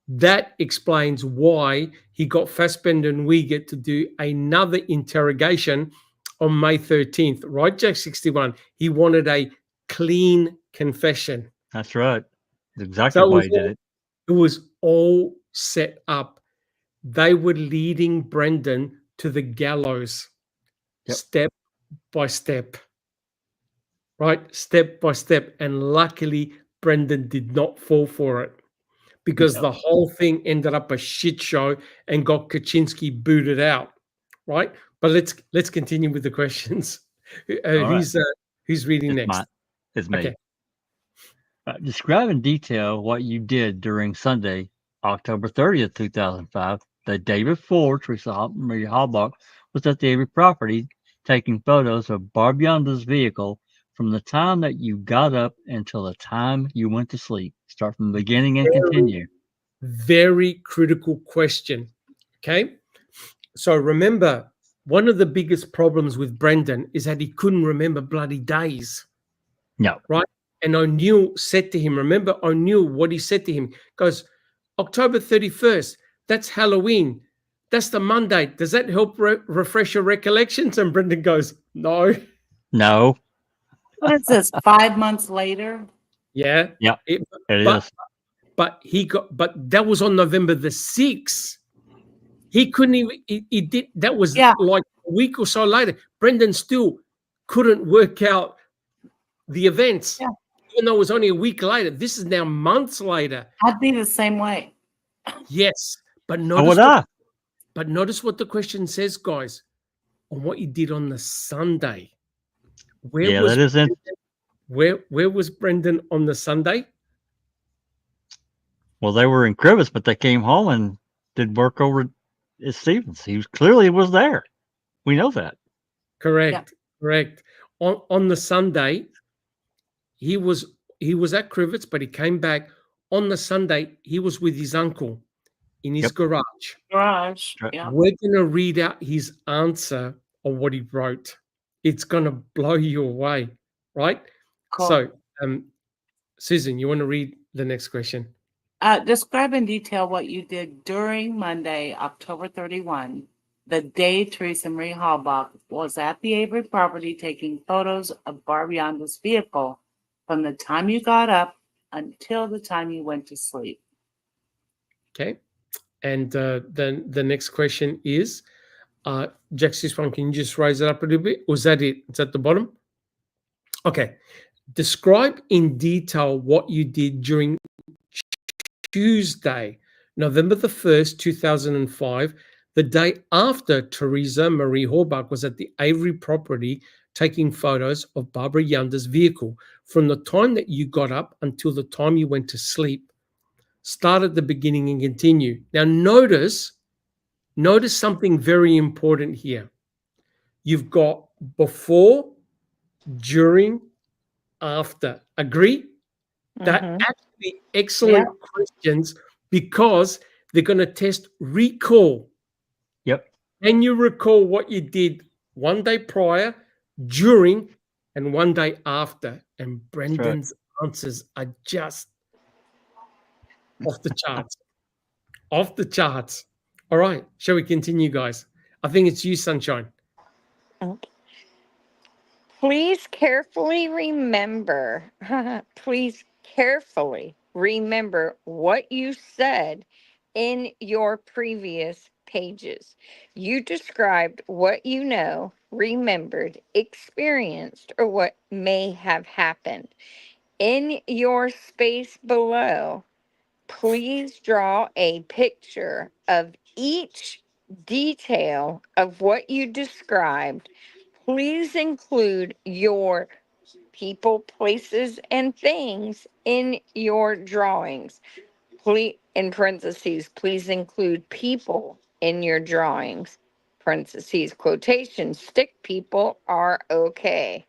That explains why he got Fassbender and Wiegert to do another interrogation on May 13th, right, Jack 61? He wanted a clean confession. That's right. That's exactly So why he did it. it was all set up. They were leading Brendan to the gallows, step by step, right? Step by step. And luckily, Brendan did not fall for it, because Yep. the whole thing ended up a shit show and got Kaczynski booted out, right? But let's continue with the questions. All right. Who's reading It's next? It's me. Okay. Describe in detail what you did during Sunday, October 30th, 2005, the day before Teresa Marie Halbach was at the Avery property taking photos of Barb Yonda's vehicle from the time that you got up until the time you went to sleep. Start from the beginning and continue. Very critical question. Okay. So remember, one of the biggest problems with Brendan is that he couldn't remember bloody days. No. Right. And O'Neill said to him, remember O'Neill, what he said to him? Goes, October 31st, that's Halloween. That's the Monday. Does that help refresh your recollections? And Brendan goes, no. No. What is this, 5 months later? Yeah. Yeah. It is. But that was on November the 6th. He couldn't even, he did, that was like a week or so later. Brendan still couldn't work out the events. Yeah. Even though it was only a week later. This is now months later. I'd be the same way. Yes. But notice what the question says, guys, on what you did on the Sunday. Where was Brendan on the Sunday? Well, they were in Crivets, but they came home and did work over at Stevens. He was there. We know that. Correct. Correct. On the Sunday, he was at Crivets, but he came back on the Sunday. He was with his uncle in his garage. Yeah. We're going to read out his answer on what he wrote. It's going to blow you away, right? Cool. So, Susan, you want to read the next question? Describe in detail what you did during Monday, October 31, the day Teresa Marie Halbach was at the Avery property taking photos of Barbara Yonda's vehicle from the time you got up until the time you went to sleep. Okay. And then the next question is, Jax, this one, can you just raise it up a little bit? Was that it? It's at the bottom? Okay. Describe in detail what you did during Tuesday, November the 1st, 2005, the day after Teresa Marie Halbach was at the Avery property taking photos of Barbara Yonda's vehicle from the time that you got up until the time you went to sleep. Start at the beginning and continue. Now notice something very important here. You've got before, during, after. Agree? That actually excellent questions because they're going to test recall. Yep. Can you recall what you did one day prior, during, and one day after? And Brendan's answers are just off the charts. Off the charts. All right. Shall we continue, guys? I think it's you, Sunshine. Okay. Please carefully remember, please carefully remember what you said in your previous pages. You described what you know, remembered, experienced, or what may have happened. In your space below, please draw a picture of each detail of what you described. Please include your people, places, and things in your drawings. Please, in parentheses, please include people in your drawings. Parentheses, quotation, stick people are okay.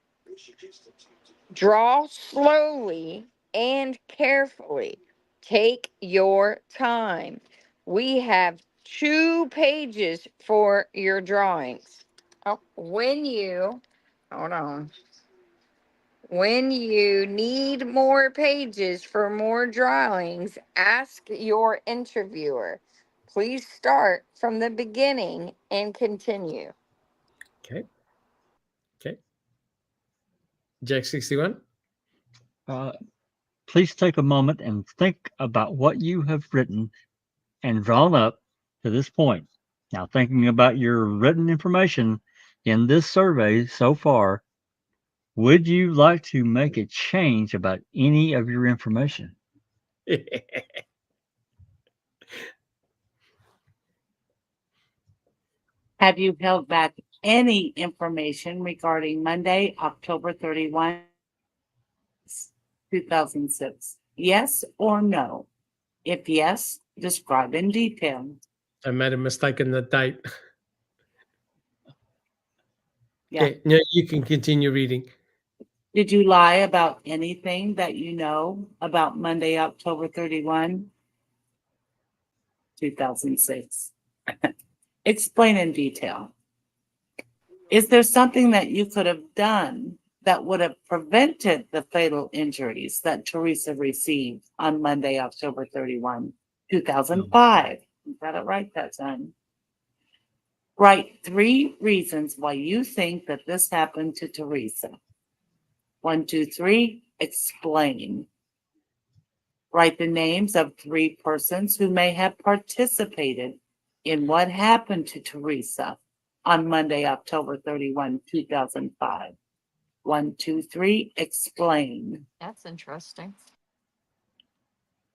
Draw slowly and carefully. Take your time. We have 2 pages for your drawings. Oh, when you need more pages for more drawings, ask your interviewer. Please start from the beginning and continue. Okay. Jack 61. Please take a moment and think about what you have written and drawn up to this point. Now, thinking about your written information in this survey so far, would you like to make a change about any of your information? Have you held back any information regarding Monday, October 31, 2006? Yes or no? If yes, describe in detail. I made a mistake in the date. Yeah. Okay, now you can continue reading. Did you lie about anything that you know about Monday, October 31, 2006? Explain in detail. Is there something that you could have done that would have prevented the fatal injuries that Teresa received on Monday, October 31, 2005? You got it right that time. Write 3 reasons why you think that this happened to Teresa. 1, 2, 3, explain. Write the names of 3 persons who may have participated in what happened to Teresa on Monday, October 31, 2005. 1, 2, 3, explain. That's interesting.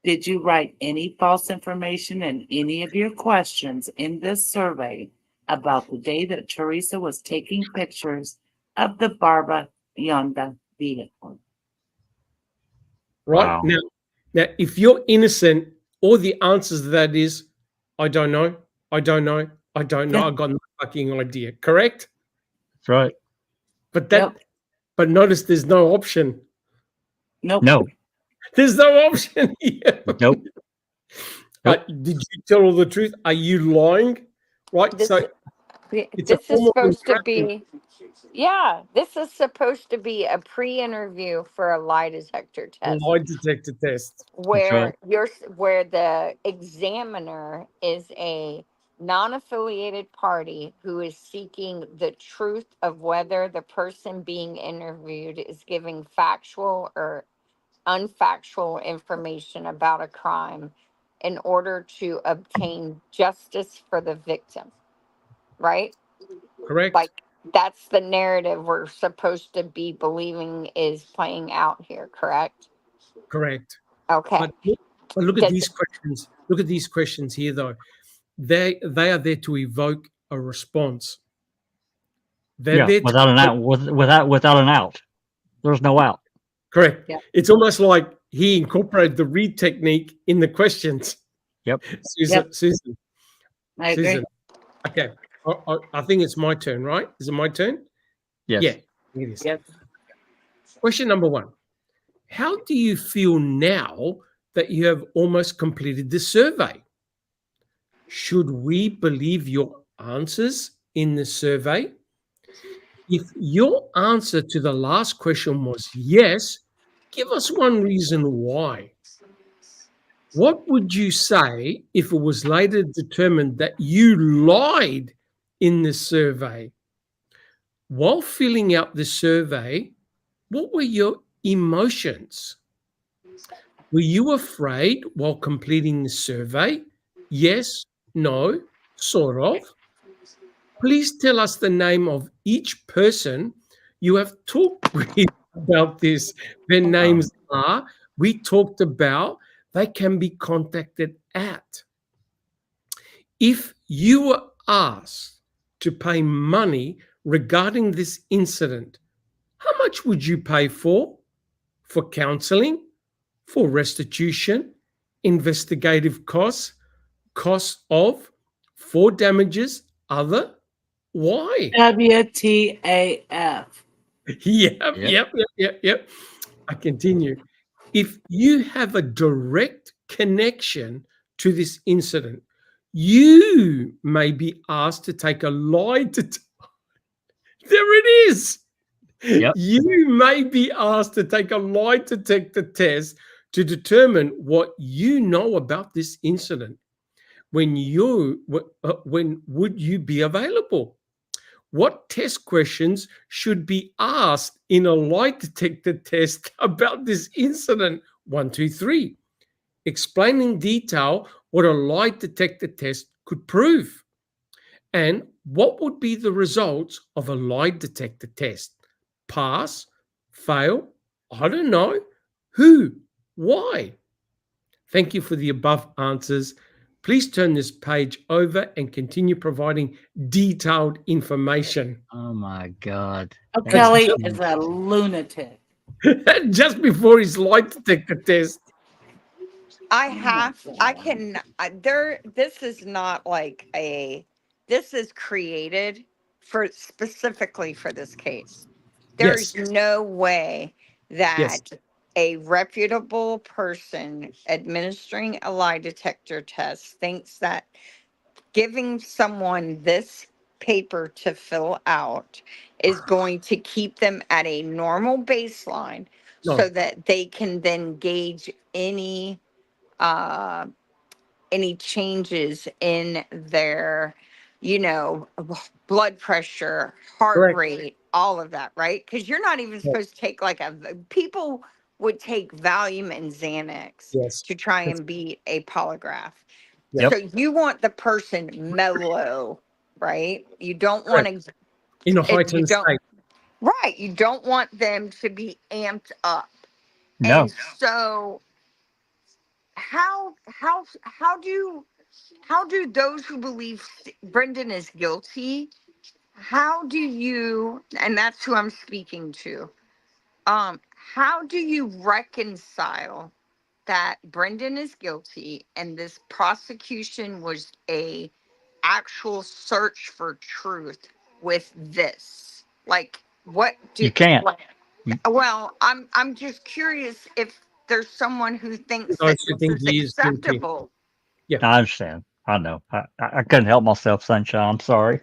Did you write any false information in any of your questions in this survey about the day that Teresa was taking pictures of the Barbara Yonda vehicle? Right. Wow. Now, if you're innocent, all the answers to that is, I don't know. I don't know. I don't know. I got no fucking idea. Correct? That's right. But but notice there's no option. Nope. No. There's no option here. Nope. Did you tell all the truth? Are you lying? Right. This, so this is supposed to be, this is supposed to be a pre-interview for a lie detector test. Lie detector test. Where the examiner is a non-affiliated party who is seeking the truth of whether the person being interviewed is giving factual or unfactual information about a crime in order to obtain justice for the victim, right? Correct. Like, that's the narrative we're supposed to be believing is playing out here, correct? Correct. Okay. But look at Does these questions. Look at these questions here, though. They are there to evoke a response. They're Yeah, there without an out, without an out. There's no out. Correct. Yeah. It's almost like he incorporated the read technique in the questions. Yep. Susan. Susan. I agree. Susan. Okay. I think it's my turn, right? Is it my turn? Yes. Yeah, it is. Yep. Question number 1. How do you feel now that you have almost completed the survey? Should we believe your answers in the survey? If your answer to the last question was yes, give us one reason why. What would you say if it was later determined that you lied in the survey? While filling out the survey, what were your emotions? Were you afraid while completing the survey? Yes, no, sort of. Please tell us the name of each person you have talked with about this. Their names are, we talked about, they can be contacted at. If you were asked to pay money regarding this incident, how much would you pay for? For counseling, for restitution, investigative costs, costs of, for damages, other? Why? WTAF. Yep. I continue. If you have a direct connection to this incident, you may be asked to take a lie detector. There it is. Yep. You may be asked to take a lie detector test to determine what you know about this incident. When would you be available? What test questions should be asked in a lie detector test about this incident? 1, 2, 3. Explain in detail what a lie detector test could prove. And what would be the results of a lie detector test? Pass, fail, I don't know. Who? Why? Thank you for the above answers. Please turn this page over and continue providing detailed information. Oh my God. Oh, Kelly is a lunatic. Just before his lie detector test. This is not like this is created for specifically for this case. There's no way that a reputable person administering a lie detector test thinks that giving someone this paper to fill out is going to keep them at a normal baseline so that they can then gauge any changes in their, blood pressure, heart rate, all of that, right? Because you're not even supposed to take people would take Valium and Xanax to try and beat a polygraph. Yep. So you want the person mellow, right? You don't want to in a heightened state. Right. You don't want them to be amped up. No. And so how do those who believe Brendan is guilty, how do you, and that's who I'm speaking to, how do you reconcile that Brendan is guilty and this prosecution was a actual search for truth with this? Like, what do you can't? Well, I'm just curious if there's someone who thinks that this is acceptable. Yeah, I understand. I know. I couldn't help myself, Sunshine. I'm sorry.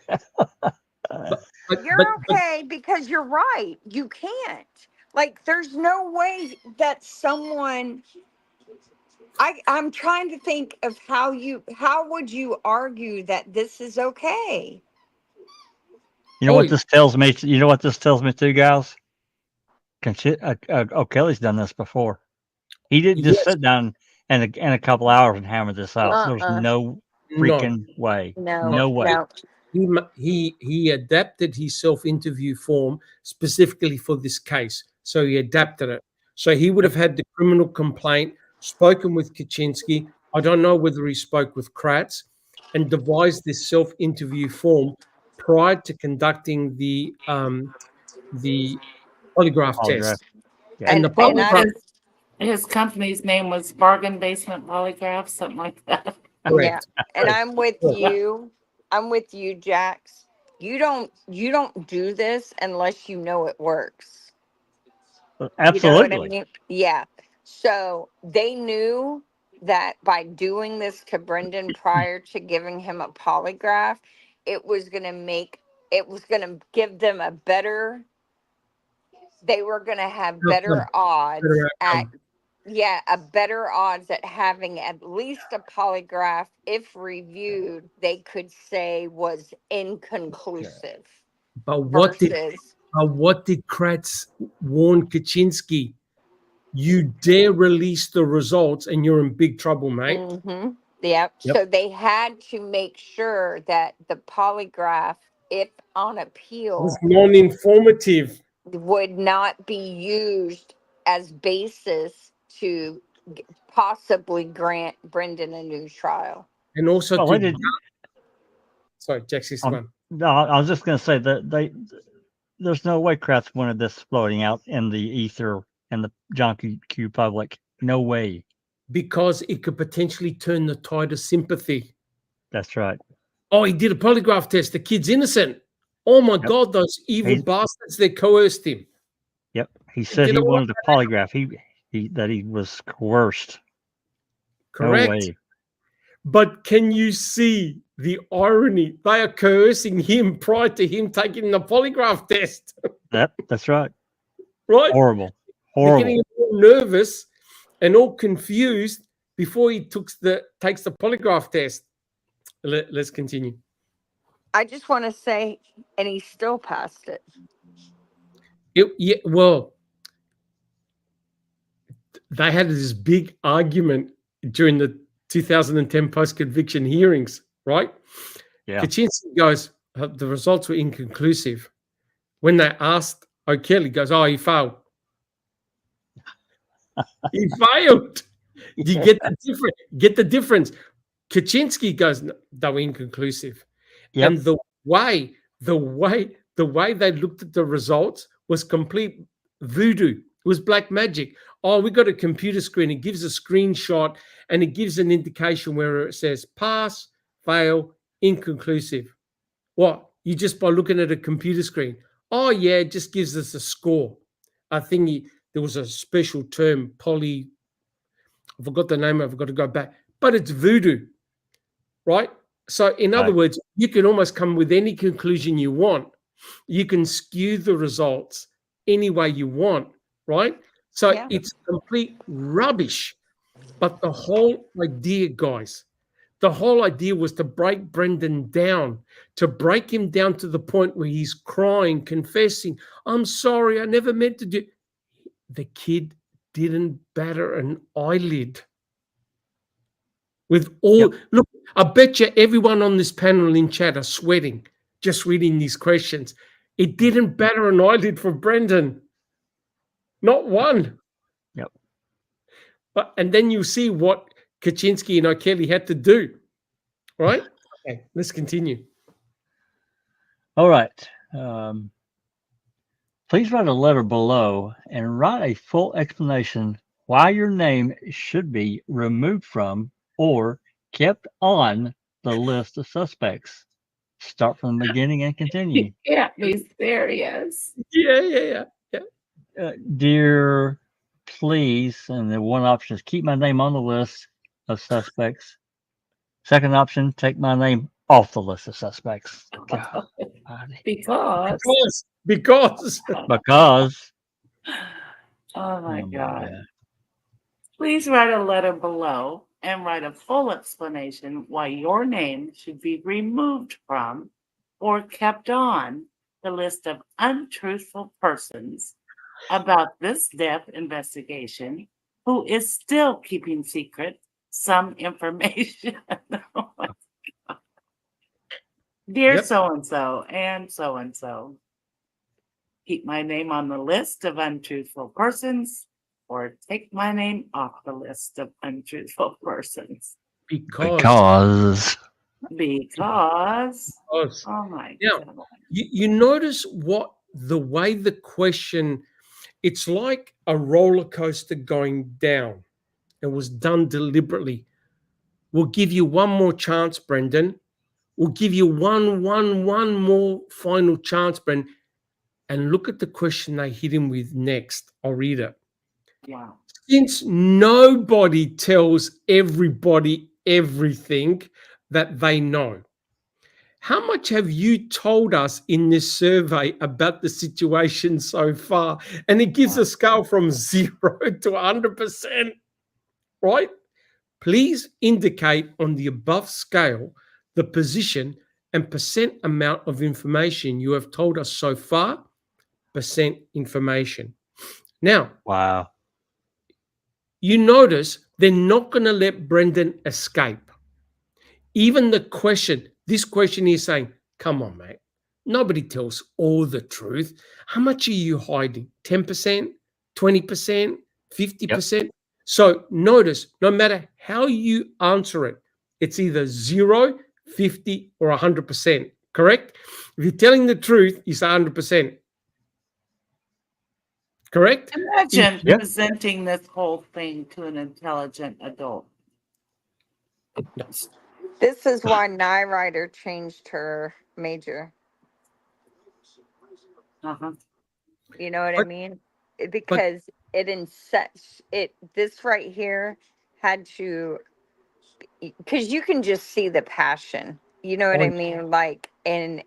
You're okay because you're right. You can't. Like, there's no way that someone I'm trying to think of how would you argue that this is okay? You know what this tells me? You know what this tells me too, guys? O'Kelly's done this before. He didn't just sit down in a couple hours and hammer this out. There's no freaking way. No way. He adapted his self-interview form specifically for this case. So he adapted it. So he would have had the criminal complaint, spoken with Kaczynski. I don't know whether he spoke with Kratz, and devised this self-interview form prior to conducting the polygraph test. Yeah. And the polygraph, his company's name was Bargain Basement Polygraph, something like that. correct. Yeah. And I'm with you. I'm with you, Jax. You don't do this unless you know it works. Absolutely. You know what I mean? Yeah. So they knew that by doing this to Brendan prior to giving him a polygraph, it was going to give them a better, they were going to have better odds at, better odds at having at least a polygraph, if reviewed, they could say was inconclusive. But what did Kratz warn Kaczynski? You dare release the results and you're in big trouble, mate. Mm-hmm. Yep. So they had to make sure that the polygraph, if on appeal, was non-informative, would not be used as basis to possibly grant Brendan a new trial. And also sorry, Jaxie's one. No, I was just going to say that there's no way Kratz wanted this floating out in the ether and the John Q public. No way. Because it could potentially turn the tide of sympathy. That's right. Oh, he did a polygraph test. The kid's innocent. Oh my God, those evil bastards! They coerced him. Yep, he said he wanted a polygraph. That he was coerced. Correct. No way. But can you see the irony? They are coercing him prior to him taking the polygraph test. That's right. Right? Horrible. They're getting all nervous and all confused before he takes the polygraph test. Let's continue. I just want to say, and he still passed it. Well, they had this big argument during the 2010 post-conviction hearings, right? Yeah. Kaczynski goes, the results were inconclusive. When they asked O'Kelly, goes, oh, he failed. He failed. Do you get the difference? Kaczynski goes, no, they were inconclusive. Yep. And the way they looked at the results was complete voodoo. It was black magic. Oh, we got a computer screen. It gives a screenshot and it gives an indication where it says pass, fail, inconclusive. What? You just by looking at a computer screen. Oh, yeah, it just gives us a score. I think there was a special term, I forgot the name. I've got to go back. But it's voodoo, right? So in other words, you can almost come with any conclusion you want. You can skew the results any way you want, right? So it's complete rubbish. But the whole idea, guys, the whole idea was to break Brendan down, to break him down to the point where he's crying, confessing, I'm sorry, I never meant to do. The kid didn't batter an eyelid. With all, look, I bet you everyone on this panel in chat are sweating just reading these questions. It didn't batter an eyelid for Brendan. Not one. Yep. And then you see what Kaczynski and O'Kelly had to do. Right? Okay, let's continue. All right. Please write a letter below and write a full explanation why your name should be removed from or kept on the list of suspects. Start from the beginning and continue. Yeah, he's serious. Yeah. Dear, please, and the one option is keep my name on the list of suspects. Second option, take my name off the list of suspects. God. Because. Oh my God. Please write a letter below and write a full explanation why your name should be removed from or kept on the list of untruthful persons about this death investigation who is still keeping secret some information. Oh my God. Dear Yep. so-and-so and so-and-so, keep my name on the list of untruthful persons or take my name off the list of untruthful persons. Because Oh my now God. you notice what the way the question, it's like a roller coaster going down. It was done deliberately. We'll give you one more chance, Brendan. We'll give you one more final chance, Brendan. And look at the question they hit him with next. I'll read it. Wow. Since nobody tells everybody everything that they know, how much have you told us in this survey about the situation so far? And it gives a scale from 0 to 100%, right? Please indicate on the above scale the position and percent amount of information you have told us so far. Percent information. Now, Wow. you notice they're not going to let Brendan escape. Even the question, this question is saying, come on, mate. Nobody tells all the truth. How much are you hiding? 10%, 20%, 50%? So notice, no matter how you answer it, it's either 0, 50, or 100%, correct? If you're telling the truth, it's 100%. Correct? Imagine presenting this whole thing to an intelligent adult. This is why Nyrider changed her major. You know what I mean? Because this right here had to, because you can just see the passion. You know what I mean? Like in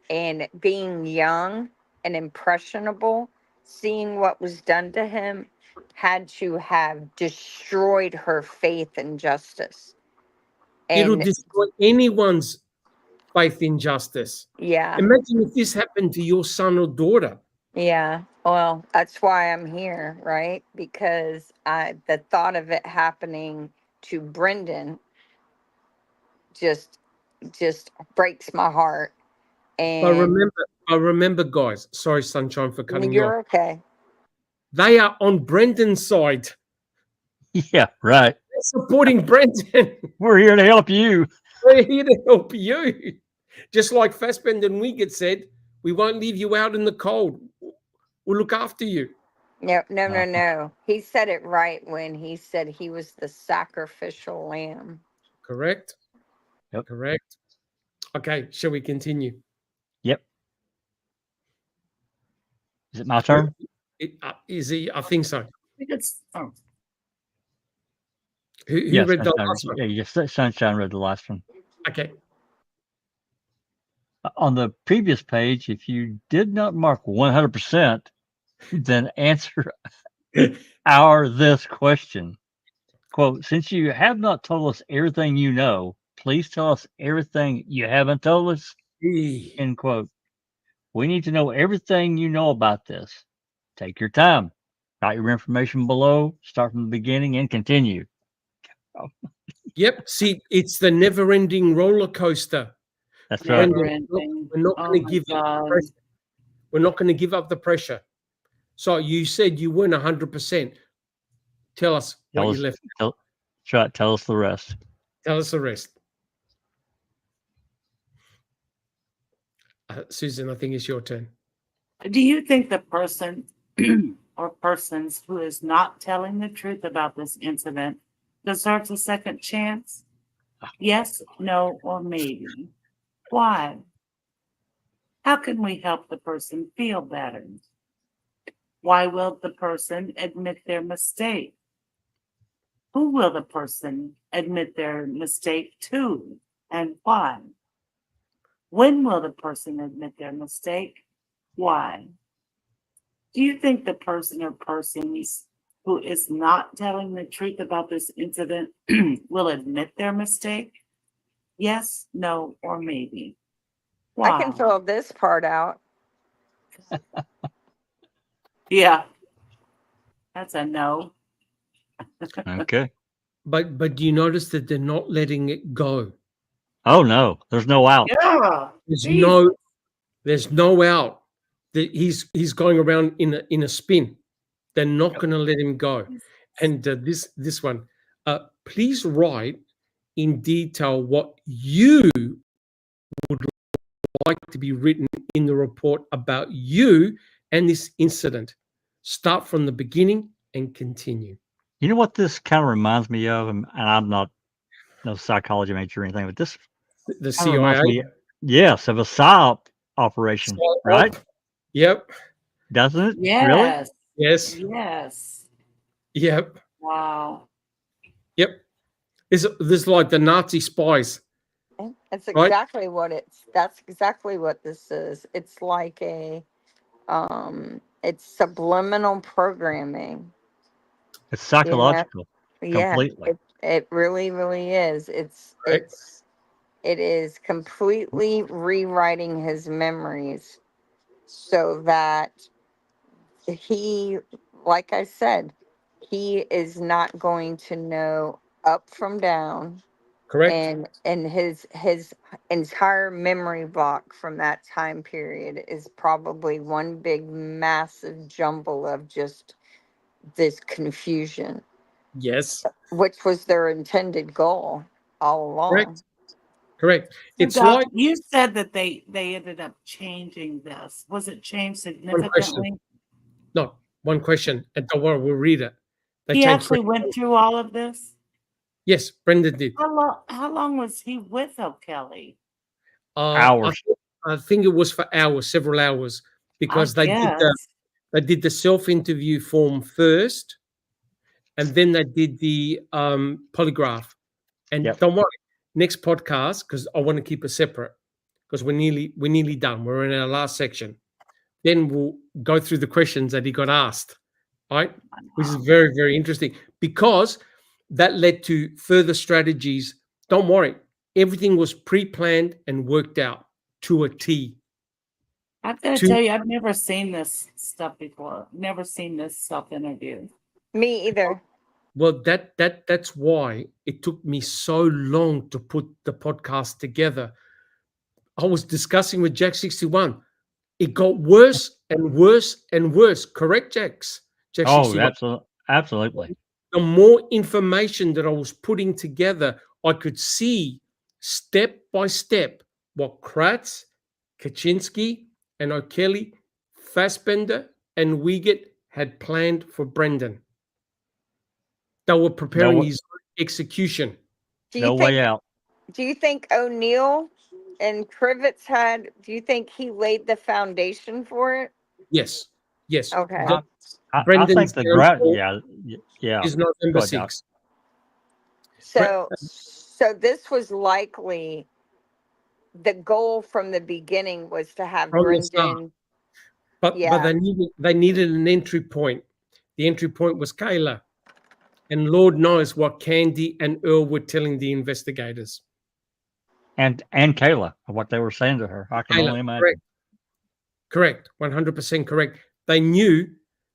being young and impressionable, seeing what was done to him had to have destroyed her faith in justice. It'll And destroy anyone's faith in justice. yeah. Imagine if this happened to your son or daughter. Yeah, well, that's why I'm here, right? Because the thought of it happening to Brendan just breaks my heart. And I remember, guys. Sorry, Sunshine, for cutting you off. you're okay. They are on Brendan's side. Yeah, right. They're supporting Brendan. We're here to help you. We're here to help you. Just like Fassbender and Wiggett said, we won't leave you out in the cold. We'll look after you. No. He said it right when he said he was the sacrificial lamb. Correct? Yep. Correct. Okay, shall we continue? Yep. Is it my turn? Is he? I think so. Oh. Who Yes, read the last one? Yeah, yes, Sunshine read the last one. Okay. On the previous page, if you did not mark 100%, then answer this question. Quote, since you have not told us everything you know, please tell us everything you haven't told us. End quote. We need to know everything you know about this. Take your time. Write your information below, start from the beginning, and continue. Yep. See, it's the never-ending roller coaster. That's right. We're not going to give up the pressure. We're not going to give up the pressure. So you said you weren't 100%. Tell us what you left. Tell us the rest. Tell us the rest. Susan, I think it's your turn. Do you think the person or persons who is not telling the truth about this incident deserves a second chance? Yes, no, or maybe. Why? How can we help the person feel better? Why will the person admit their mistake? Who will the person admit their mistake to, and why? When will the person admit their mistake? Why? Do you think the person or persons who is not telling the truth about this incident will admit their mistake? Yes, no, or maybe. I can Wow. fill this part out. Yeah, that's a no. Okay. But do you notice that they're not letting it go? Oh no, there's no out. Yeah. There's no out. He's going around in a spin. They're not going to let him go. And this one, please write in detail what you would like to be written in the report about you and this incident. Start from the beginning and continue. You know what this kind of reminds me of, and I'm not no psychology major or anything, but this The kind of reminds CIA. me, yes, of a PSYOP operation, right? Yep. Doesn't it? Yes. Really? Yes. Yes. Yep. Wow. Yep. This is like the Nazi spies. That's Right. exactly what that's exactly what this is. It's like it's subliminal programming. It's psychological. Yeah, Completely. it really, really is. It is completely rewriting his memories so that he, like I said, he is not going to know up from down. Correct. And his entire memory block from that time period is probably one big massive jumble of just this confusion, Yes. which was their intended goal all along. Correct. Correct. So, It's Doc, like you said that they ended up changing this. Was it changed one significantly? question. No, one question. And don't worry, we'll read it. They He changed actually went through all of this. Yes, Brendan did. How long was he with O'Kelly? Hours. I think it was for hours, several hours, because they did the self-interview form first, and then they did the polygraph. And don't worry, next podcast, because I want to keep it separate, because we're nearly done. We're in our last section. Then we'll go through the questions that he got asked, right? Which is very, very interesting, because that led to further strategies. Don't worry, everything was pre-planned and worked out to a T. I've got to tell you, I've never seen this stuff before. Never seen this self-interview. Me either. Well, that's why it took me so long to put the podcast together. I was discussing with Jack 61. It got worse and worse and worse. Correct, Jax? Jack Oh, 61. absolutely. The more information that I was putting together, I could see step by step what Kratz, Kaczynski, and O'Kelly, Fassbender, and Wiegert had planned for Brendan. They were preparing his execution. No way out. Do you think O'Neill and Krivitz do you think he laid the foundation for it? Yes. Yes. Okay. I Brendan's think yeah. is November Go ahead, Doc. 6th. So this was likely the goal from the beginning was to have From the start. Brendan. But they needed an entry point. The entry point was Kayla. And Lord knows what Candy and Earl were telling the investigators. And Kayla, what they were saying to her. I can only imagine. Correct. 100% correct. They knew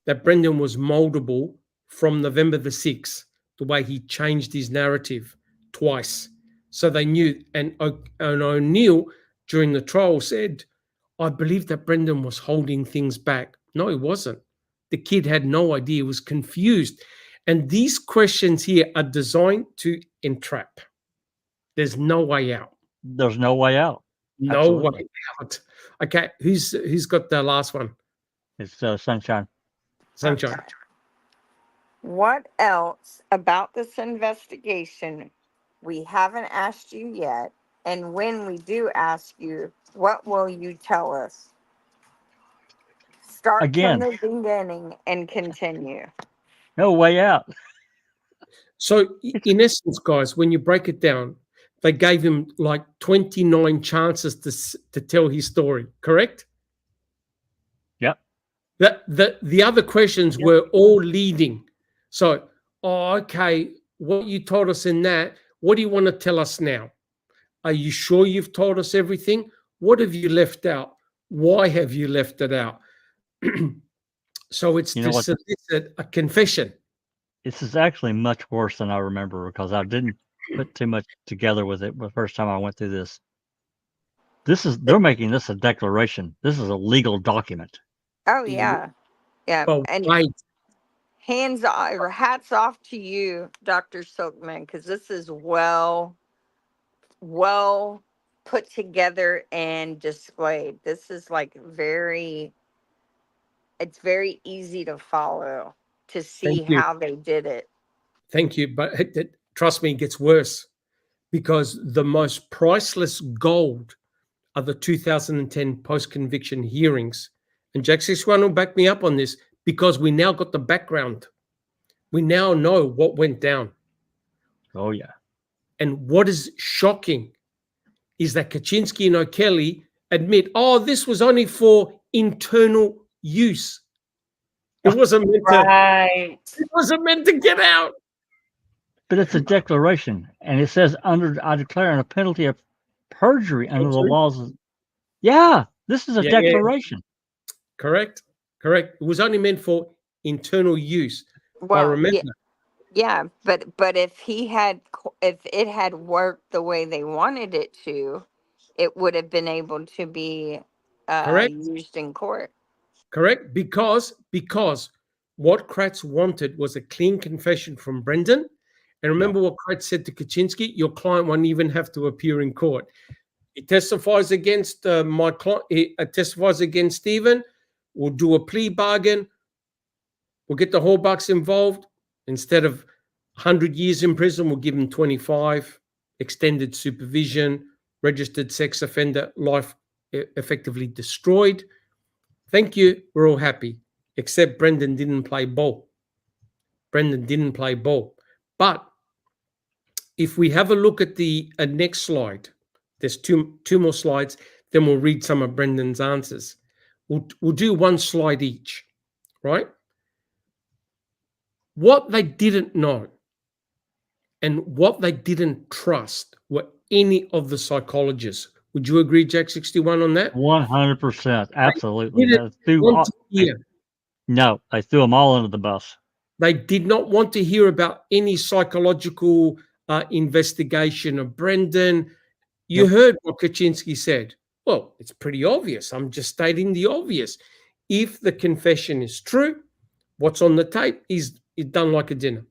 that Brendan was moldable from November the 6th, the way he changed his narrative twice. So they knew. And O'Neill, during the trial, said, I believe that Brendan was holding things back. No, he wasn't. The kid had no idea. He was confused. And these questions here are designed to entrap. There's no way out. There's no way out. No way out. Okay, who's got the last one? It's Sunshine. Sunshine. Okay. What else about this investigation we haven't asked you yet? And when we do ask you, what will you tell us? Start Again. from the beginning and continue. No way out. So, in essence, guys, when you break it down, they gave him like 29 chances to tell his story, correct? Yep. The other questions were all leading. So, okay, what you told us in that, what do you want to tell us now? Are you sure you've told us everything? What have you left out? Why have you left it out? So it's You know to what? solicit a confession. This is actually much worse than I remember because I didn't put too much together with it the first time I went through this. They're making this a declaration. This is a legal document. Oh yeah, yeah, But and wait, hats off to you, Dr. Silkman, because this is well put together and displayed. This is like it's very easy to follow to see thank you. how they did it. Thank you. But trust me, it gets worse, because the most priceless gold are the 2010 post-conviction hearings. And Jack 61 will back me up on this, because we now got the background. We now know what went down. Oh, yeah. And what is shocking is that Kaczynski and O'Kelly admit, this was only for internal use. It wasn't meant it wasn't meant to get out. But it's a declaration, and it says, I declare on a penalty of perjury under the laws. Yeah, this is a declaration. Correct. It was only meant for internal use. Well, remember, yeah, but if it had worked the way they wanted it to, it would have been able to be used in court. Correct, because what Kratz wanted was a clean confession from Brendan. And remember what Kratz said to Kaczynski: your client won't even have to appear in court. He testifies against my client. He testifies against Stephen. We'll do a plea bargain. We'll get the Hallbucks involved. Instead of 100 years in prison, we'll give him 25, extended supervision, registered sex offender, life effectively destroyed. Thank you. We're all happy, except Brendan didn't play ball. But if we have a look at the next slide, there's two more slides, then we'll read some of Brendan's answers. We'll do one slide each, right? What they didn't know and what they didn't trust were any of the psychologists. Would you agree, Jack 61, on that? 100%. Absolutely. No, they threw them all under the bus. They did not want to hear about any psychological investigation of Brendan. You heard what Kaczynski said. Well, it's pretty obvious. I'm just stating the obvious. If the confession is true, what's on the tape is done like a dinner.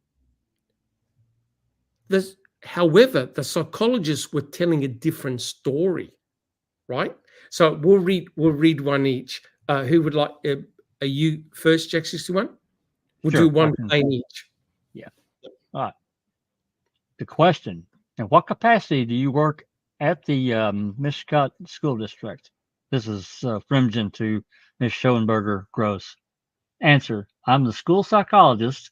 However, the psychologists were telling a different story, right? So we'll read one each. Who would like? Are you first, Jack 61? We'll do one plane each. Yeah. All right. The question: in what capacity do you work at the Mishcot School District? This is Frimgen to Ms. Schoenberger Gross. Answer: I'm the school psychologist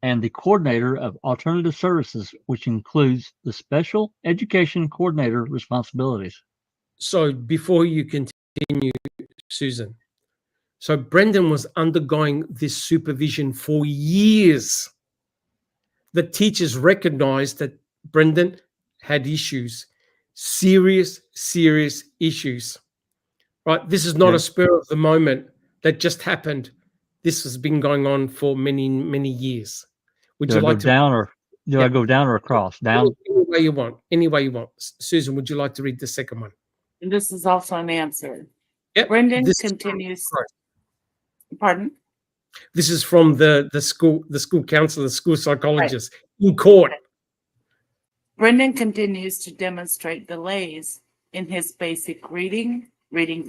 and the coordinator of alternative services, which includes the special education coordinator responsibilities. So before you continue, Susan, so Brendan was undergoing this supervision for years. The teachers recognized that Brendan had issues, serious issues, right? This is not a spur of the moment that just happened. This has been going on for many years. Would you like to down or do I go down or across? Down? Any way you want. Any way you want. Susan, would you like to read the second one? And this is also an answer. Yep. Brendan continues. Pardon? This is from the school counselor, the school psychologist in court. Brendan continues to demonstrate delays in his basic reading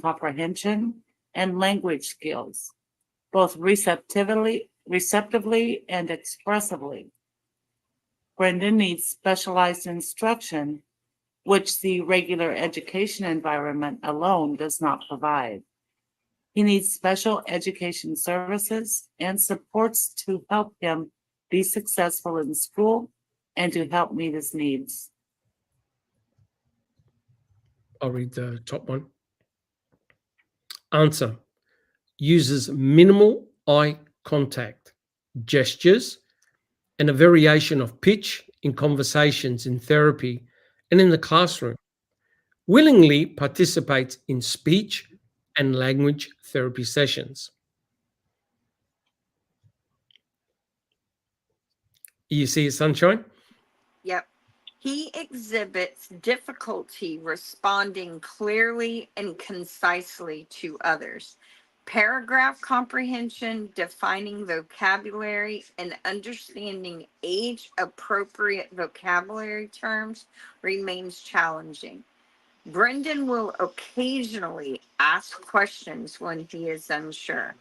comprehension, and language skills, both receptively and expressively. Brendan needs specialized instruction, which the regular education environment alone does not provide. He needs special education services and supports to help him be successful in school and to help meet his needs. I'll read the top one. Answer: uses minimal eye contact, gestures, and a variation of pitch in conversations, in therapy, and in the classroom. Willingly participates in speech and language therapy sessions. You see it, Sunshine? Yep. He exhibits difficulty responding clearly and concisely to others. Paragraph comprehension, defining vocabulary, and understanding age-appropriate vocabulary terms remains challenging. Brendan will occasionally ask questions when he is unsure.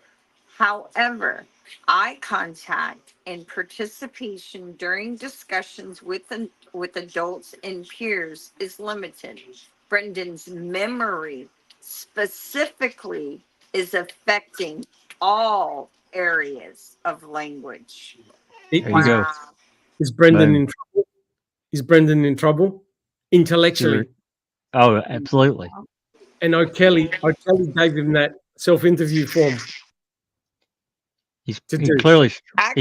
However, eye contact and participation during discussions with adults and peers is limited. Brendan's memory specifically is affecting all areas of language. There you go. Is Brendan Boom. in trouble? Is Brendan in trouble? Intellectually. Oh, absolutely. And O'Kelly gave him that self-interview form. He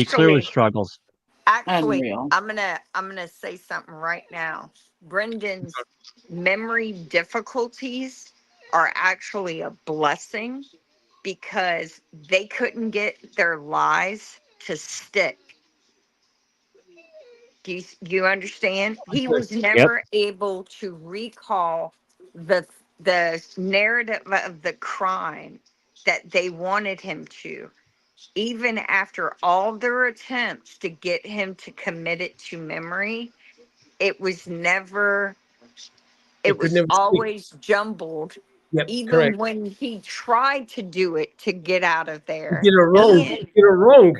clearly struggles. Actually, Unreal. I'm gonna say something right now. Brendan's memory difficulties are actually a blessing because they couldn't get their lies to stick. Do you understand? He was never able to recall the narrative of the crime that they wanted him to, even after all their attempts to get him to commit it to memory. It was never. It was always jumbled. Yep, even correct. when he tried to do it to get out of there. He did it wrong. And- He did it wrong.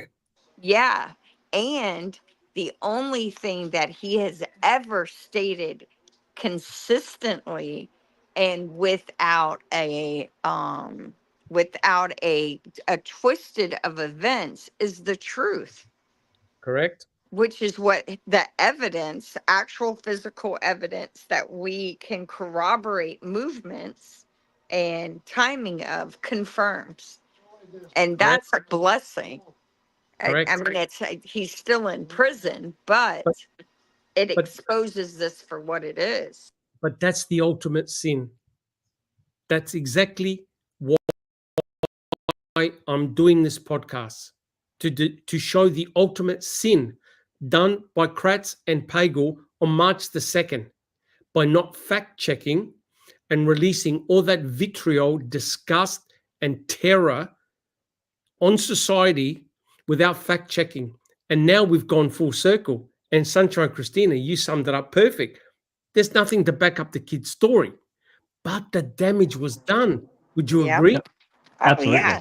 Yeah. And the only thing that he has ever stated consistently and without a twisted of events is the truth, Correct. which is what the evidence, actual physical evidence that we can corroborate movements and timing of confirms. And that's a blessing. I mean, he's still in prison, but it exposes this for what it is. But that's the ultimate sin. That's exactly why I'm doing this podcast, to show the ultimate sin done by Kratz and Pagel on March the 2nd by not fact-checking and releasing all that vitriol, disgust, and terror on society without fact-checking. And now we've gone full circle. And Sunshine Christina, you summed it up perfect. There's nothing to back up the kid's story, but the damage was done. Would you agree? Absolutely. Yeah.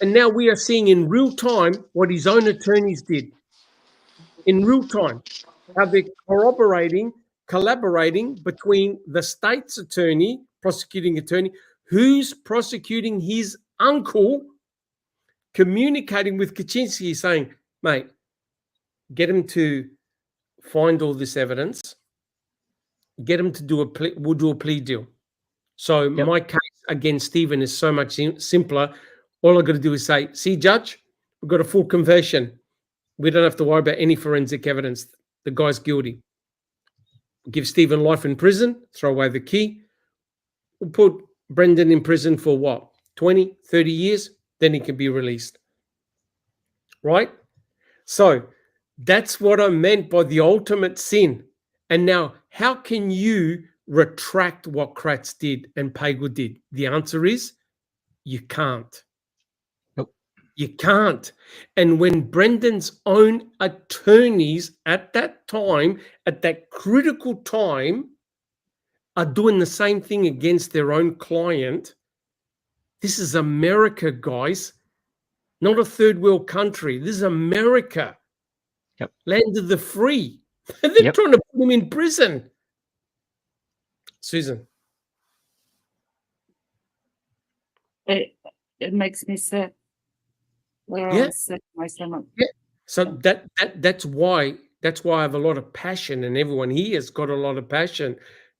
And now we are seeing in real time what his own attorneys did. In real time, how they're collaborating between the state's attorney, prosecuting attorney, who's prosecuting his uncle, communicating with Kaczynski, saying, mate, get him to find all this evidence, get him to do we'll do a plea deal. So my case against Stephen is so much simpler. All I've got to do is say, see, judge, we've got a full conversion. We don't have to worry about any forensic evidence. The guy's guilty. Give Stephen life in prison, throw away the key. We'll put Brendan in prison for what? 20, 30 years? Then he can be released. Right? So that's what I meant by the ultimate sin. And now, how can you retract what Kratz did and Pagel did? The answer is you can't. Nope. You can't. And when Brendan's own attorneys at that time, at that critical time, are doing the same thing against their own client, this is America, guys, not a third world country. This is America. Yep. Land of the free. And they're trying to put him in prison. Susan. It makes me sick. Literally sick to my stomach. Yeah. So that's why I have a lot of passion, and everyone here has got a lot of passion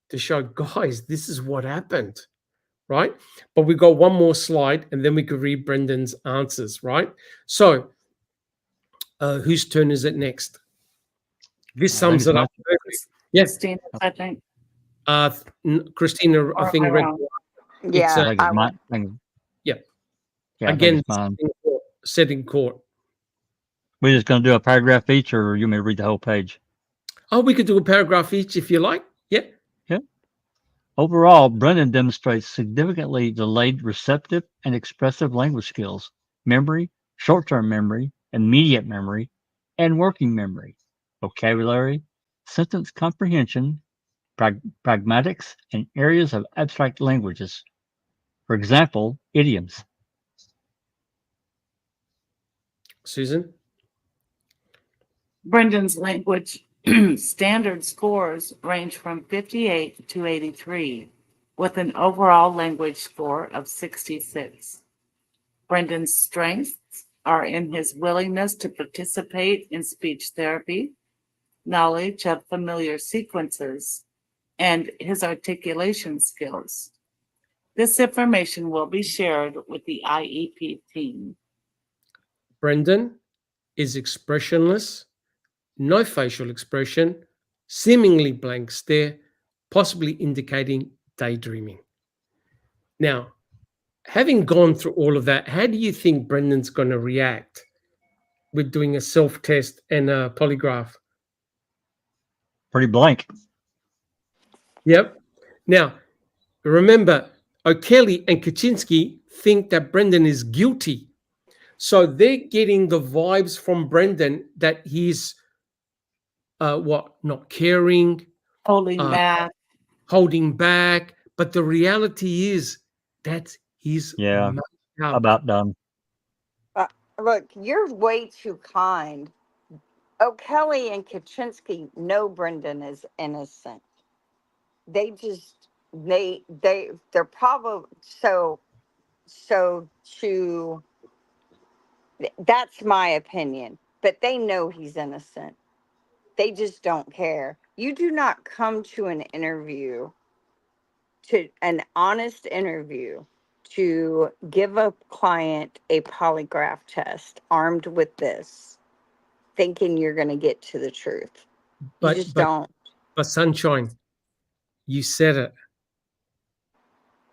to show, guys, this is what happened, right? But we got one more slide, and then we could read Brendan's answers, right? So Whose turn is it next? This I think sums it's it up. Yes, Christina, I think. Christina, I Or think am I read. wrong? It's Yeah, I think I it's would. mine. yeah. Yeah, I think Again, it's mine. set in court. We're just going to do a paragraph each, or you may read the whole page. Oh, we could do a paragraph each if you like. Yeah. Yeah. Overall, Brendan demonstrates significantly delayed receptive and expressive language skills, memory, short-term memory, immediate memory, and working memory, vocabulary, sentence comprehension, pragmatics, and areas of abstract languages. For example, idioms. Susan? Brendan's language standard scores range from 58 to 83, with an overall language score of 66. Brendan's strengths are in his willingness to participate in speech therapy, knowledge of familiar sequences, and his articulation skills. This information will be shared with the IEP team. Brendan is expressionless, no facial expression, seemingly blank stare, possibly indicating daydreaming. Now, having gone through all of that, how do you think Brendan's going to react with doing a self-test and a polygraph? Pretty blank. Yep. Now, remember, O'Kelly and Kaczynski think that Brendan is guilty. So they're getting the vibes from Brendan that he's not caring, Holding back. But the reality is that he's about done. Look, you're way too kind. O'Kelly and Kaczynski know Brendan is innocent. They're probably that's my opinion, but they know he's innocent. They just don't care. You do not come to an interview, to an honest interview, to give a client a polygraph test armed with this, thinking you're going to get to the truth. You just don't. But Sunshine, you said it.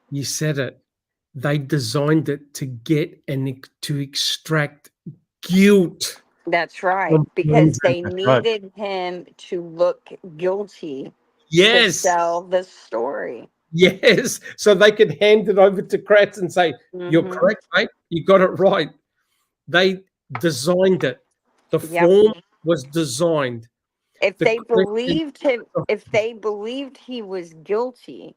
You said it. They designed it to get and to extract guilt. That's right, because they needed him to look guilty to sell the story. Yes, so they could hand it over to Kratz and say, "You're correct, mate. You got it right." They designed it. The form was designed. If they believed him, if they believed he was guilty,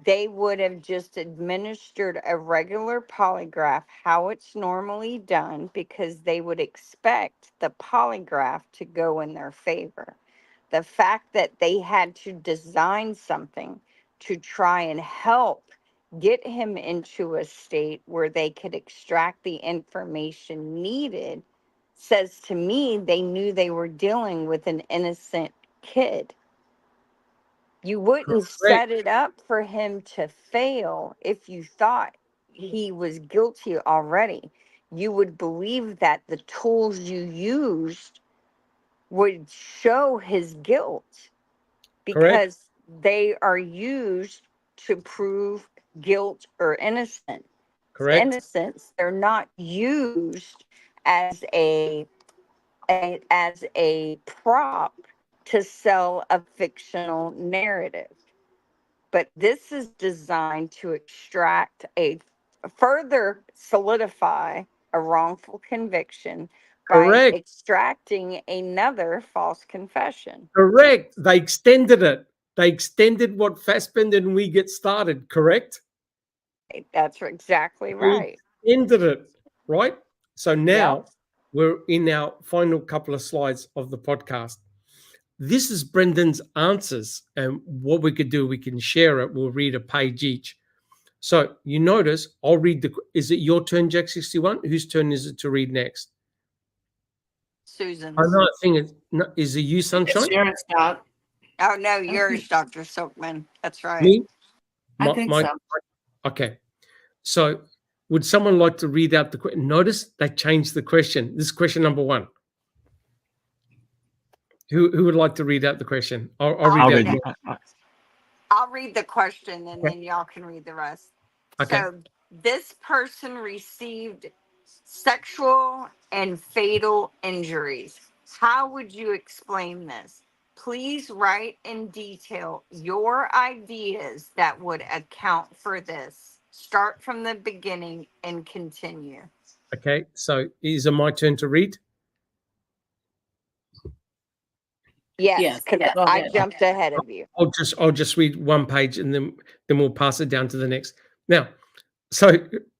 they would have just administered a regular polygraph, how it's normally done, because they would expect the polygraph to go in their favor. The fact that they had to design something to try and help get him into a state where they could extract the information needed says to me they knew they were dealing with an innocent kid. You wouldn't set it up for him to fail if you thought he was guilty already. You would believe that the tools you used would show his guilt because they are used to prove guilt or innocence. Correct. Innocence, they're not used as a prop to sell a fictional narrative. But this is designed to extract further solidify a wrongful conviction by extracting another false confession. Correct. They extended it. They extended what Fassbender and we get started, correct? That's exactly right. They extended it, right? So now we're in our final couple of slides of the podcast. This is Brendan's answers, and what we could do, we can share it. We'll read a page each. So you notice, I'll read is it your turn, Jack 61? Whose turn is it to read next? Susan's. I know, I think is it you, Sunshine? It's yours, Doc. Oh, no, yours, Dr. Silkman. That's right. Me? I think so. Okay. So would someone like to read out the question? Notice they changed the question. This is question number 1. Who would like to read out the question? I'll I'll read read out. it. I'll read the question and then y'all can read the rest. Okay. So this person received sexual and fatal injuries. How would you explain this? Please write in detail your ideas that would account for this. Start from the beginning and continue. Okay. So is it my turn to read? Yes, because go I ahead. jumped ahead of you. I'll just read one page and then we'll pass it down to the next. Now, so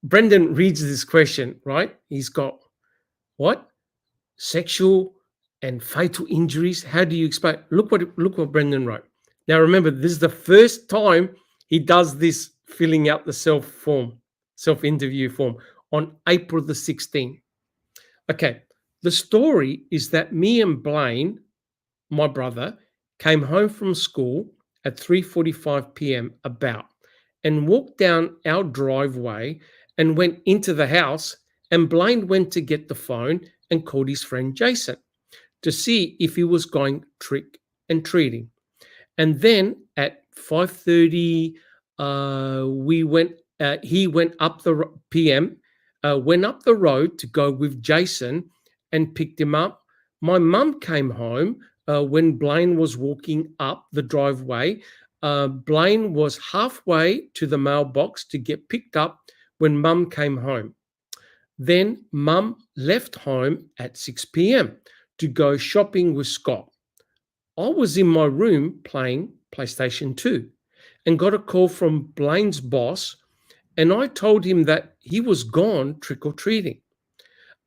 Brendan reads this question, right? He's got what? Sexual and fatal injuries. How do you explain? Look what Brendan wrote. Now remember, this is the first time he does this filling out the self-interview form on April the 16th. Okay, the story is that me and Blaine, my brother, came home from school at 3:45 p.m. about and walked down our driveway and went into the house, and Blaine went to get the phone and called his friend Jason to see if he was going trick and treating. And then at 5:30 he went up the PM went up the road to go with Jason and picked him up. My mum came home when Blaine was walking up the driveway. Blaine was halfway to the mailbox to get picked up when mum came home. Then mum left home at 6 p.m. to go shopping with Scott. I was in my room playing PlayStation 2 and got a call from Blaine's boss, and I told him that he was gone trick-or-treating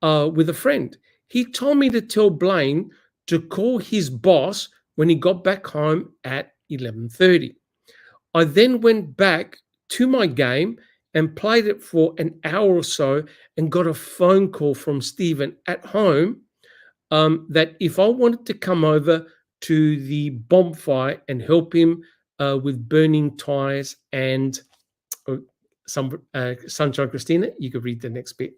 with a friend. He told me to tell Blaine to call his boss when he got back home at 11:30. I then went back to my game and played it for an hour or so and got a phone call from Stephen at home that if I wanted to come over to the bonfire and help him with burning tires and some Sunshine Christina, you could read the next bit.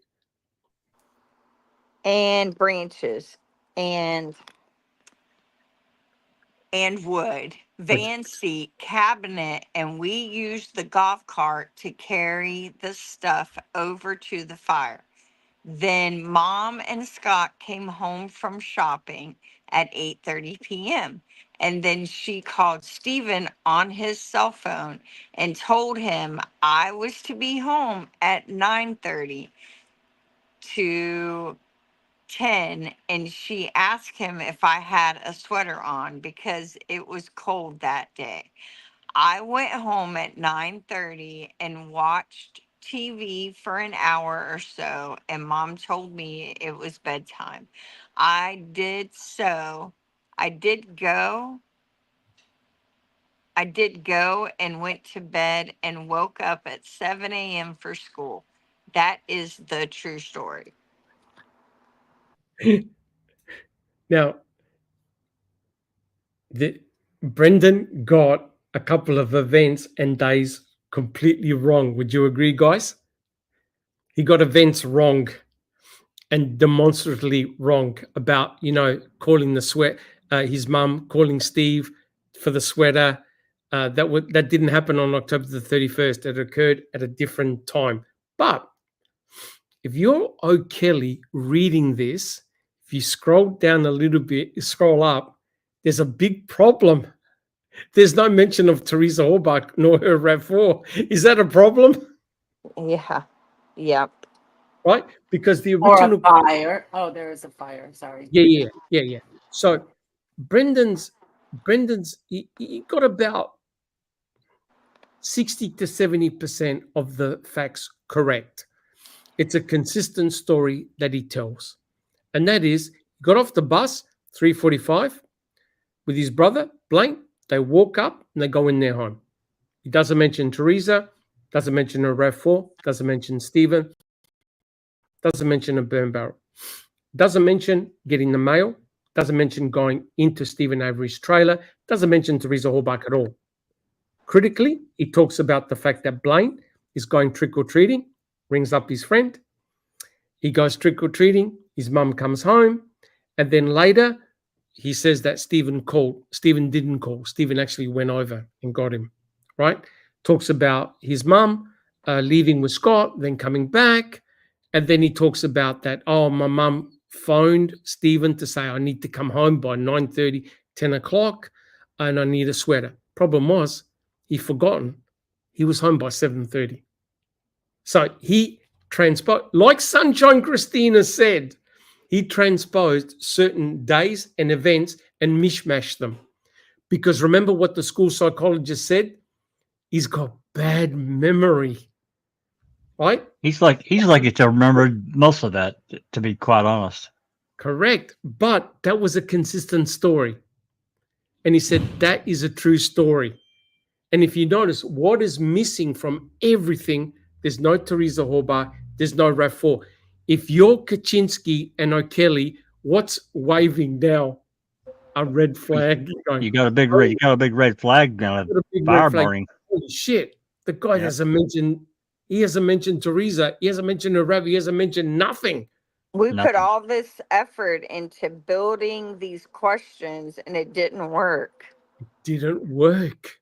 And branches and wood, van seat, cabinet, and we used the golf cart to carry the stuff over to the fire. Then mom and Scott came home from shopping at 8:30 p.m. And then she called Stephen on his cell phone and told him I was to be home at 9:30 to 10, and she asked him if I had a sweater on because it was cold that day. I went home at 9:30 and watched TV for an hour or so, and mom told me it was bedtime. I did so. I did go. I did go and went to bed and woke up at 7 a.m. for school. That is the true story. Now, Brendan got a couple of events and days completely wrong. Would you agree, guys? He got events wrong and demonstratively wrong about, calling the his mum calling Steve for the sweater. That didn't happen on October the 31st. It occurred at a different time. But if you're O'Kelly reading this, if you scroll down a little bit, scroll up, there's a big problem. There's no mention of Teresa Horbach nor her RAV4. Is that a problem? Yeah. Yep. Right? Because the Or original a fire. Oh, there is a fire. Sorry. Yeah. So Brendan's he got about 60 to 70% of the facts correct. It's a consistent story that he tells. And that is, he got off the bus 3:45 with his brother, Blaine. They walk up and they go in their home. He doesn't mention Teresa, doesn't mention a RAV4, doesn't mention Stephen, doesn't mention a burn barrel, doesn't mention getting the mail, doesn't mention going into Stephen Avery's trailer, doesn't mention Teresa Horbach at all. Critically, he talks about the fact that Blaine is going trick-or-treating, rings up his friend. He goes trick-or-treating, his mum comes home, and then later he says that Stephen called. Stephen didn't call. Stephen actually went over and got him, right? Talks about his mum leaving with Scott, then coming back. And then he talks about that, oh, my mum phoned Stephen to say I need to come home by 9:30, 10 o'clock, and I need a sweater. Problem was, he forgotten. He was home by 7:30. So he transposed, like Sunshine Christina said, he transposed certain days and events and mishmashed them. Because remember what the school psychologist said? He's got bad memory. Right? He's like to remember most of that, to be quite honest. Correct. But that was a consistent story. And he said, that is a true story. And if you notice, what is missing from everything, there's no Teresa Horba, there's no RAV4. If you're Kaczynski and O'Kelly, what's waving now? A red flag. You got a big red flag now. Fire burning. Holy shit. The guy hasn't mentioned, he hasn't mentioned Teresa, he hasn't mentioned Arabi, he hasn't mentioned nothing. We put all this effort into building these questions and it didn't work. Didn't work.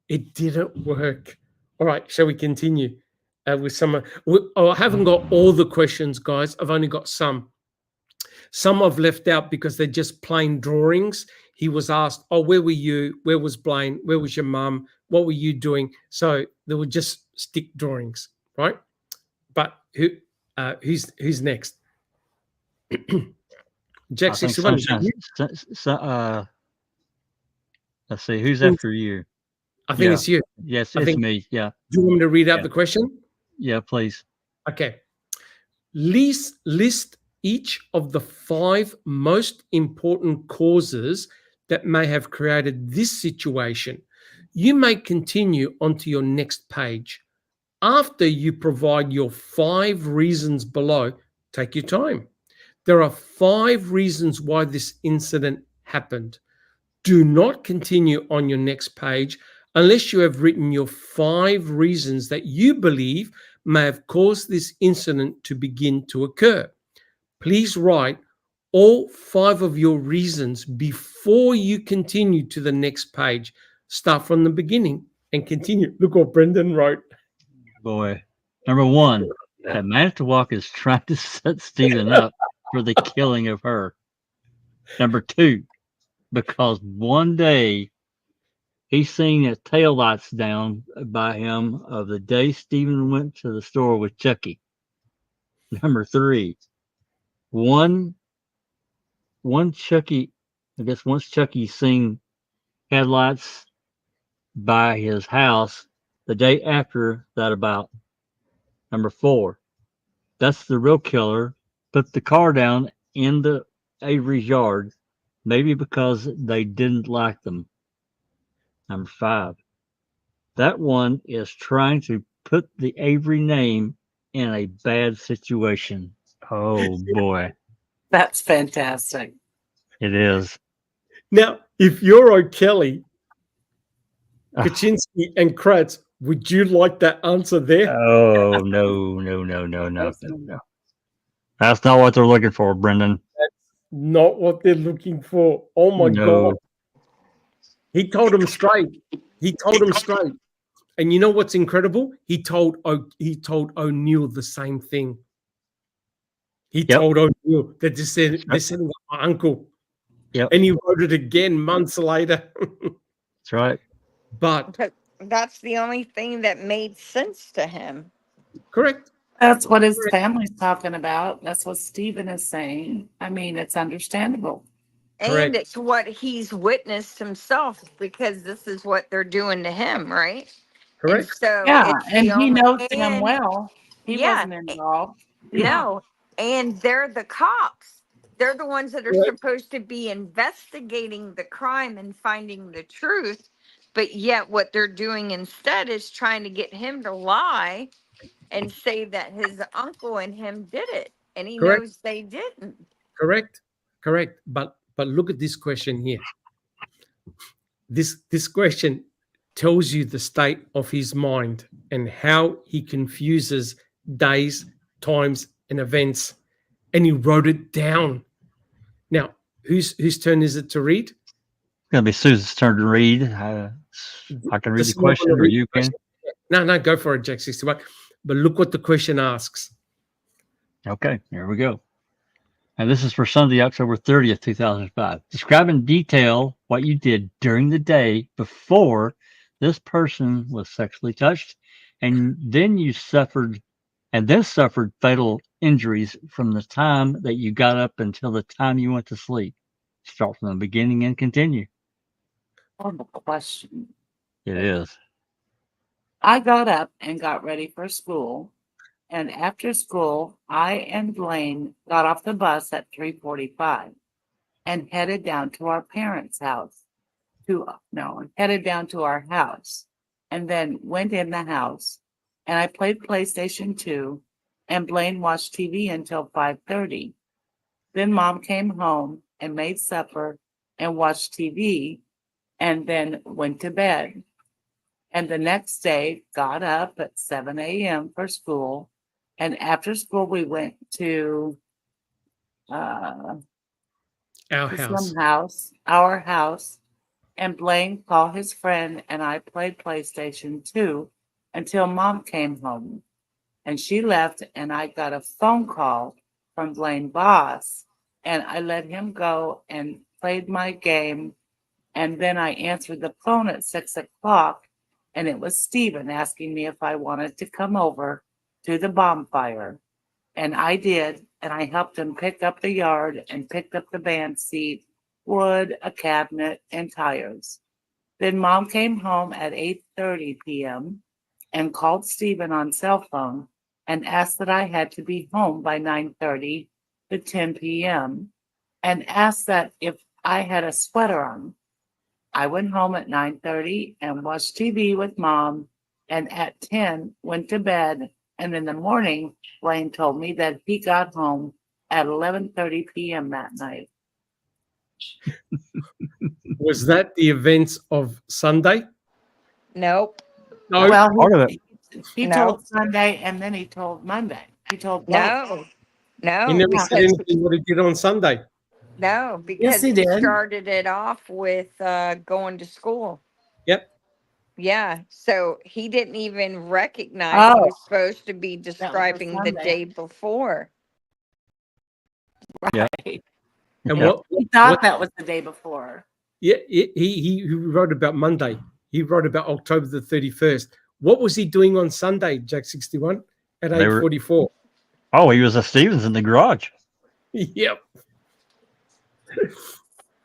It didn't work. All right, shall we continue with some? I haven't got all the questions, guys. I've only got some. Some I've left out because they're just plain drawings. He was asked, oh, where were you? Where was Blaine? Where was your mum? What were you doing? So they were just stick drawings, right? But who's next? Jack 61. Let's see, who's after you? I think it's you. Yes, it's me. Yeah. Do you want me to read out the question? Yeah, please. Okay. List each of the 5 most important causes that may have created this situation. You may continue onto your next page. After you provide your 5 reasons below, take your time. There are 5 reasons why this incident happened. Do not continue on your next page unless you have written your 5 reasons that you believe may have caused this incident to begin to occur. Please write all 5 of your reasons before you continue to the next page. Start from the beginning and continue. Look what Brendan wrote. Boy. Number 1, that Manitowoc is trying to set Stephen up for the killing of her. Number 2, because one day he's seen the taillights down by him of the day Stephen went to the store with Chucky. Number 3, once Chucky seen headlights by his house the day after that about. Number 4, that's the real killer. Put the car down in the Avery's yard, maybe because they didn't like them. Number 5, that one is trying to put the Avery name in a bad situation. Oh boy. That's fantastic. It is. Now, if you're O'Kelly, Kaczynski, and Kratz, would you like that answer there? Oh, no. That's not what they're looking for, Brendan. That's not what they're looking for. Oh, my God. He told him straight. And you know what's incredible? He told O'Neill the same thing. He told O'Neill that they're sending my uncle. Yep. And he wrote it again months later. That's right. But that's the only thing that made sense to him. Correct. That's what his family's talking about. That's what Stephen is saying. I mean, it's understandable. And it's what he's witnessed himself, because this is what they're doing to him, right? Correct. And so yeah, and he knows him well. He wasn't involved. No, and they're the cops. They're the ones that are supposed to be investigating the crime and finding the truth. But yet what they're doing instead is trying to get him to lie and say that his uncle and him did it. And he knows they didn't. Correct. But look at this question here. This question tells you the state of his mind and how he confuses days, times, and events. And he wrote it down. Now, Whose turn is it to read? It's going to be Susan's turn to read. I can read Does the someone question, wanna or read you the can. question? No, go for it, Jack 61. But look what the question asks. Okay, here we go. And this is for Sunday, October 30th, 2005. Describe in detail what you did during the day before this person was sexually touched, and then suffered fatal injuries from the time that you got up until the time you went to sleep. Start from the beginning and continue. Horrible question. It is. I got up and got ready for school. And after school, I and Blaine got off the bus at 3:45 and headed down to our parents' house. Headed down to our house and then went in the house and I played PlayStation 2 and Blaine watched TV until 5:30. Then Mom came home and made supper and watched TV and then went to bed. And the next day got up at 7 a.m. for school. And after school, we went to Our house, and Blaine called his friend, and I played PlayStation 2 until Mom came home. And she left, and I got a phone call from Blaine's boss, and I let him go and played my game. And then I answered the phone at 6 o'clock, and it was Stephen asking me if I wanted to come over to the bonfire. And I did, and I helped him pick up the yard and picked up the band seat, wood, a cabinet, and tires. Then Mom came home at 8:30 p.m. and called Stephen on cell phone and asked that I had to be home by 9:30 to 10 p.m. and asked that if I had a sweater on. I went home at 9:30 and watched TV with Mom, and at 10 went to bed. And in the morning, Blaine told me that he got home at 11:30 p.m. that night. Was that the events of Sunday? Nope. No. Well, Part of it. he No. told Sunday and then he told Monday. He told both. No. No. He never said because- anything what he did on Sunday. No, Yes, because he he did. started it off with going to school. Yep. Yeah, so he didn't even recognize he Oh. was supposed to be describing the Sunday. day before. Yeah. Right. And Yeah. what He thought that was the day before. Yeah, he wrote about Monday. He wrote about October the 31st. What was he doing on Sunday, Jack 61, at They were- 8:44? Oh, he was at Stevens in the garage. Yep.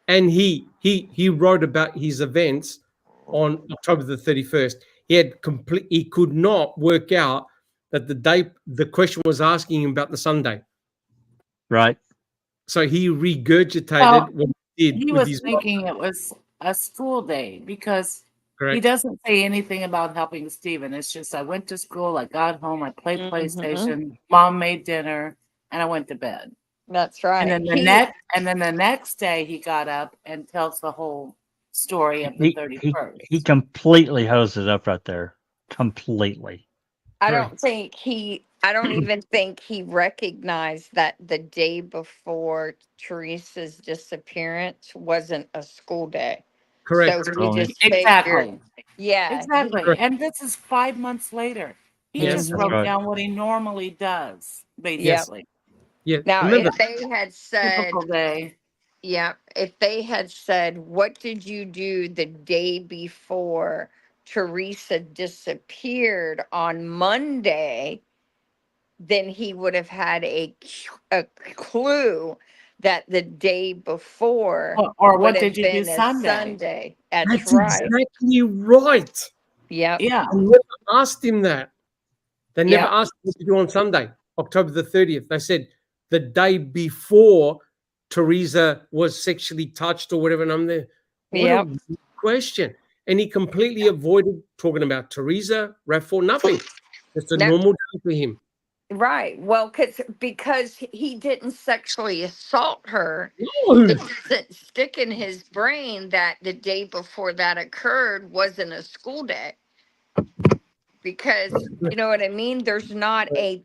And he wrote about his events on October the 31st. He could not work out that the question was asking him about the Sunday. Right. So he regurgitated Well, what he did He with was his thinking it was a school day because he correct. doesn't say anything about helping Stephen. It's just I went to school, I got home, I played Mhm. PlayStation, Mom made dinner, and I went to bed. That's right. And then the next day he got up and tells the whole story of the He 31st. completely hosed it up right there. Completely. I Correct. don't even think he recognized that the day before Teresa's disappearance wasn't a school day. Correct. So Oh, he just Exactly. figured, yeah. Exactly. Correct. And this is 5 months later. He Yes. just Mhm. wrote Right. down what he normally does, basically. Yeah. Now, Remember, if they had said, Typical day. yeah, if they had said, what did you do the day before Teresa disappeared on Monday? Then he would have had a clue that the day before Or would what have did you do been a Sunday? Sunday. That's that's right. exactly right. Yep. Yeah. They never asked him that. They never Yeah. asked him what to do on Sunday, October the 30th. They said the day before Teresa was sexually touched or whatever. And I'm there. What Yep. a weird question. And he completely avoided talking about Teresa, Raffle, nothing. Just a No. normal day for him. Right. Well, because he didn't sexually assault her, No. it doesn't stick in his brain that the day before that occurred wasn't a school day. Because you know what I mean? There's not a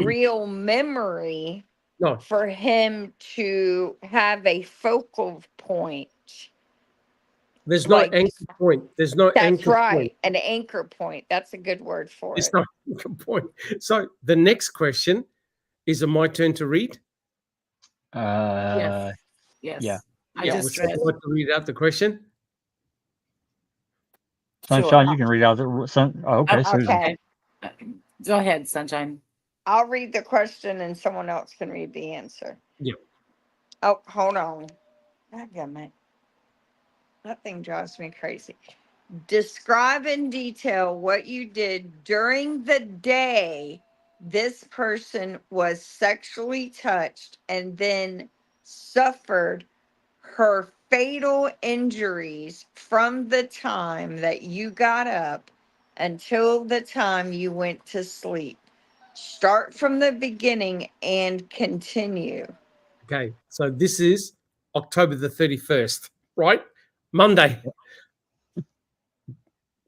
real memory No. for him to have a focal point. There's no Like, anchor point. There's no that's anchor right. point. An anchor point. That's a good word for It's it. not an anchor point. So the next question is it my turn to read? Yes. Yes. Yeah. I Would just read. someone like to read out the question? Sunshine, you can read out the sun. Oh, okay, Susan. Okay. Go ahead, Sunshine. I'll read the question and someone else can read the answer. Yeah. Oh, hold on. Dadgummit. That thing drives me crazy. Describe in detail what you did during the day this person was sexually touched and then suffered her fatal injuries from the time that you got up until the time you went to sleep. Start from the beginning and continue. Okay. So this is October the 31st, right? Monday.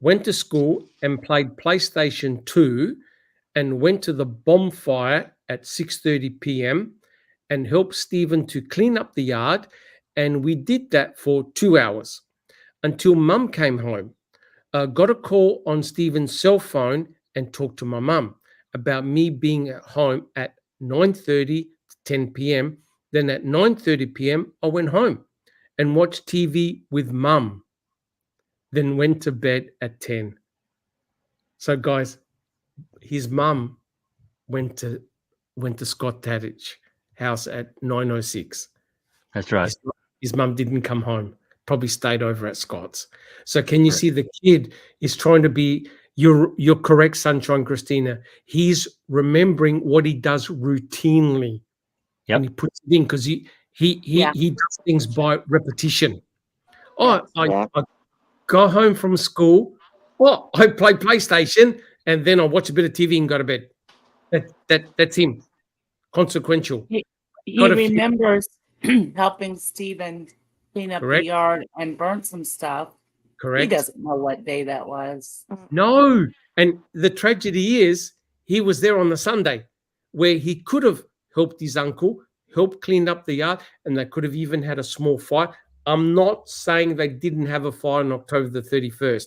Went to school and played PlayStation 2 and went to the bonfire at 6:30 p.m. and helped Stephen to clean up the yard. And we did that for 2 hours until Mum came home. Got a call on Stephen's cell phone and talked to my mum about me being at home at 9:30 to 10 p.m. Then at 9:30 p.m. I went home and watched TV with Mum. Then went to bed at 10. So guys, his mum went to Scott Tadich house at 9:06. That's right. His mum didn't come home. Probably stayed over at Scott's. So can you see the kid is trying to be you're correct, Sunshine Christina. He's remembering what he does routinely. Yep. And he puts it in because he does things by repetition. I go home from school. Well, I play PlayStation and then I watch a bit of TV and go to bed. That's him. Consequential. He remembers helping Stephen clean up the yard and burn some stuff. Correct. He doesn't know what day that was. No. And the tragedy is he was there on the Sunday where he could have helped his uncle, helped clean up the yard, and they could have even had a small fire. I'm not saying they didn't have a fire on October the 31st,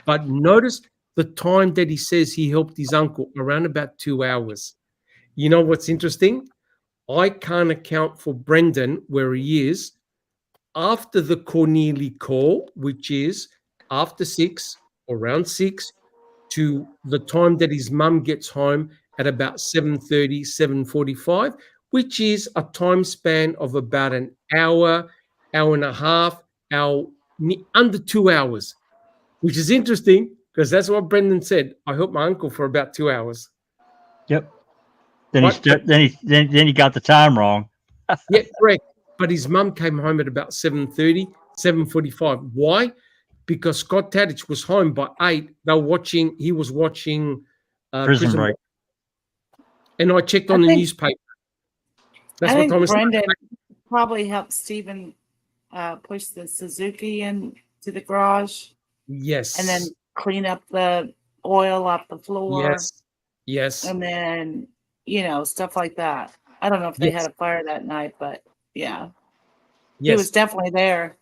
but notice the time that he says he helped his uncle, around about 2 hours. You know what's interesting? I can't account for Brendan where he is after the Cornelia call, which is after 6, around 6, to the time that his mum gets home at about 7:30, 7:45, which is a time span of about an hour, hour and a half, under 2 hours, which is interesting because that's what Brendan said. I helped my uncle for about 2 hours. Yep. Then he got the time wrong. Yeah, correct. But his mum came home at about 7:30, 7:45. Why? Because Scott Tadich was home by 8. He was watching Prison Break. And I checked on the newspaper. I think Brendan probably helped Stephen push the Suzuki into the garage. Yes. And then clean up the oil off the floor. Yes. And then, stuff like that. I don't know if they had a fire that night, but yeah. He was definitely there.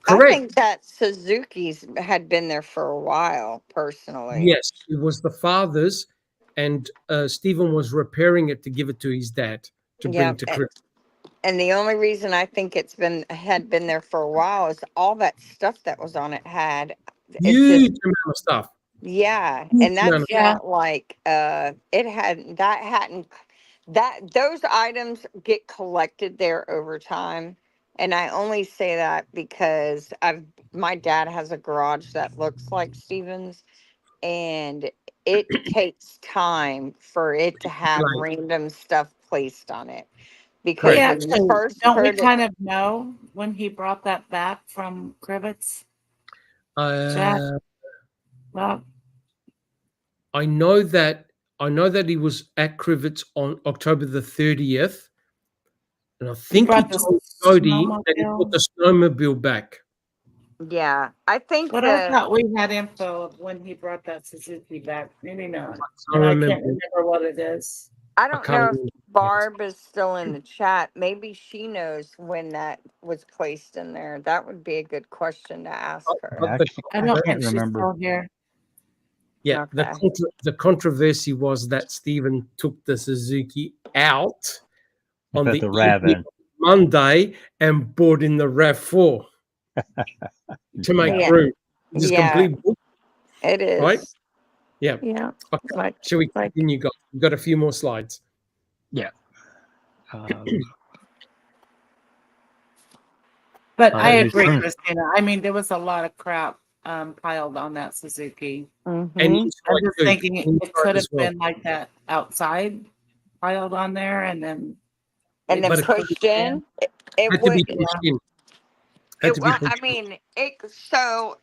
Correct. I think that Suzuki's had been there for a while, personally. Yes, it was the father's, and Stephen was repairing it to give it to his dad to bring to Chris. And the only reason I think had been there for a while is all that stuff that was on it had huge amount of stuff. Yeah, and that's not like those items get collected there over time. And I only say that because my dad has a garage that looks like Stephen's, and it takes time for it to have random stuff placed on it. Because don't we kind of know when he brought that back from Crivets? Jack? Well, I know that he was at Crivets on October the 30th. And I think he told Cody that he put the snowmobile back. Yeah, I think. But I thought we had info of when he brought that Suzuki back. Maybe not. And I can't remember what it is. I I don't can't know if remember. Barb is still in the chat. Maybe she knows when that was placed in there. That would be a good question to ask her. But I don't can't think she's remember. still here. yeah, Okay. the controversy was that Stephen took the Suzuki out on Put the the RAV evening in. of Monday and brought in the RAV4 to make Yeah. room. This is Yeah, complete bull, it right? is. Yeah. Yeah. Okay. Like, Shall we continue, guys? We've got a few more slides. Yeah. But I who's agree, turn? Christina. I mean, there was a lot of crap piled on that Suzuki. And mhm. I'm inside just too. thinking it Inside could have as well. been like that outside piled on there, and then And then But it pushed in. It had to be would. pushed in. Had It to be well. I pushed in. mean, it. So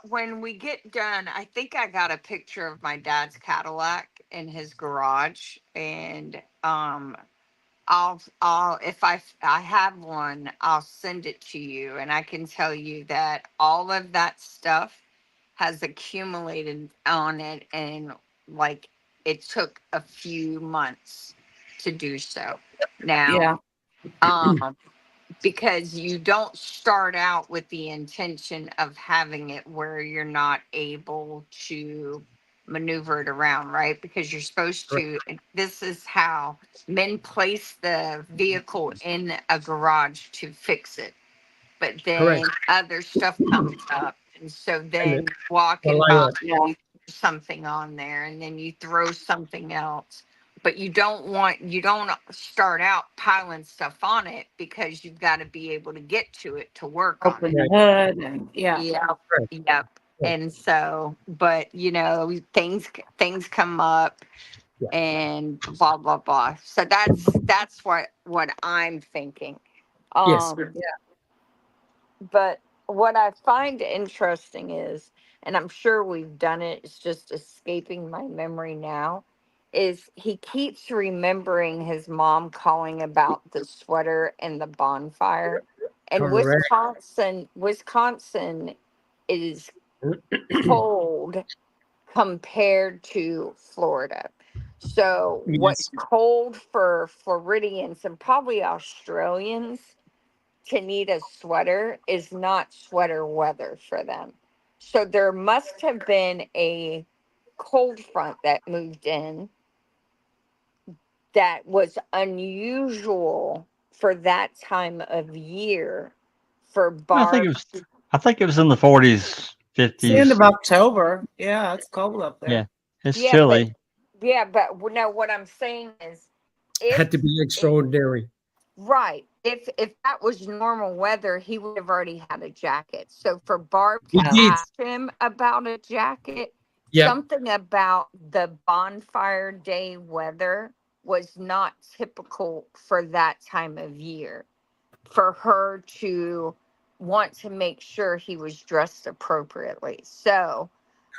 when we get done, I think I got a picture of my dad's Cadillac in his garage, and I'll if I have one, I'll send it to you, and I can tell you that all of that stuff has accumulated on it, and like it took a few months to do so. Now, yeah, because you don't start out with the intention of having it where you're not able to maneuver it around, right? Because you're supposed to, this is how men place the vehicle in a garage to fix it. But then Correct. other stuff comes up. And so then And walking the by, layout. you throw something on there, and then you throw something else. But you don't start out piling stuff on it, because you've got to be able to get to it to work on open it. the hood, and yeah, Yep. Correct. Yep. And so, but things come up Yeah. and blah blah blah. So that's what I'm thinking. Yes. But what I find interesting is, and I'm sure we've done it, it's just escaping my memory now, is he keeps remembering his mom calling about the sweater and the bonfire. And Correct. Wisconsin is cold compared to Florida. So what's Yes. cold for Floridians and probably Australians to need a sweater is not sweater weather for them. So there must have been a cold front that moved in that was unusual for that time of year for I think it Barb. was. I think it was in the 40s, it's the end 50s. of October. Yeah, it's cold up Yeah, there. it's Yeah, chilly. but no, what I'm saying is, Had to if be extraordinary. right, if that was normal weather, he would have already had a jacket. So for Barb He to did. ask him about a jacket, Yeah. something about the bonfire day weather was not typical for that time of year. For her to want to make sure he was dressed appropriately. So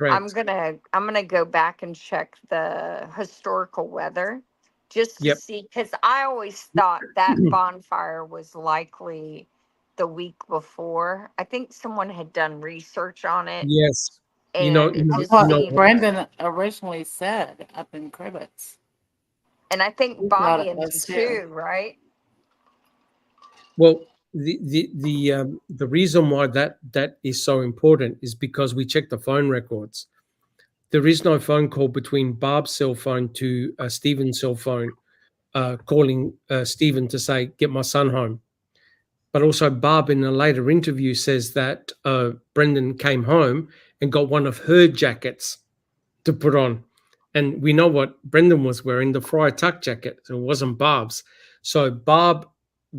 I'm Correct. gonna go back and check the historical weather just to Yep. see, because I always thought that bonfire was likely the week before. I think someone had done research on it, Yes. and it That's just what seemed, Brendan originally said up in Cribbets. and I think He thought Bobby it and was too, right? Well, the reason why that is so important is because we check the phone records. There is no phone call between Barb's cell phone to Stephen's cell phone, calling Stephen to say, "Get my son home." But also, Barb in a later interview says that Brendan came home and got one of her jackets to put on. And we know what Brendan was wearing, the Friar Tuck jacket. So it wasn't Barb's. So Barb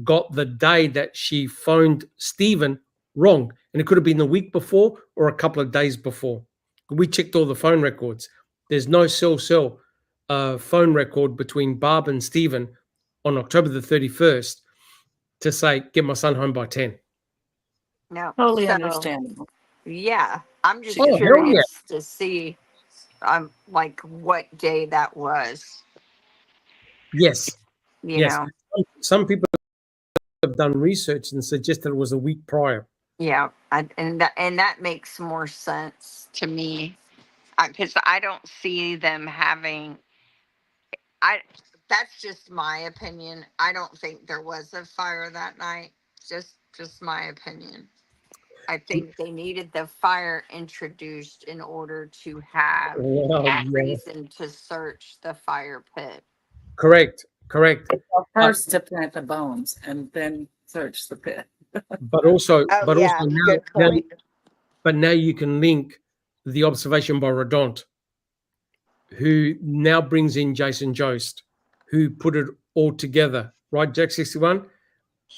got the day that she phoned Stephen wrong. And it could have been the week before or a couple of days before. We checked all the phone records. There's no cell phone record between Barb and Stephen on October the 31st to say, "Get my son home by 10." No, Totally so understandable. yeah, I'm just Oh, hell yeah. curious to see, like what day that was. Yes. You Yes. know, Some people have done research and suggested it was a week prior. yeah, and that makes more sense to me, because I don't see them having That's just my opinion. I don't think there was a fire that night. Just my opinion. I think they needed the fire introduced in order to have Yeah. reason to search the fire pit. Correct. Well, first to plant the bones and then search the pit. But also, Good point. but now you can link the observation by Rodont, who now brings in Jason Jost, who put it all together, right, Jack 61?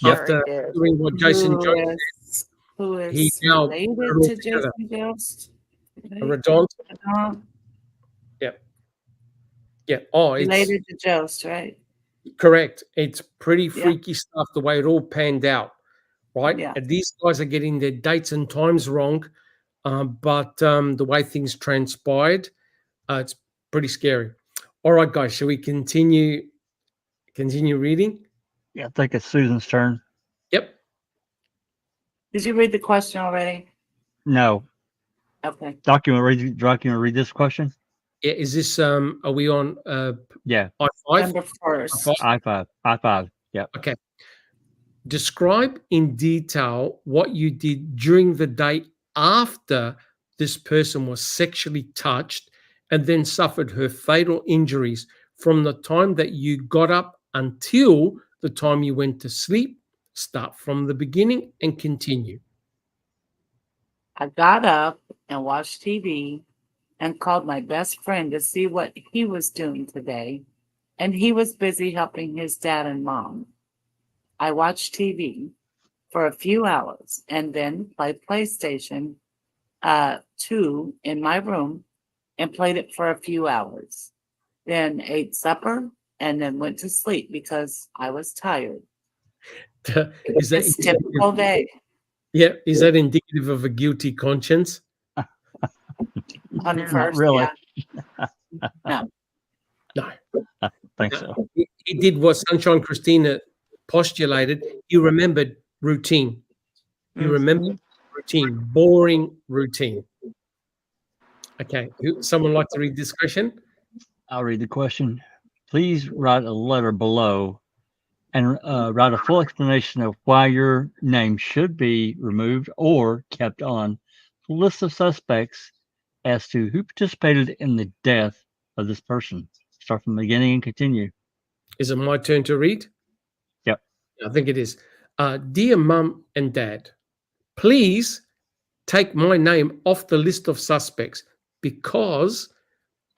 After doing what Jason Jost who is he now put it related all to together. Jason Jost? Rodont. Yeah. Oh, it's Related to Jost, right? correct. It's pretty freaky stuff the way it all panned out, right? Yeah. And these guys are getting their dates and times wrong, but the way things transpired, it's pretty scary. All right, guys, shall we continue reading? Yeah, I think it's Susan's turn. Yep. Did you read the question already? No. Okay. Doc, you want to read this question? Yeah, is this are we on yeah. I5? Number first. I5. Yeah. Okay. Describe in detail what you did during the day after this person was sexually touched and then suffered her fatal injuries from the time that you got up until the time you went to sleep. Start from the beginning and continue. I got up and watched TV and called my best friend to see what he was doing today, and he was busy helping his dad and mom. I watched TV for a few hours and then played PlayStation 2 in my room and played it for a few hours. Then ate supper and then went to sleep because I was tired. Is that It's a typical day. Yeah, is that indicative of a guilty conscience? On the Not first, really. No. I think so. He did what Sunshine Christina postulated. He remembered routine. He remembered routine, boring routine. Okay, someone like to read this question? I'll read the question. Please write a letter below and write a full explanation of why your name should be removed or kept on the list of suspects as to who participated in the death of this person. Start from the beginning and continue. Is it my turn to read? Yep. I think it is. Dear Mum and Dad, please take my name off the list of suspects because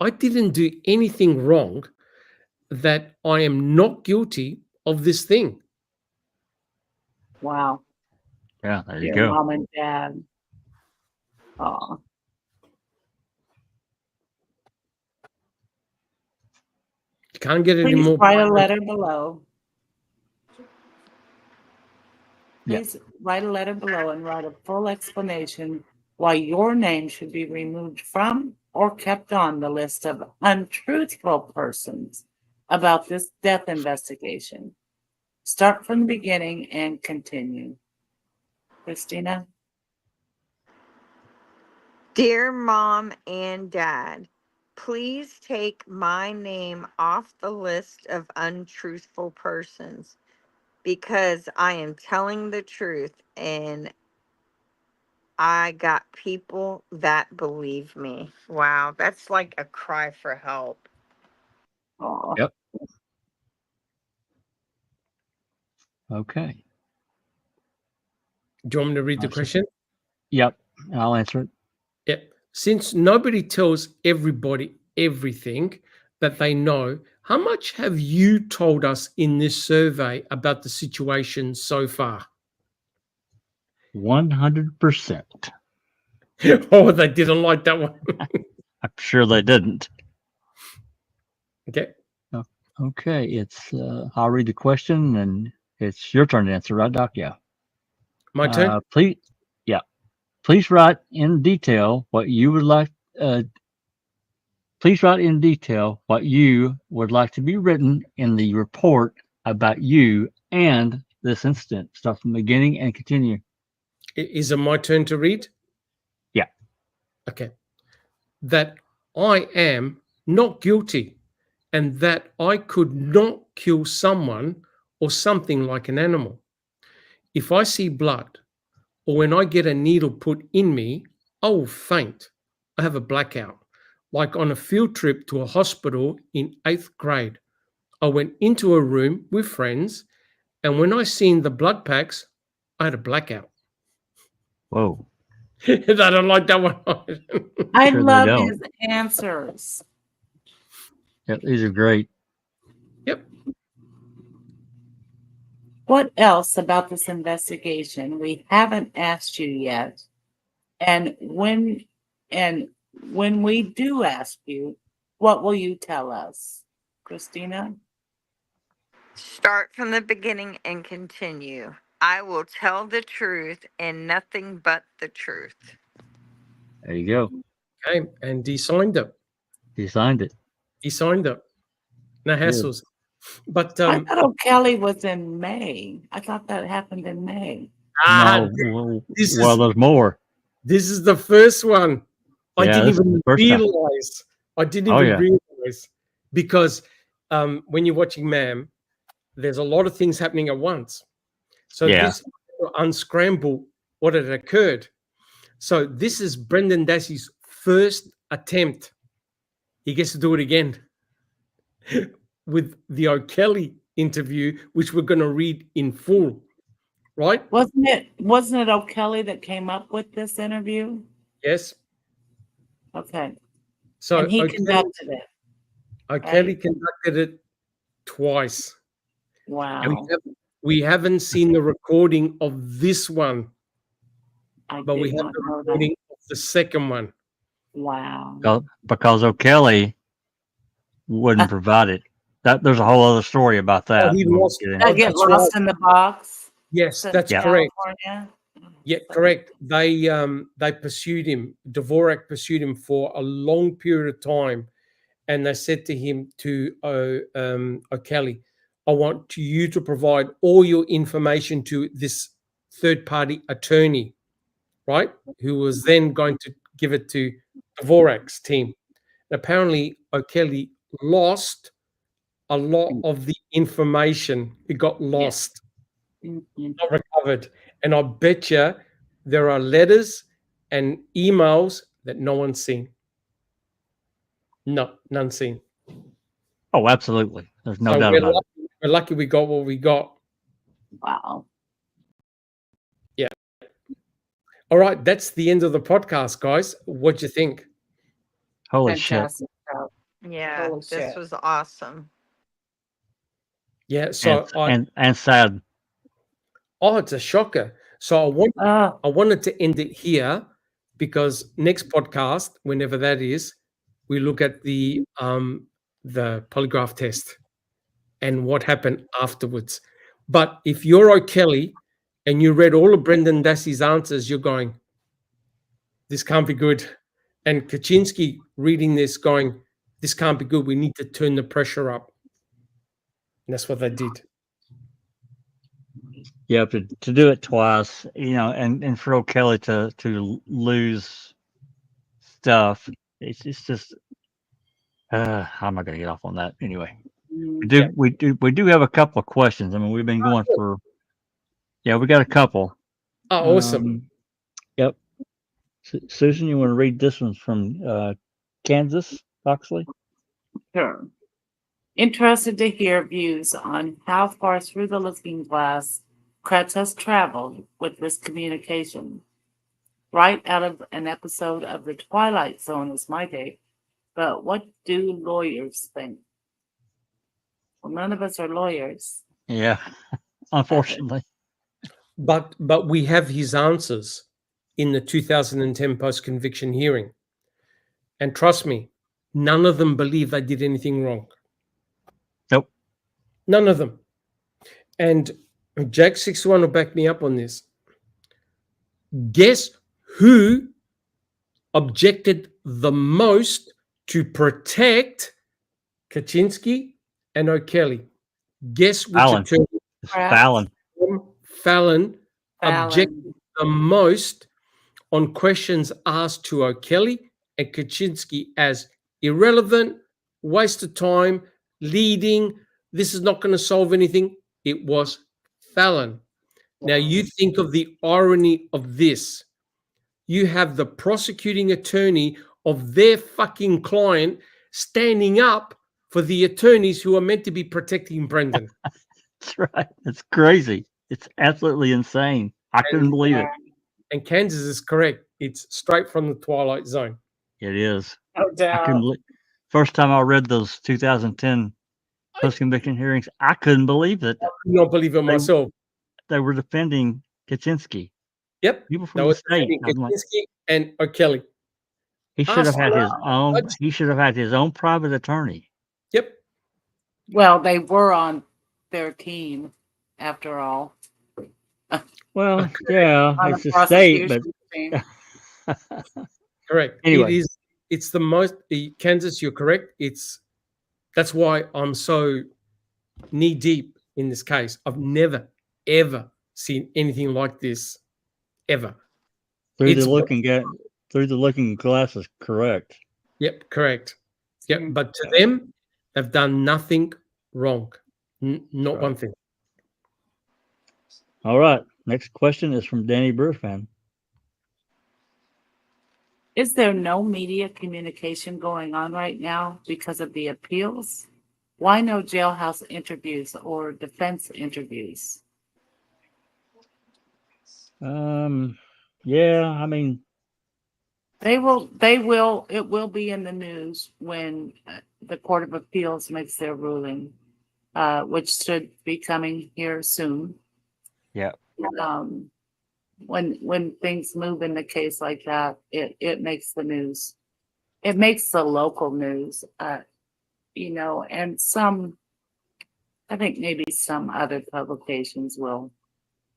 I didn't do anything wrong, that I am not guilty of this thing. Wow. Yeah, there you Your go. mom and dad. Oh. You can't get any Please more. write a letter below. Yeah. Please write a letter below and write a full explanation why your name should be removed from or kept on the list of untruthful persons about this death investigation. Start from the beginning and continue. Christina? Dear Mom and Dad, please take my name off the list of untruthful persons because I am telling the truth and I got people that believe me. Wow, that's like a cry for help. Oh. Yep. Okay. Do you want me to read the question? Yep. I'll answer it. Yep. Since nobody tells everybody everything that they know, how much have you told us in this survey about the situation so far? 100%. Oh, they didn't like that one. I'm sure they didn't. Okay. Okay. It's I'll read the question and it's your turn to answer, right, Doc? Yeah. My turn? Please. Yeah. Please write in detail what you would like. Please write in detail what you would like to be written in the report about you and this incident. Start from the beginning and continue. Is it my turn to read? Yeah. Okay. That I am not guilty and that I could not kill someone or something like an animal. If I see blood or when I get a needle put in me, I will faint. I have a blackout. Like on a field trip to a hospital in 8th grade, I went into a room with friends, and when I seen the blood packs, I had a blackout. Whoa. I don't like that one. I Sure they love don't. his answers. Yep, these are great. Yep. What else about this investigation we haven't asked you yet? And when we do ask you, what will you tell us? Christina? Start from the beginning and continue. I will tell the truth and nothing but the truth. There you go. Okay, and he signed it. He signed it. He signed it. No hassles. But I thought O'Kelly was in May. I thought that happened in May. No, well, there's more. This is the first one. I Yeah, didn't this is even the first time. realize. I didn't Oh, even yeah. realize because when you're watching Ma'am, there's a lot of things happening at once. So Yeah. this unscramble what had occurred. So this is Brendan Dassey's first attempt. He gets to do it again with the O'Kelly interview, which we're going to read in full, right? Wasn't it O'Kelly that came up with this interview? Yes. Okay. So And he O'Kelly- conducted it. O'Kelly right? conducted it twice. Wow. And we haven't seen the recording of this one, but we did have not the know that. recording of the second one. Wow. Because O'Kelly wouldn't provide it. There's a whole other story about that. he We'll lost- get into. I get that's lost right. in the box. Yes, to that's correct. California. Yeah, correct. They pursued him. Dvorak pursued him for a long period of time, and they said to him, to O'Kelly, I want you to provide all your information to this third-party attorney, right? Who was then going to give it to Dvorak's team. And apparently, O'Kelly lost a lot of the information. It got lost. Not recovered. And I bet you there are letters and emails that no one's seen. No, none seen. Oh, absolutely. There's no So doubt we're about lucky, we're lucky we got what we got. Wow. Yeah. All right, that's the end of the podcast, guys. What'd you think? it. Holy Fantastic. job. Yeah, Holy this shit. was awesome. Yeah, shit. so And sad. oh, it's a shocker. So I wanted to end it here because next podcast, whenever that is, we look at the polygraph test and what happened afterwards. But if you're O'Kelly and you read all of Brendan Dassey's answers, you're going, this can't be good. And Kaczynski reading this going, this can't be good. We need to turn the pressure up. And that's what they did. Yeah, to do it twice, and for O'Kelly to lose stuff, it's just how am I going to get off on that anyway? We do have a couple of questions. I mean, we've been going for we got a couple. Oh, awesome. Yep. Susan, you want to read this one from Kansas, Oxley? Sure. Interested to hear views on how far through the looking glass Kretz has traveled with this communication. Right out of an episode of The Twilight Zone is my take, but what do lawyers think? Well, none of us are lawyers. Yeah, unfortunately. But we have his answers in the 2010 post-conviction hearing. And trust me, none of them believe they did anything wrong. Nope. None of them. And Jack 61 will back me up on this. Guess who objected the most to protect Kaczynski and O'Kelly? Guess which Fallon. attorney? Fallon. Fallon objected the most on questions asked to O'Kelly and Kaczynski as irrelevant, waste of time, leading. This is not going to solve anything. It was Fallon. Now you think of the irony of this. You have the prosecuting attorney of their fucking client standing up for the attorneys who are meant to be protecting Brendan. That's right. It's crazy. It's absolutely insane. I couldn't believe it. And Kansas is correct. It's straight from the Twilight Zone. It is. No I doubt. couldn't believe. First time I read those 2010 post-conviction hearings, I couldn't believe that. I could not believe it myself. They were defending Kaczynski. Yep. People That from the was state. defending I'm like, Kaczynski and O'Kelly. he should have had his own. Judge. He should have had his own private attorney. Yep. Well, they were on their team after all. Well, yeah, On it's the the state, but prosecution team. Correct. Anyway. It is. It's the most. Kansas, you're correct. That's why I'm so knee deep in this case. I've never ever seen anything like this, ever. through It's- the looking glass is correct. Yep, correct. Yep, but to them, they've done nothing wrong. Not one thing. All right. Next question is from Danny Burfan. Is there no media communication going on right now because of the appeals? Why no jailhouse interviews or defense interviews? Yeah, I mean, It will be in the news when the Court of Appeals makes their ruling, which should be coming here soon. yeah. When things move in the case like that, it makes the news. It makes the local news, and I think maybe some other publications will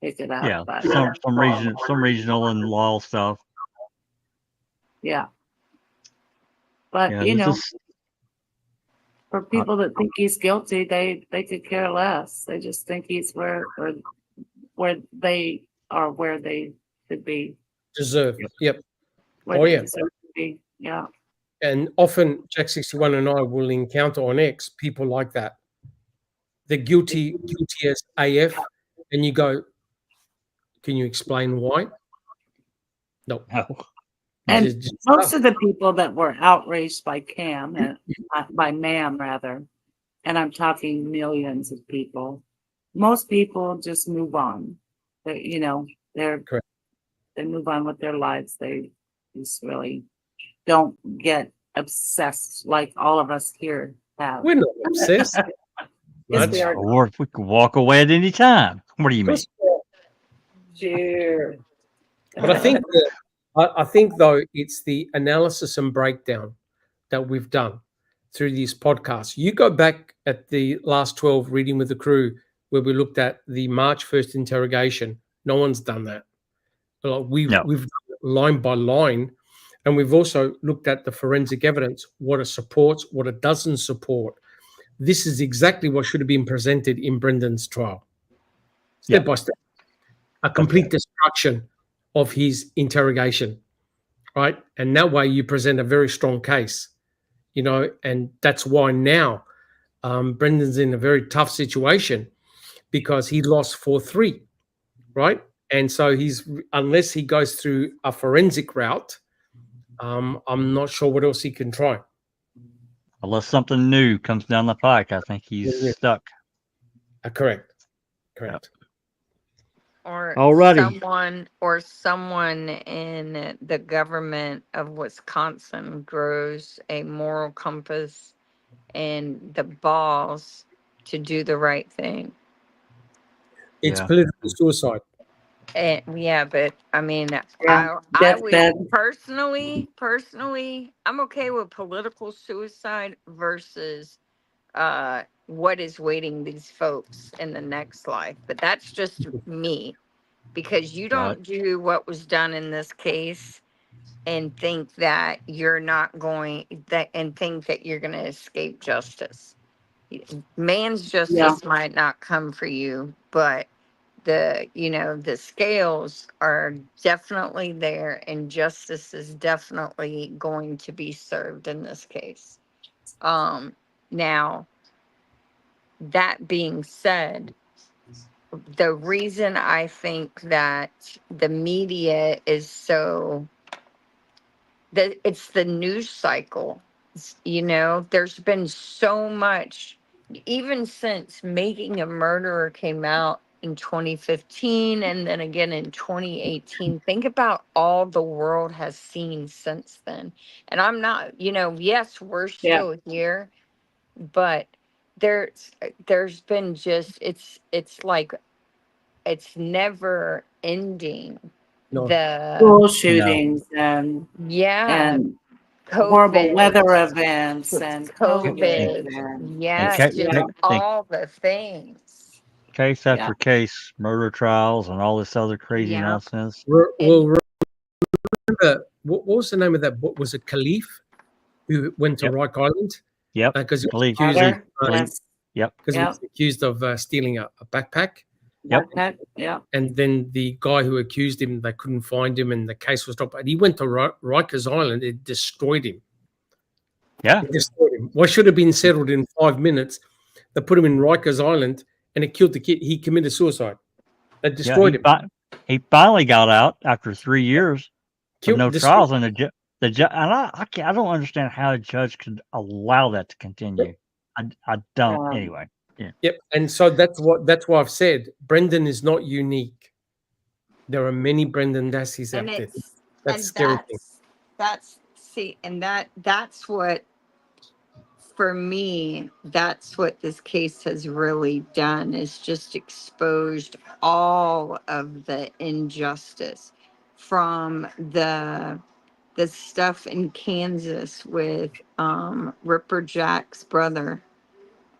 pick it up. Yeah, but some regional and law stuff. yeah. But Yeah, you this know, is- for people that think he's guilty, they could care less. They just think he's where they are where they should be. Deserve. Yep. Where Oh, they yeah. deserve to be. Yeah. And often Jack 61 and I will encounter on X people like that. They're guilty as AF, and you go, can you explain why? No. And Just- most of the people that were outraged by Cam and by Ma'am rather, and I'm talking millions of people, most people just move on. They Correct. they move on with their lives. They just really don't get obsessed like all of us here have. We're not obsessed. Yes, we are. Or we could walk away at any time. What do you mean? Sure. But I think though it's the analysis and breakdown that we've done through these podcasts. You go back at the last 12 reading with the crew where we looked at the March 1st interrogation. No one's done that. We've done it line by line, and we've also looked at the forensic evidence, what it supports, what it doesn't support. This is exactly what should have been presented in Brendan's trial. Step by step. A complete destruction of his interrogation, right? And that way you present a very strong case, and that's why now Brendan's in a very tough situation because he lost 4-3, right? And so unless he goes through a forensic route, I'm not sure what else he can try. Unless something new comes down the pike, I think he's stuck. Correct. Or Alrighty. someone in the government of Wisconsin grows a moral compass and the balls to do the right thing. It's political suicide. Yeah, but I mean, Yeah, I would deathbed. personally, I'm okay with political suicide versus what is waiting these folks in the next life. But that's just me, because you don't do what was done in this case and think that you're not going and think that you're going to escape justice. Man's justice might not come for you, but the scales are definitely there, and justice is definitely going to be served in this case. Now, that being said, the reason I think that the media is so that it's the news cycle. You know, there's been so much, even since Making a Murderer came out in 2015 and then again in 2018. Think about all the world has seen since then. And I'm not, you know, yes, we're still here, but there's been just it's like it's never ending. No. School The shootings yeah, and horrible COVID, weather events and COVID COVID, and yeah, Ca- just ca- ca- all the things. Case yeah. after case, murder trials, and all this other crazy Yeah, nonsense. Well, and remember, what was the name of that book? Was it Khalif who went to Yep. Rike Island? Yep. Because he was Khalif. accused, Mother, Khalif. yes. Yep. because he Yep. was accused of stealing a backpack. Yep. Backpack, yeah. And then the guy who accused him, they couldn't find him, and the case was dropped. And he went to Rikers Island. It destroyed him. Yeah. It destroyed him. What should have been settled in 5 minutes, they put him in Rikers Island, and it killed the kid. He committed suicide. They destroyed him. He finally got out after 3 years with no Destroyed. trials, and the judge. And I don't understand how a judge could allow that to continue. I don't. Anyway. Yeah. Yep. And so that's why I've said Brendan is not unique. There are many Brendan Dasseys out and there. it's That's and scary thing. that's see, and that's what, for me, that's what this case has really done, is just exposed all of the injustice, from the stuff in Kansas with Ripper Jack's brother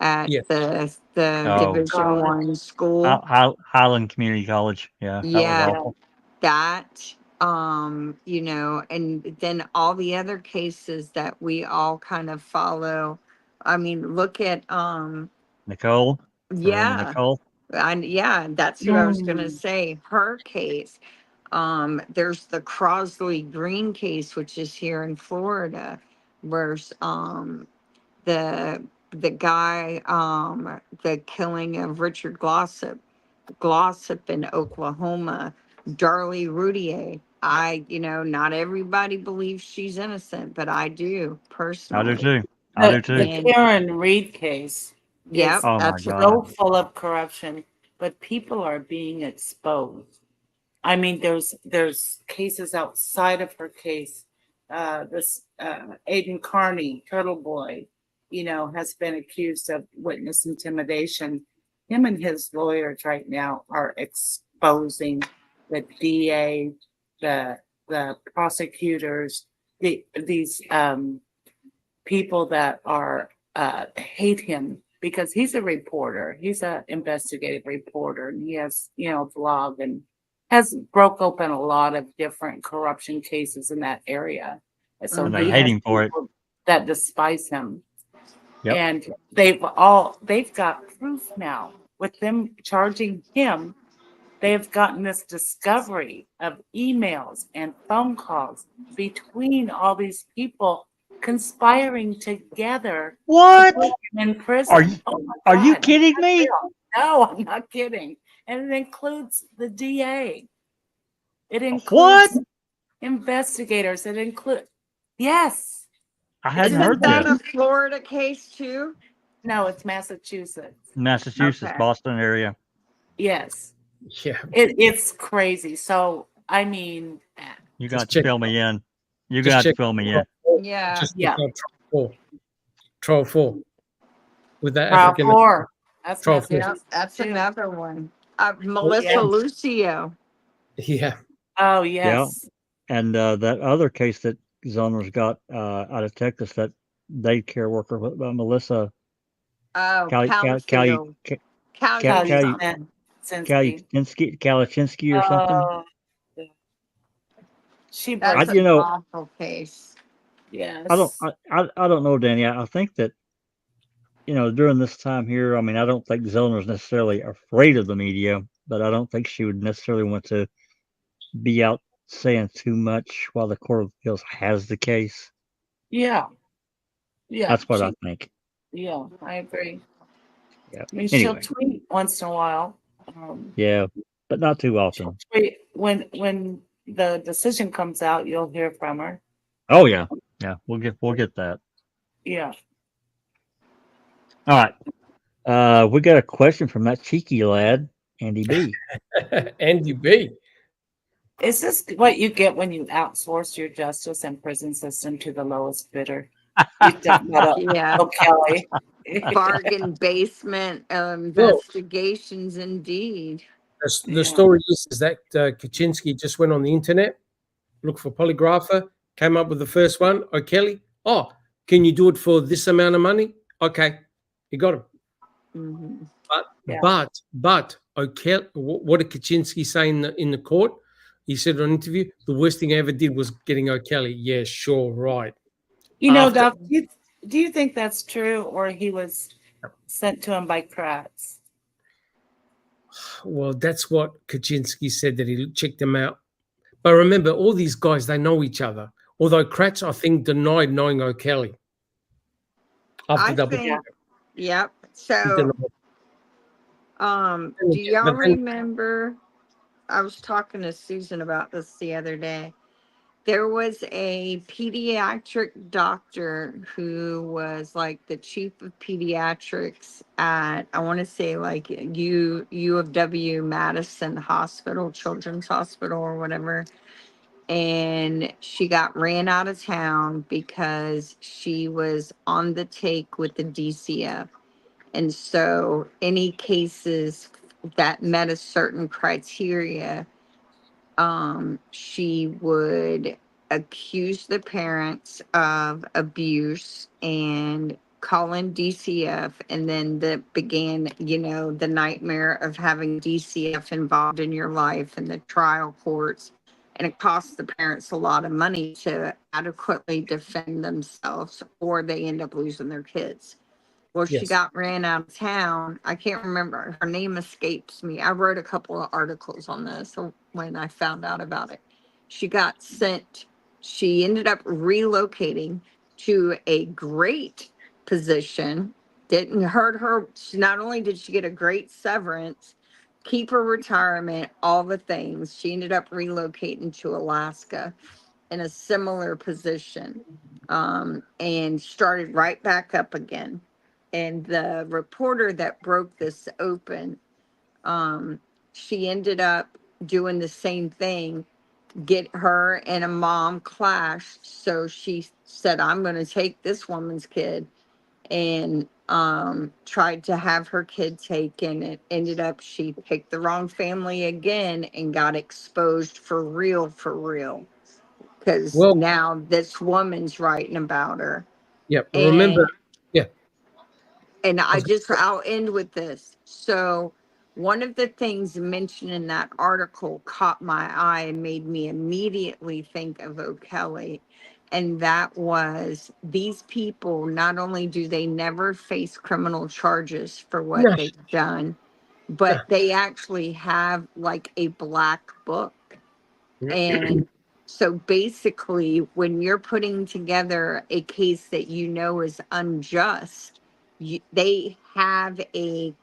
at Yes. the Oh. Division I school. Highland Community College. Yeah. That Yeah, was awful. that you know, and then all the other cases that we all kind of follow. I mean, look at Nicole. Remember yeah, Nicole. and yeah, that's who I was gonna say, her case. There's the Crosley Green case, which is here in Florida, where's the guy, the killing of Richard Glossop in Oklahoma, Darlie Routier. You know, not everybody believes she's innocent, but I do I personally. do too. I do too. The Karen Reed case Yep, is Oh my that's God. so full of corruption, but people are being exposed. I mean, there's cases outside of her case. This Aiden Carney, Turtle Boy, you know, has been accused of witness intimidation. Him and his lawyers right now are exposing the DA, the prosecutors, these people that are hate him because he's a reporter. He's an investigative reporter, and he has, you know, vlog and has broke open a lot of different corruption cases in that area. And so And they he hate has him for it. people that despise him. Yep. And they've got proof now with them charging him. They have gotten this discovery of emails and phone calls between all these people conspiring together. What? To put him in prison. Are you Oh my are you God, kidding that's me? real. No, I'm not kidding. And it includes the DA. It What? includes investigators. It includes, yes. I hadn't Isn't heard that this. a Florida case too? No, it's Massachusetts. Massachusetts, Okay. Boston area. Yes. Yeah. It's crazy. So, I mean, You Just got to check- fill me in. You just got to check- fill me in. Yeah, Just Yeah. Trial 4. With that trial African. 4. That's Trial 4. yeah, that's too. another one. Melissa Yeah. Lucio. Yeah. Oh, yes. And that other case that Zoner's got out of Texas, that day care worker, Melissa Oh, Kalichinsky or something. Oh, she That's breaks. an awful case. Yes. I don't know, Danny. I think that, you know, during this time here, I mean, I don't think Zoner's necessarily afraid of the media, but I don't think she would necessarily want to be out saying too much while the Court of Appeals has the case. Yeah. Yeah. That's what I think. Yeah, I agree. Yeah. I mean, Anyway. she'll tweet once in a while. Yeah, but not too often. Tweet when the decision comes out, you'll hear from her. Oh yeah, yeah. We'll get that. Yeah. All right. We got a question from that cheeky lad, Andy B. Andy B. Is this what you get when you outsource your justice and prison system to the lowest bidder? You talk about Yeah. Kelly. Bargain basement investigations, indeed. The story is that Kaczynski just went on the internet, looked for polygrapher, came up with the first one. O'Kelly, oh, can you do it for this amount of money? Okay, he got him. Mm-hmm. But O'Kelly, what did Kaczynski say in the court? He said on an interview, the worst thing I ever did was getting O'Kelly. Yeah, sure, right. You know, Doc, do you think that's true, or he was sent to him by Kratz? Well, that's what Kaczynski said, that he checked them out. But remember, all these guys, they know each other. Although Kratz, I think, denied knowing O'Kelly. Yep. So, do y'all remember? I was talking to Susan about this the other day. There was a pediatric doctor who was like the chief of pediatrics at, I want to say like U of W Madison Hospital, Children's Hospital or whatever. And she got ran out of town because she was on the take with the DCF. And so any cases that met a certain criteria, she would accuse the parents of abuse and call in DCF. And then that began, the nightmare of having DCF involved in your life and the trial courts. And it costs the parents a lot of money to adequately defend themselves, or they end up losing their kids. Well, she got ran out of town. I can't remember. Her name escapes me. I wrote a couple of articles on this when I found out about it. She got sent. She ended up relocating to a great position. Didn't hurt her. Not only did she get a great severance, keep her retirement, all the things, she ended up relocating to Alaska in a similar position, and started right back up again. And the reporter that broke this open, she ended up doing the same thing. Get her and a mom clashed. So she said, I'm going to take this woman's kid, and tried to have her kid taken. It ended up she picked the wrong family again and got exposed for real. Because now this woman's writing about her. Yeah, remember, And I'll end with this. So one of the things mentioned in that article caught my eye and made me immediately think of O'Kelly. And that was, these people, not only do they never face criminal charges for what they've done, but they actually have like a black book. And so basically, when you're putting together a case that is unjust, they have a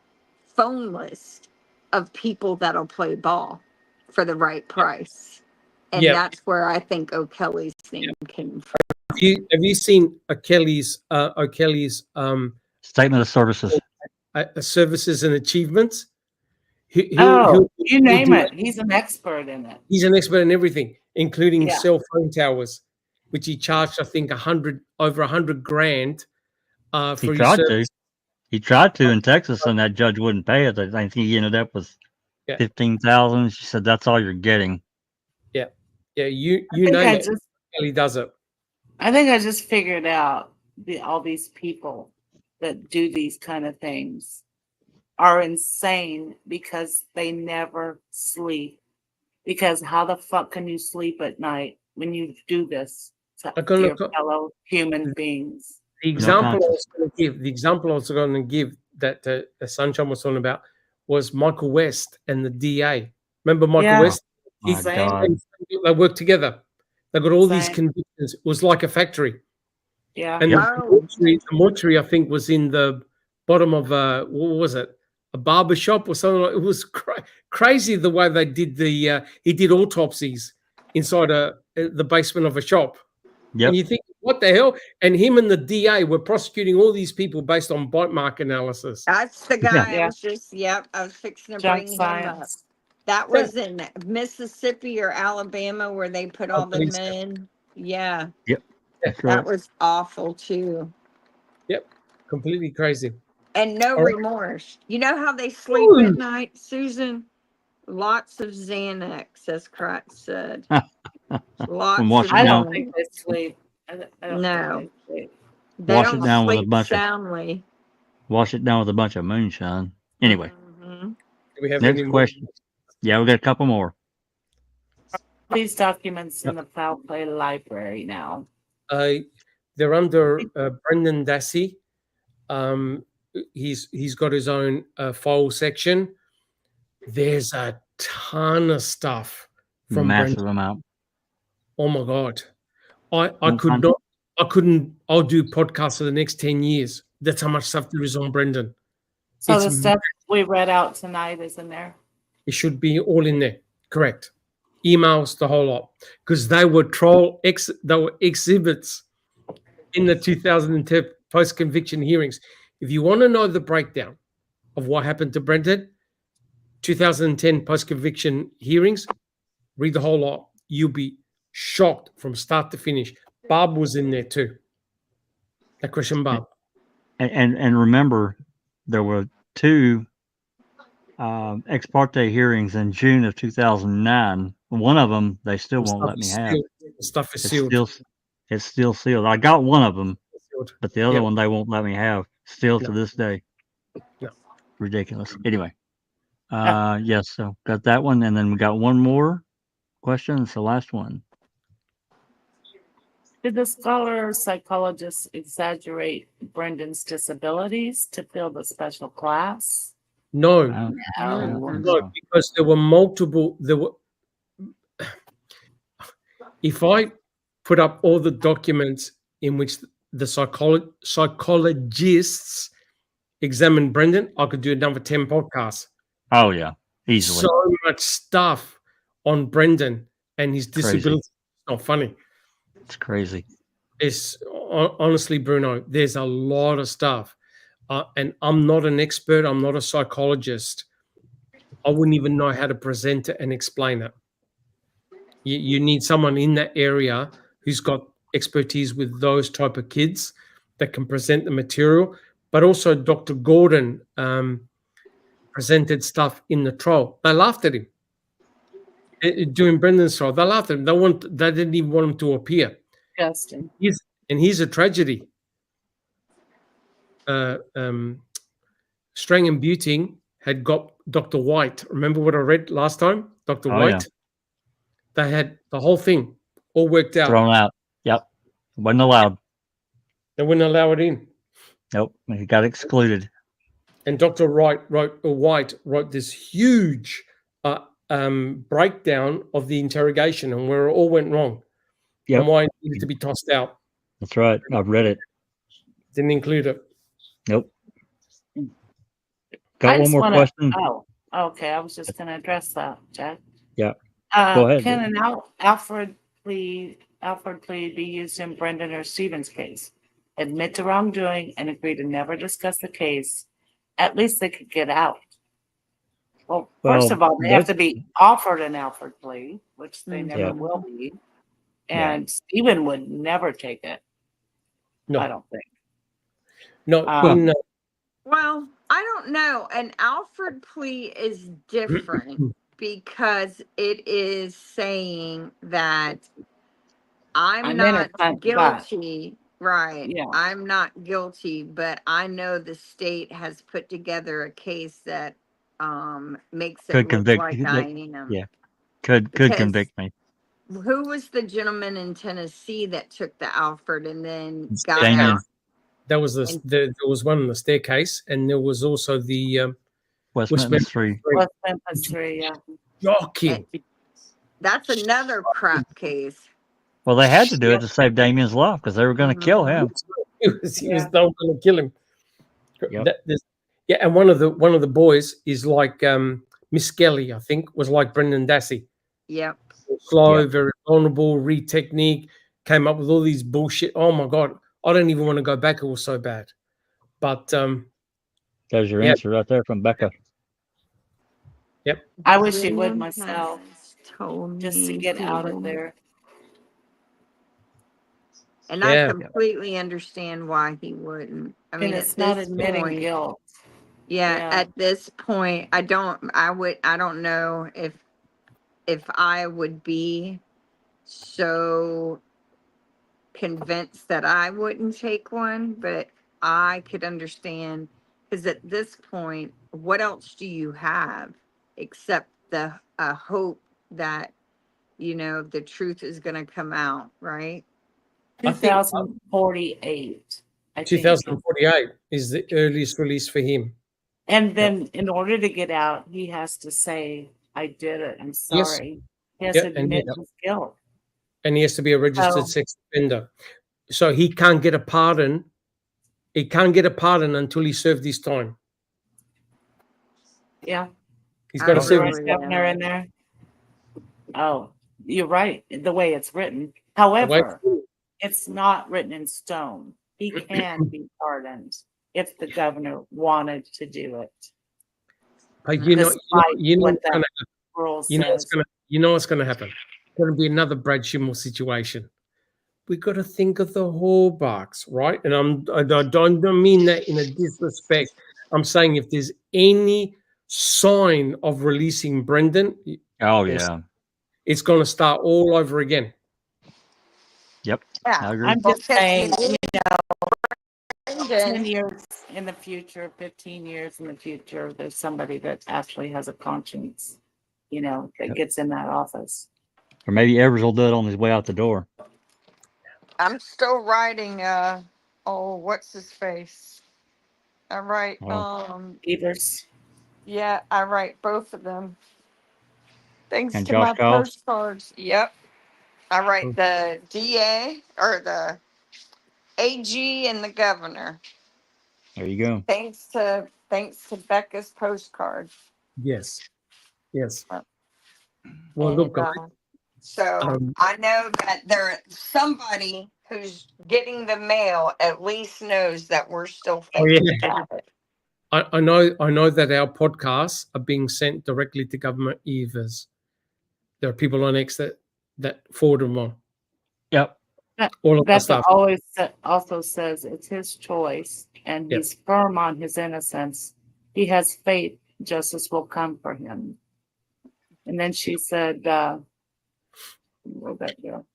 phone list of people that'll play ball for the right price. And that's where I think O'Kelly's name came from. Have you seen O'Kelly's statement of services, services and achievements? You name it. He's an expert in it. He's an expert in everything, including cell phone towers, which he charged, I think, over $100,000 for his service. He tried to in Texas, and that judge wouldn't pay it. I think he ended up with $15,000. She said, "That's all you're getting." Yeah, you name it. Kelly does it. I think I just figured out all these people that do these kind of things are insane because they never sleep. Because how the fuck can you sleep at night when you do this to your fellow human beings? The example I was going to give that Sunshine was talking about was Michael West and the DA. Remember Michael West? They worked together. They got all these convictions. It was like a factory. Yeah. And the mortuary, I think, was in the bottom of what was it? A barber shop or something. It was crazy the way they did the. He did autopsies inside the basement of a shop. Yep. And you think, what the hell? And him and the DA were prosecuting all these people based on bite mark analysis. That's the guy Yeah. I was just, I was fixing to Junk bring him up. science. That was in Mississippi or Alabama where they put all the believe so. men. Yeah, Yep. That's that right. was awful too. Yep. Completely crazy. And no All right. remorse. You know how they sleep at night, Susan? Lots of Xanax, as Kratz said. Lots From wash of it I down. don't think they sleep. I don't No. think they sleep. They Wash it don't down with a sleep bunch of soundly. wash it down with a bunch of moonshine. Anyway, Mhm. Do we have next any more? question. Yeah, we got a couple more. These documents in the foul play library now. They're under Brendan Dassey. He's got his own file section. There's a ton of stuff from Massive Brendan. amount. Oh my God. I'll do podcasts for the next 10 years. That's how much stuff there is on Brendan. So It's the stuff we read out tonight is in there. It should be all in there. Correct. Emails, the whole lot. Because they were exhibits in the 2010 post-conviction hearings. If you want to know the breakdown of what happened to Brendan, 2010 post-conviction hearings, read the whole lot. You'll be shocked from start to finish. Bob was in there too. That Christian Bob. And remember, there were two ex parte hearings in June of 2009. One of them they still won't let me have. The stuff is sealed. It's still sealed. I got one of them, Sealed. but the other Yep. one they won't let me have. Still to No. this day. No. Ridiculous. Anyway, yes. So got that one, and then we got one more question. It's the last one. Did the scholar psychologist exaggerate Brendan's disabilities to fill the special class? No. I don't think No, so. because there were multiple. If I put up all the documents in which the psychologists examined Brendan, I could do another 10 podcasts. Oh yeah, easily. So much stuff on Brendan and his disability. It's not funny. It's crazy. It's honestly, Bruno, there's a lot of stuff. And I'm not an expert. I'm not a psychologist. I wouldn't even know how to present it and explain it. You need someone in that area who's got expertise with those type of kids that can present the material. But also Dr. Gordon presented stuff in the trial. They laughed at him. During Brendan's trial, they laughed at him. They didn't even want him to appear. Justin. Here's a tragedy. Strang and Buting had got Dr. White. Remember what I read last time? Dr. Oh, White? yeah. They had the whole thing all worked out. Thrown out. Yep. Wasn't allowed. They wouldn't allow it in. Nope. He got excluded. And Dr. White wrote this huge breakdown of the interrogation and where it all went wrong. Yep. And why it needed to be tossed out. That's right. I've read it. Didn't include it. Nope. I Got one just more wanna- question. Oh, okay. I was just going to address that, Jack. Yeah. Go ahead. Can an Alfred plea be used in Brendan or Stephen's case? Admit to wrongdoing and agree to never discuss the case. At least they could get out. Well, first of all, they have to be offered an Alfred plea, which they never will be. And Stephen would never take it. No. I don't think. No. Well, I don't know. An Alfred plea is different because it is saying that I'm not guilty. Right. Yeah. I'm not guilty, but I know the state has put together a case that makes it Could look convict. like I am. Yeah. Could Because convict me. Who was the gentleman in Tennessee that took the Alfred and then got Damien. out? There was there was one in the staircase, and there was also the West Memphis 3. West Memphis 3, yeah. Shocking. That's another crap case. Well, they had to do it to save Damien's life because they were going to kill him. He was not going to kill him. Yep. Yeah, and one of the boys is like Miss Kelly, I think, was like Brendan Dassey. Yep. Slow, Yep. very vulnerable, read technique, came up with all these bullshit. Oh my God. I don't even want to go back. It was so bad. But There's your yeah. answer right there from Becca. Yep. I wish he would myself, Told just to me get out of to. there. And Yeah. I completely understand why he wouldn't. I mean, And at it's not this admitting point, guilt. yeah, at this point, I don't know if I would be so convinced that I wouldn't take one, but I could understand, because at this point, what else do you have except the hope that, you know, the truth is going to come out, right? I think 2048. I think. 2048 is the earliest release for him. And then in order to get out, he has to say, I did it. I'm Yes. sorry. He has to admit his guilt. And he has to be a registered sex offender. So he can't get a pardon. He can't get a pardon until he served his time. Yeah. He's got to serve his Right, governor in there. Oh, you're right. The way it's written. However, it's not written in stone. He can be pardoned if the governor wanted to do it. But you know what's going to happen. It's going to be another Brad Schimmel situation. We got to think of the hallmarks, right? And I don't mean that in a disrespect. I'm saying if there's any sign of releasing Brendan, it's going to start all over again. Yep. Yeah, I'm just saying, you know, 10 years in the future, 15 years in the future, there's somebody that actually has a conscience, you know, that gets in that office. Or maybe Evers will do it on his way out the door. I'm still writing what's his face? I write Evers. Yeah, I write both of them. Thanks And to Josh my Call? postcards. Yep. I write the DA or the AG and the governor. There you go. Thanks to Becca's postcard. Yes. Yes. Well, look, guys. So I know that somebody who's getting the mail at least knows that we're still thinking about it. I know that our podcasts are being sent directly to government ears. There are people on X that forward them on. Yep. All of that Becca stuff. always also says it's his choice, and he's firm on his innocence. He has faith justice will come for him. And then she said, where'd that go?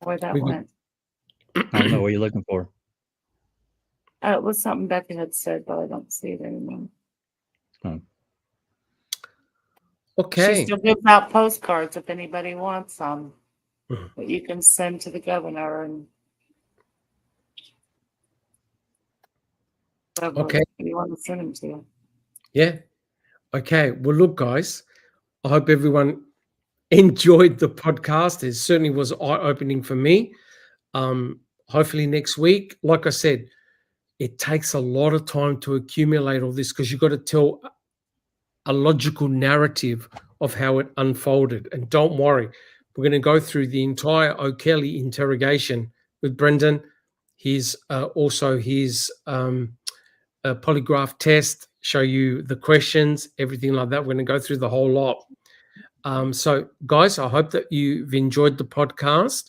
Where that went? I don't know what you're looking for. It was something Becca had said, but I don't see it anymore. Okay. She still gives out postcards if anybody wants some that you can send to the governor and whatever you want to send them to. Yeah. Okay. Well, look, guys, I hope everyone enjoyed the podcast. It certainly was eye-opening for me. Hopefully next week, like I said, it takes a lot of time to accumulate all this because you've got to tell a logical narrative of how it unfolded. And don't worry, we're going to go through the entire O'Kelly interrogation with Brendan. His also his polygraph test, show you the questions, everything like that. We're going to go through the whole lot. So, guys, I hope that you've enjoyed the podcast.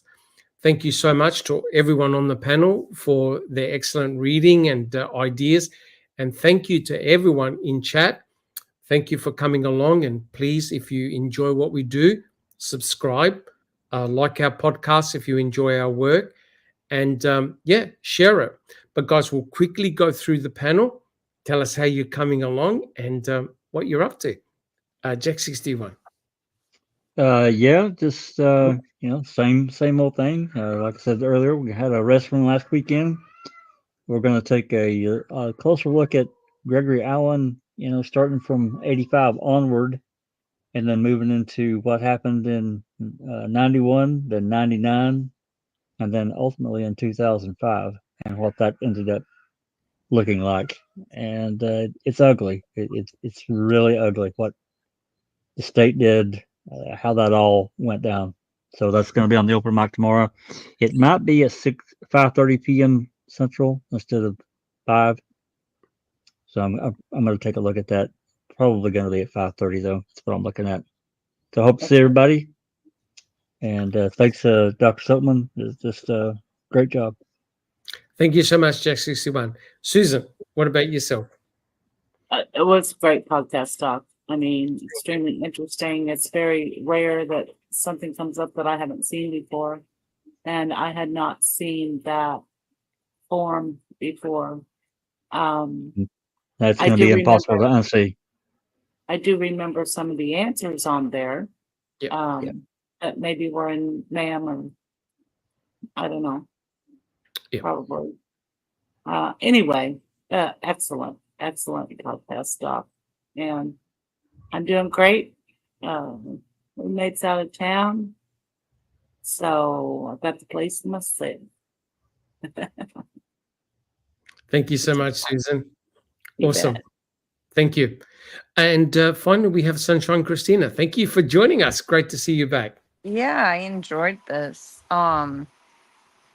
Thank you so much to everyone on the panel for their excellent reading and ideas. And thank you to everyone in chat. Thank you for coming along. And please, if you enjoy what we do, subscribe, like our podcast if you enjoy our work, and share it. But guys, we'll quickly go through the panel. Tell us how you're coming along and what you're up to. Jack 61. Just same old thing. Like I said earlier, we had a wrestling last weekend. We're going to take a closer look at Gregory Allen, starting from 85 onward, and then moving into what happened in 91, then 99, and then ultimately in 2005, and what that ended up looking like. And it's ugly. It's really ugly what the state did, how that all went down. So that's going to be on the open mic tomorrow. It might be at 5:30 p.m. Central instead of 5. So I'm going to take a look at that. Probably going to be at 5:30 though. That's what I'm looking at. So I hope to see everybody. And thanks, Dr. Silkman. It's just great job. Thank you so much, Jesse Siwan. Susan, what about yourself? It was great podcast talk. I mean, extremely interesting. It's very rare that something comes up that I haven't seen before. And I had not seen that form before. That's I going to do be impossible to remember, unsee. I do remember some of the answers on there. Yeah. That maybe were in ma'am or I don't know. Probably. Anyway, excellent podcast talk. And I'm doing great. Roommate's out of town. So I've got the place to myself. Thank you so much, Susan. You Awesome. bet. Thank you. And finally, we have Sunshine Christina. Thank you for joining us. Great to see you back. Yeah, I enjoyed this.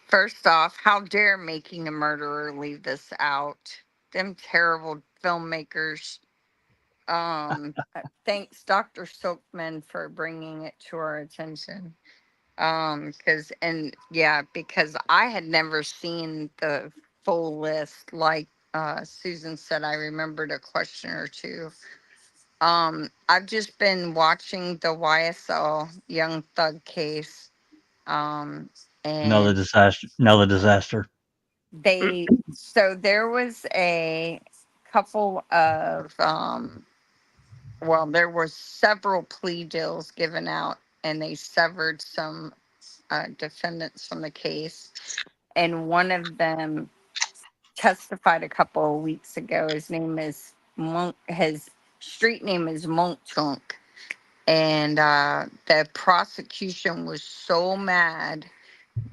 First off, how dare Making a Murderer leave this out? Them terrible filmmakers. Thanks, Dr. Silkman, for bringing it to our attention. Because I had never seen the full list. Like Susan said, I remembered a question or two. I've just been watching the YSL Young Thug case. Another And disaster. so there was a couple of there were several plea deals given out, and they severed some defendants from the case, and one of them testified a couple of weeks ago. His name is Monk. His street name is Monk Chunk, and the prosecution was so mad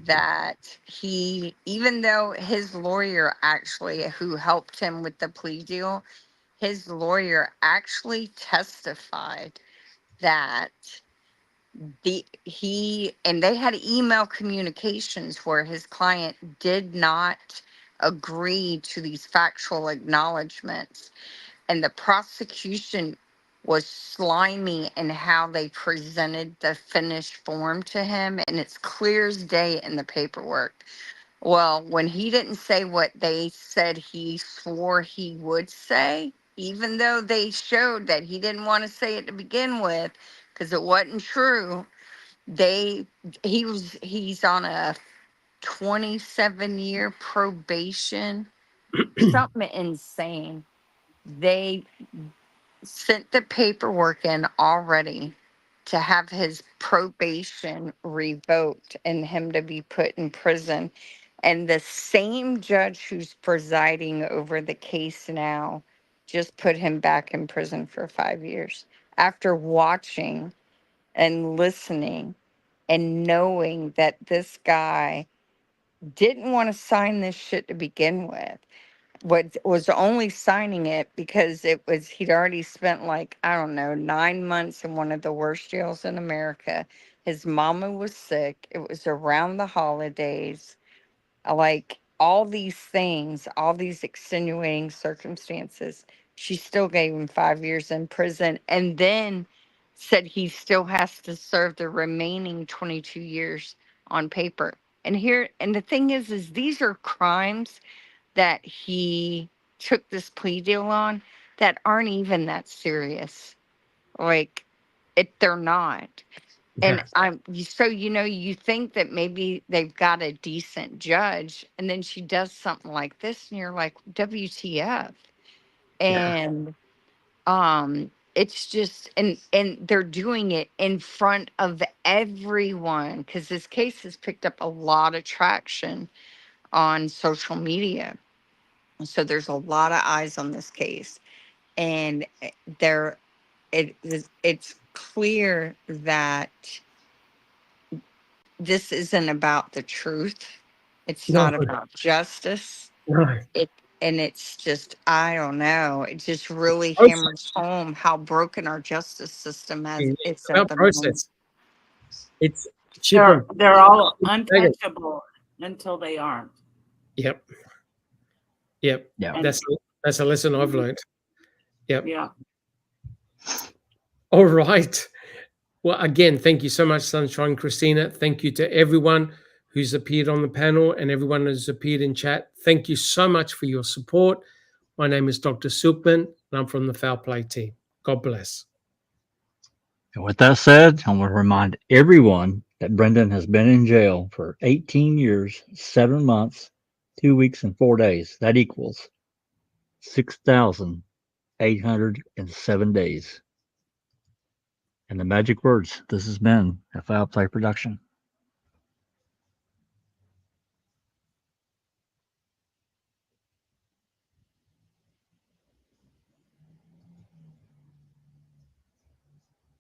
that he, even though his lawyer actually, who helped him with the plea deal, his lawyer actually testified that they had email communications where his client did not agree to these factual acknowledgments, and the prosecution was slimy in how they presented the finished form to him, and it's clear as day in the paperwork. Well, when he didn't say what they said he swore he would say, even though they showed that he didn't want to say it to begin with because it wasn't true, he's on a 27-year probation, something insane. They sent the paperwork in already to have his probation revoked and him to be put in prison. And the same judge who's presiding over the case now just put him back in prison for 5 years after watching and listening and knowing that this guy didn't want to sign this shit to begin with. Was only signing it because he'd already spent, like, I don't know, 9 months in one of the worst jails in America. His mama was sick. It was around the holidays. Like, all these things, all these extenuating circumstances, she still gave him 5 years in prison, and then said he still has to serve the remaining 22 years on paper. And the thing is these are crimes that he took this plea deal on that aren't even that serious. Like, they're not. And you think that maybe they've got a decent judge, and then she does something like this, and you're like, WTF? And it's just, and they're doing it in front of everyone, because this case has picked up a lot of traction on social media. So there's a lot of eyes on this case, and it's clear that this isn't about the truth. It's No. not about justice. No. And it's just, I don't know. It just really Process. hammers home how broken our justice system is It's at about the moment. process. It's chip on. They're all untouchable until they aren't. Yep. Yep. Yeah. That's a lesson I've learned. Yep. Yeah. All right. Well, again, thank you so much, Sunshine Christina. Thank you to everyone who's appeared on the panel and everyone who's appeared in chat. Thank you so much for your support. My name is Dr. Silkman, and I'm from the Foul Play team. God bless. And with that said, I want to remind everyone that Brendan has been in jail for 18 years, 7 months, 2 weeks, and 4 days. That equals 6,807 days. And the magic words, this has been a Foul Play production.